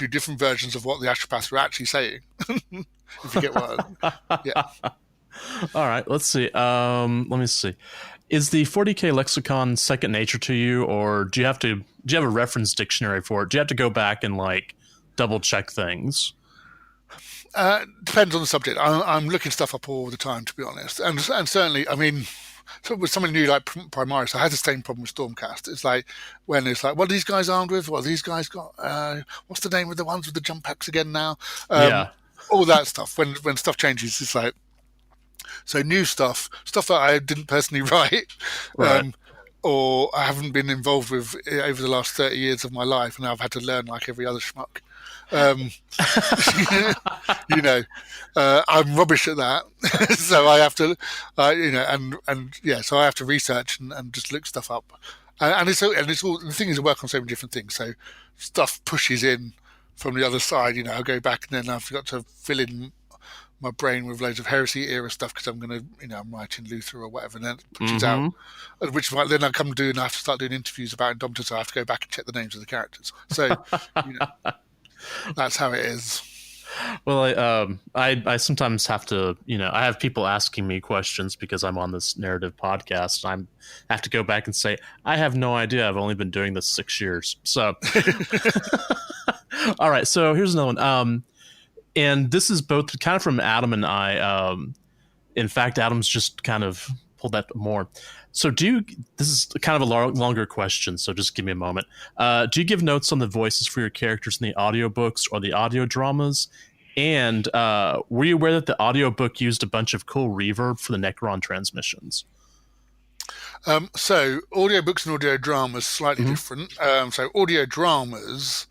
different versions of what the astropaths were actually saying. If you get what yeah. All right, let's see. Let me see. Is the 40k lexicon second nature to you, or do you have a reference dictionary for it? Do you have to go back and like double check things? Depends on the subject. I'm looking stuff up all the time, to be honest, and certainly, I mean, so with something new like Primaris, I had the same problem with Stormcast. It's like when it's like, what are these guys armed with? What are these guys got? What's the name of the ones with the jump packs again now? Yeah, all that stuff. When stuff changes, it's like, so new stuff that I didn't personally write, right. Or I haven't been involved with over the last 30 years of my life, and I've had to learn like every other schmuck. I'm rubbish at that, so I have to, so I have to research and just look stuff up, and it's all the thing is I work on so many different things, so stuff pushes in from the other side. I go back and then I've got to fill in my brain with loads of heresy era stuff because I'm going to, I'm writing Luther or whatever, and then it pushes out, which then I come do and I have to start doing interviews about Indomitus, so I have to go back and check the names of the characters. So, that's how it is. Well, I sometimes have to, I have people asking me questions because I'm on this narrative podcast. I have to go back and say, I have no idea. I've only been doing this 6 years. So, all right. So here's another one. And this is both kind of from Adam and I. In fact, Adam's just kind of pulled that more. So this is kind of a longer question, so just give me a moment. Do you give notes on the voices for your characters in the audiobooks or the audio dramas? And were you aware that the audiobook used a bunch of cool reverb for the Necron transmissions? So audiobooks and audio dramas slightly different. So audio dramas,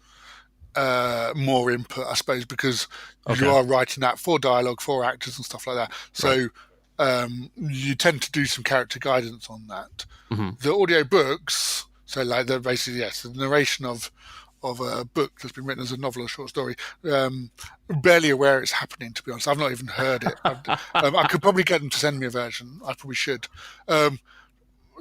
more input, I suppose, because you are writing that for dialogue, for actors and stuff like that. So you tend to do some character guidance on that. The audio books, so like they're basically, the narration of a book that's been written as a novel or short story, barely aware it's happening, to be honest. I've not even heard it. I could probably get them to send me a version. I probably should.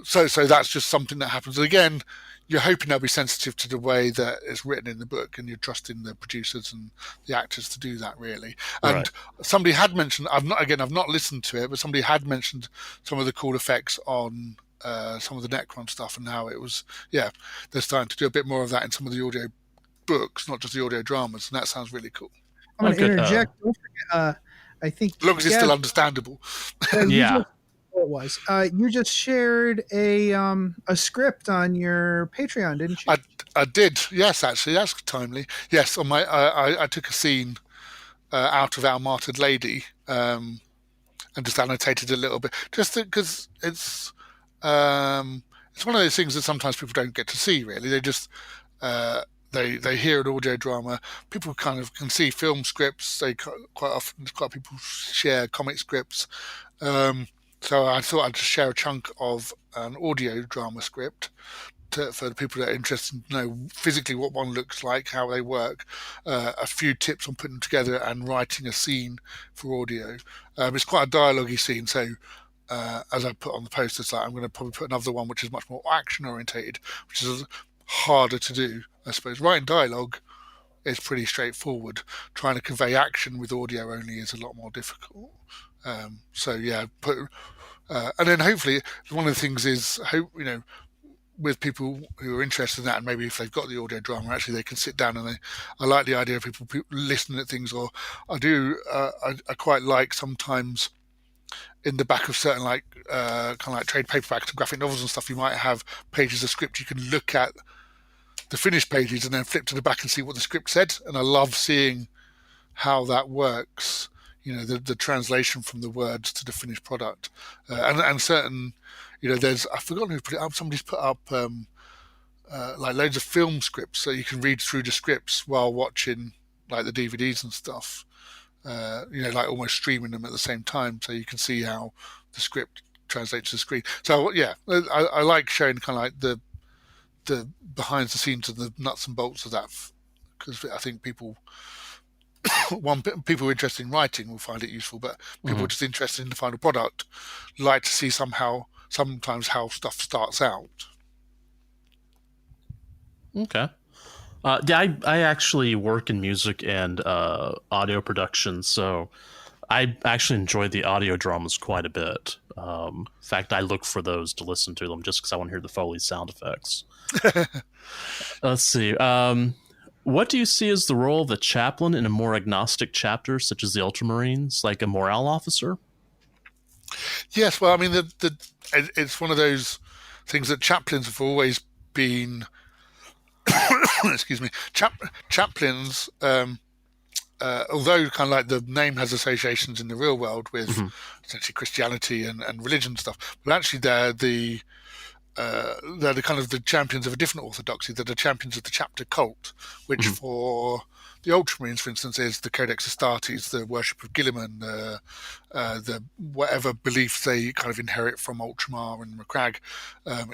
So that's just something that happens. And again, you're hoping they'll be sensitive to the way that it's written in the book, and you're trusting the producers and the actors to do that, really. And somebody had mentioned, I've not listened to it, but somebody had mentioned some of the cool effects on some of the Necron stuff and how it was, they're starting to do a bit more of that in some of the audio books, not just the audio dramas, and that sounds really cool. I'm going to interject. Don't forget, I think, as long as it's still understandable. It was. You just shared a script on your Patreon, didn't you? I did. Yes, actually, that's timely. Yes, on my I took a scene out of Our Martyred Lady and just annotated a little bit, just because it's one of those things that sometimes people don't get to see. Really, they just they hear an audio drama. People kind of can see film scripts. They quite often people share comic scripts. So I thought I'd just share a chunk of an audio drama script for the people that are interested to know physically what one looks like, how they work, a few tips on putting them together and writing a scene for audio. It's quite a dialogue-y scene, so as I put on the post, it's like I'm going to probably put another one which is much more action-orientated, which is harder to do, I suppose. Writing dialogue is pretty straightforward. Trying to convey action with audio only is a lot more difficult. So yeah, and then hopefully one of the things is, with people who are interested in that, and maybe if they've got the audio drama, actually they can sit down and I like the idea of people listening at things, or I quite like sometimes in the back of certain kind of like trade paperbacks and graphic novels and stuff, you might have pages of script. You can look at the finished pages and then flip to the back and see what the script said. And I love seeing how that works. The translation from the words to the finished product, and certain, there's, I've forgotten who put it up. Somebody's put up like loads of film scripts, so you can read through the scripts while watching like the DVDs and stuff. Like almost streaming them at the same time, so you can see how the script translates to the screen. So yeah, I like showing kind of like the behind the scenes and the nuts and bolts of that, because I think people interested in writing will find it useful, but people just interested in the final product like to see sometimes how stuff starts out. Okay. I actually work in music and audio production, so I actually enjoy the audio dramas quite a bit. In fact, I look for those to listen to them just because I want to hear the Foley sound effects. Let's see. What do you see as the role of the chaplain in a more agnostic chapter, such as the Ultramarines, like a morale officer? Yes, well, I mean, it's one of those things that chaplains have always been. Excuse me. Chaplains, although kind of like the name has associations in the real world with essentially Christianity and religion and stuff, but actually they're the kind of the champions of a different orthodoxy. They're the champions of the chapter cult, which for the Ultramarines, for instance, is the Codex Astartes, the worship of Gilliman, the whatever beliefs they kind of inherit from Ultramar and Macragge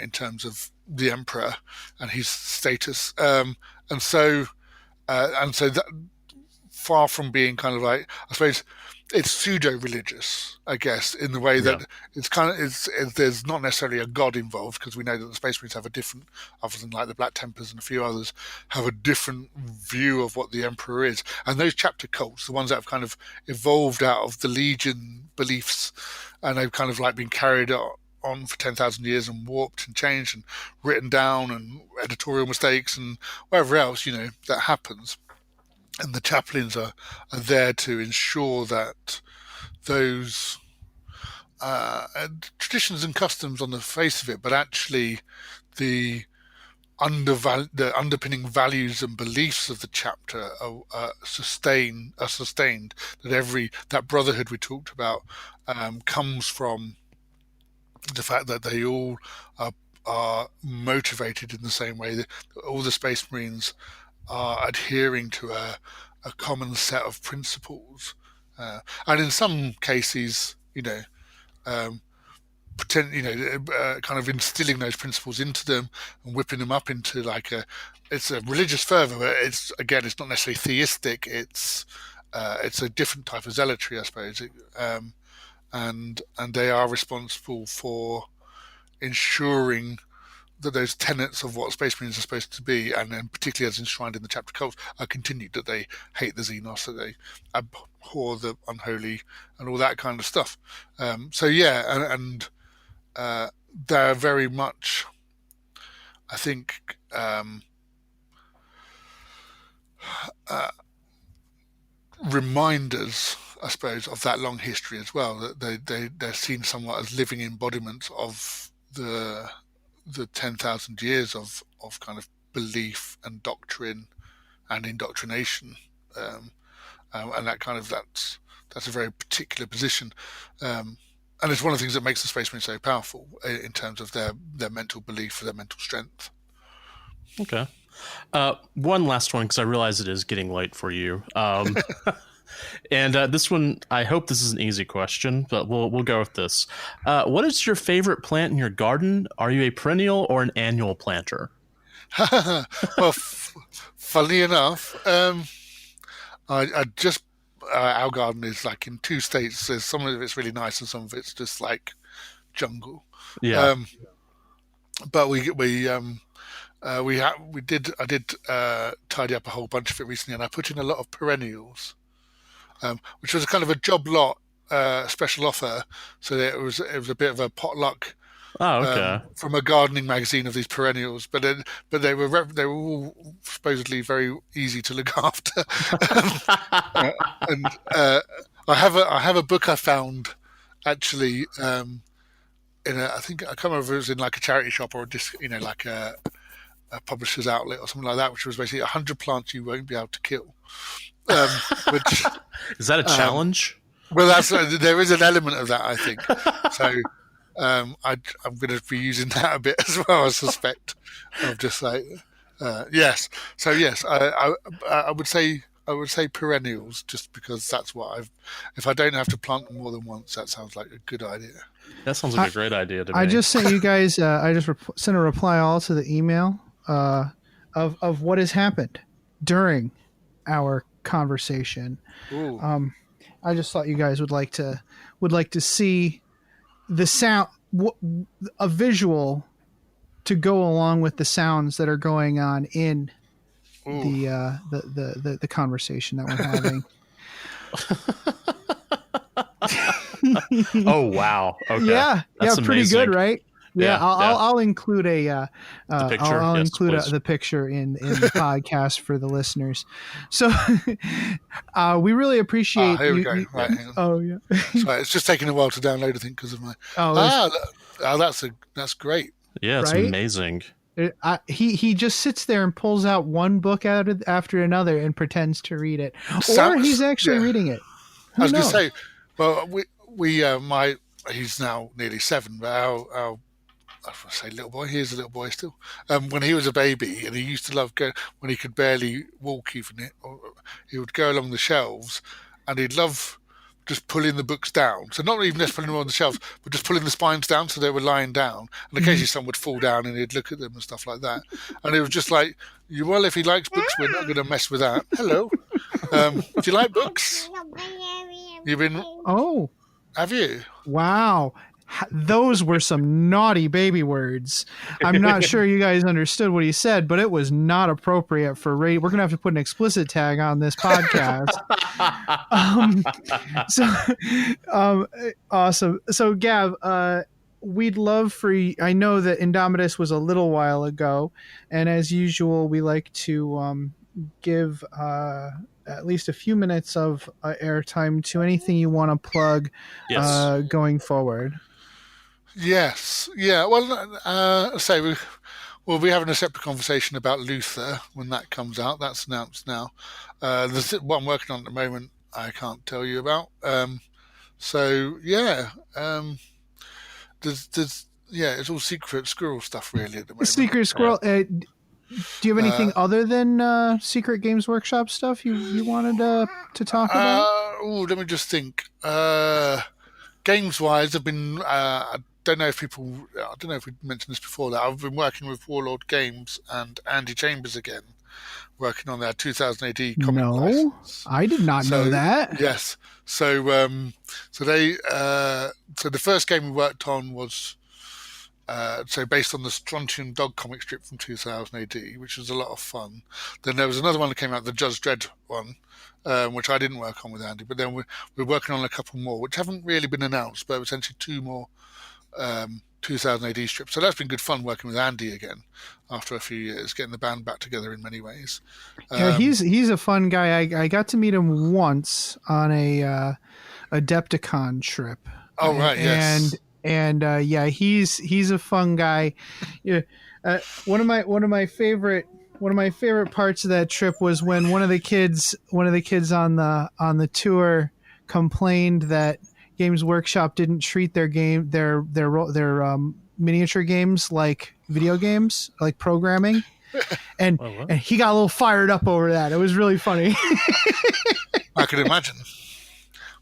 in terms of the Emperor and his status. And so that, far from being kind of like, I suppose, it's pseudo-religious, I guess, in the way that it's kind of there's not necessarily a god involved, because we know that the Space Marines have a different, other than like the Black Templars and a few others, have a different view of what the Emperor is. And those chapter cults, the ones that have kind of evolved out of the Legion beliefs, and they've kind of like been carried on for 10,000 years and warped and changed and written down, and editorial mistakes and whatever else that happens. And the chaplains are there to ensure that those traditions and customs on the face of it, but actually the underpinning values and beliefs of the chapter are sustained. That brotherhood we talked about comes from the fact that they all are motivated in the same way. That all the Space Marines are adhering to a common set of principles, and in some cases, kind of instilling those principles into them and whipping them up into it's a religious fervor, but it's not necessarily theistic. It's a different type of zealotry, I suppose, and they are responsible for ensuring that those tenets of what Space Marines are supposed to be, and then particularly as enshrined in the chapter cults, are continued, that they hate the Xenos, that they abhor the unholy, and all that kind of stuff. And they're very much, I think, reminders, I suppose, of that long history as well, that they're seen somewhat as living embodiments of the 10,000 years of kind of belief and doctrine and indoctrination, and that kind of that's a very particular position, and it's one of the things that makes the Space Marines so powerful in terms of their mental belief, their mental strength. Okay, one last one, because I realize it is getting late for you. And this one, I hope this is an easy question, but we'll go with this. What is your favorite plant in your garden? Are you a perennial or an annual planter? Well, funnily enough, I just our garden is like in two states. There's some of it's really nice, and some of it's just like jungle. Yeah. But I did tidy up a whole bunch of it recently, and I put in a lot of perennials, which was kind of a job lot special offer. So that it was a bit of a potluck. Oh, okay. From a gardening magazine of these perennials, but they were all supposedly very easy to look after. And I have a book I found actually I think I can't remember if it was in like a charity shop or just like a publisher's outlet or something like that, which was basically 100 plants you won't be able to kill. Which is that a challenge? Well, there is an element of that, I think. So. I'm going to be using that a bit as well, I suspect. Of just like, yes. So yes, I would say perennials, just because that's what if I don't have to plant them more than once, that sounds like a good idea. That sounds like a great idea to me. I just sent you guys. I just sent a reply all to the email of what has happened during our conversation. I just thought you guys would like to see the sound, a visual to go along with the sounds that are going on in the conversation that we're having. Oh wow! Okay, yeah, that's pretty amazing. good, right? Yeah, I'll include the picture. I'll include the picture in the podcast for the listeners. So we really appreciate. Here we go. Right, oh yeah. Sorry, it's just taking a while to download, I think, because of my. That's great. Yeah, it's amazing. He just sits there and pulls out one book after another and pretends to read it, or he's actually reading it. I was going to say, well, he's now nearly 7, but our I was going to say little boy. He is a little boy still. When he was a baby, and he used to love when he could barely walk, even he would go along the shelves, and he'd love just pulling the books down. So not even just pulling them on the shelves, but just pulling the spines down so they were lying down. And occasionally some would fall down, and he'd look at them and stuff like that. And it was just like, well, if he likes books, we're not going to mess with that. Hello. Do you like books? You've been. Oh. Have you? Wow. Those were some naughty baby words. I'm not sure you guys understood what he said, but it was not appropriate for We're going to have to put an explicit tag on this podcast. Awesome. So, Gav, we'd love for you. I know that Indomitus was a little while ago, and as usual, we like to give at least a few minutes of airtime to anything you want to plug going forward. Yes. Yeah. Well, we'll be having a separate conversation about Luther when that comes out. That's announced now. What I'm working on at the moment, I can't tell you about. It's all secret squirrel stuff really at the moment. Secret squirrel. Do you have anything other than Secret Games Workshop stuff you wanted to talk about? Let me just think. Games-wise, I've been. I don't know if we mentioned this before. That I've been working with Warlord Games and Andy Chambers again, working on their 2000 AD comic license. I did not know that. Yes. So the first game we worked on was. Based on the Strontium Dog comic strip from 2000 AD, which was a lot of fun. Then there was another one that came out, the Judge Dredd one, which I didn't work on with Andy. But then we're working on a couple more, which haven't really been announced, but essentially 2 more 2000 AD strips. So that's been good fun working with Andy again after a few years, getting the band back together in many ways. Yeah, he's a fun guy. I got to meet him once on a Adepticon trip. Oh right, yes. And he's a fun guy. Yeah, one of my favorite parts of that trip was when one of the kids on the tour complained that Games Workshop didn't treat their miniature games like video games, like and he got a little fired up over that. It was really funny. I can imagine.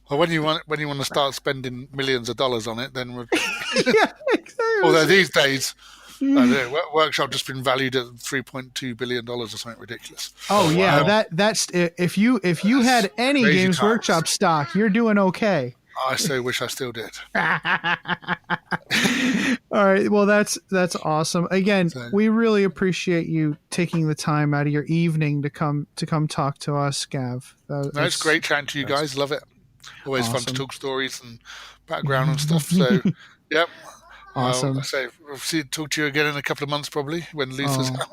Well, when you want to start spending millions of dollars on it, then Yeah, exactly. although these days, Workshop just been valued at $3.2 billion or something ridiculous. Oh yeah, Wow. that's if you had any Crazy Games times. Workshop stock, you're doing okay. I so wish I still did. All right, well that's awesome. Again, So- we really appreciate you taking the time out of your evening to come talk to us, Gav. No, it's great chatting to you guys. Love it. Always fun to talk stories and background and stuff. So, yep. Awesome. I'll talk to you again in a couple of months probably when Luther's out.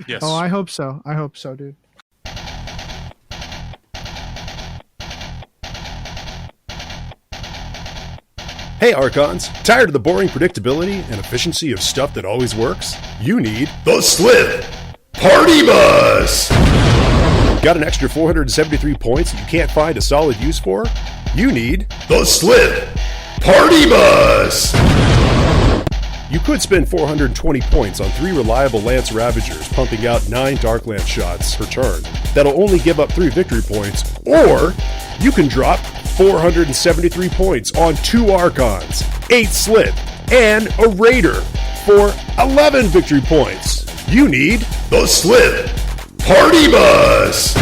Yes. Oh, I hope so. I hope so, dude. Hey Archons, tired of the boring predictability and efficiency of stuff that always works? You need the Slip Party Bus! Got an extra 473 points that you can't find a solid use for? You need the Slip Party Bus! You could spend 420 points on 3 reliable Lance Ravagers pumping out 9 Darkland shots per turn. That'll only give up 3 victory points, or you can drop 473 points on 2 Archons, 8 Slip, and a Raider for 11 victory points. You need the Slip Party Bus!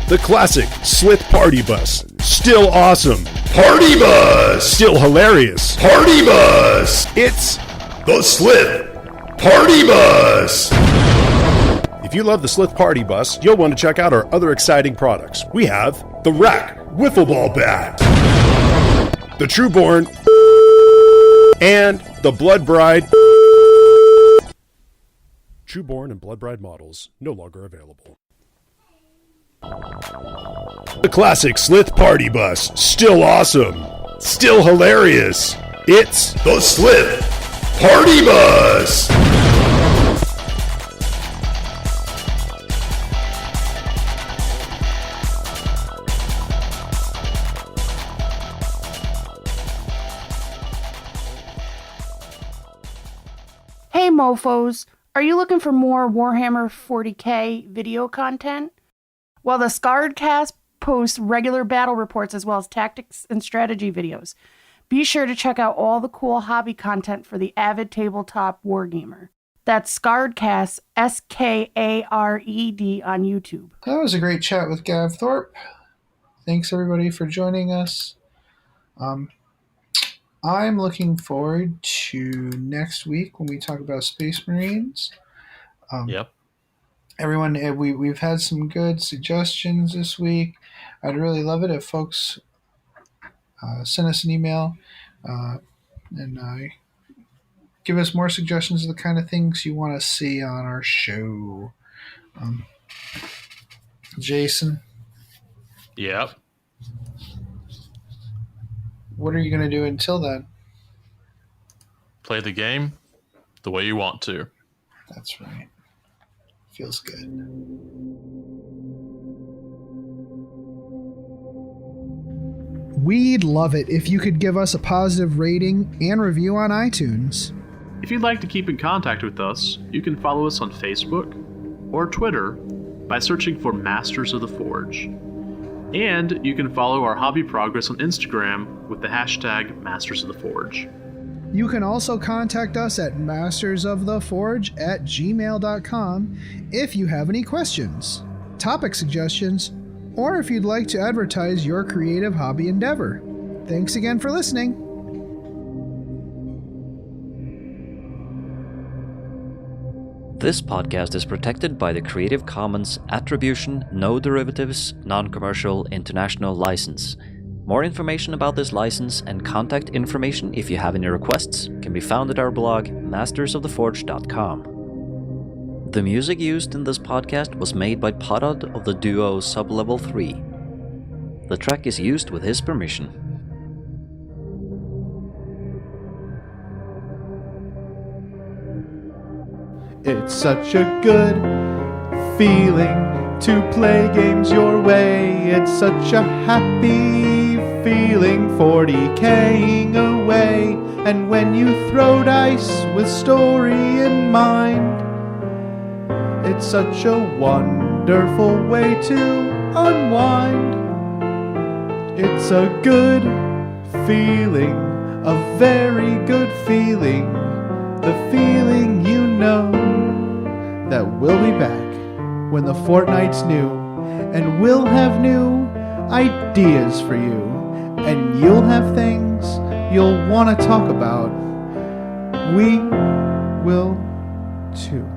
The classic Slip Party Bus. Still awesome. Party Bus! Still hilarious. Party Bus! It's the Slip Party Bus! If you love the Slip Party Bus, you'll want to check out our other exciting products. We have the Rack Wiffle Ball Bat, the Trueborn, and the Blood Bride. Trueborn and Blood Bride models no longer available. The classic Slith Party Bus, still awesome, still hilarious. It's the Slip Party Bus! Hey mofos, are you looking for more Warhammer 40k video content? Well, the Scarred Cast posts regular battle reports as well as tactics and strategy videos. Be sure to check out all the cool hobby content for the avid tabletop wargamer. That's Scarred Cast, Skared on YouTube. That was a great chat with Gav Thorpe. Thanks everybody for joining us. I'm looking forward to next week when we talk about Space Marines. Yep. Everyone, we've had some good suggestions this week. I'd really love it if folks send us an email and give us more suggestions of the kind of things you want to see on our show. Jason? Yep. What are you going to do until then? Play the game the way you want to. That's right. Feels good. We'd love it if you could give us a positive rating and review on iTunes. If you'd like to keep in contact with us, you can follow us on Facebook or Twitter by searching for Masters of the Forge. And you can follow our hobby progress on Instagram with the hashtag Masters of the Forge. You can also contact us at mastersoftheforge@gmail.com if you have any questions, topic suggestions, or if you'd like to advertise your creative hobby endeavor. Thanks again for listening. This podcast is protected by the Creative Commons Attribution, No Derivatives, Non-Commercial International License. More information about this license and contact information if you have any requests can be found at our blog, mastersoftheforge.com. The music used in this podcast was made by Podod of the duo Sublevel 3. The track is used with his permission. It's such a good feeling to play games your way. It's such a happy feeling 40K'ing away. And when you throw dice with story in mind, it's such a wonderful way to unwind. It's a good feeling, a very good feeling, the feeling you know that we'll be back when the fortnight's new, and we'll have new ideas for you, and you'll have things you'll want to talk about. We will too.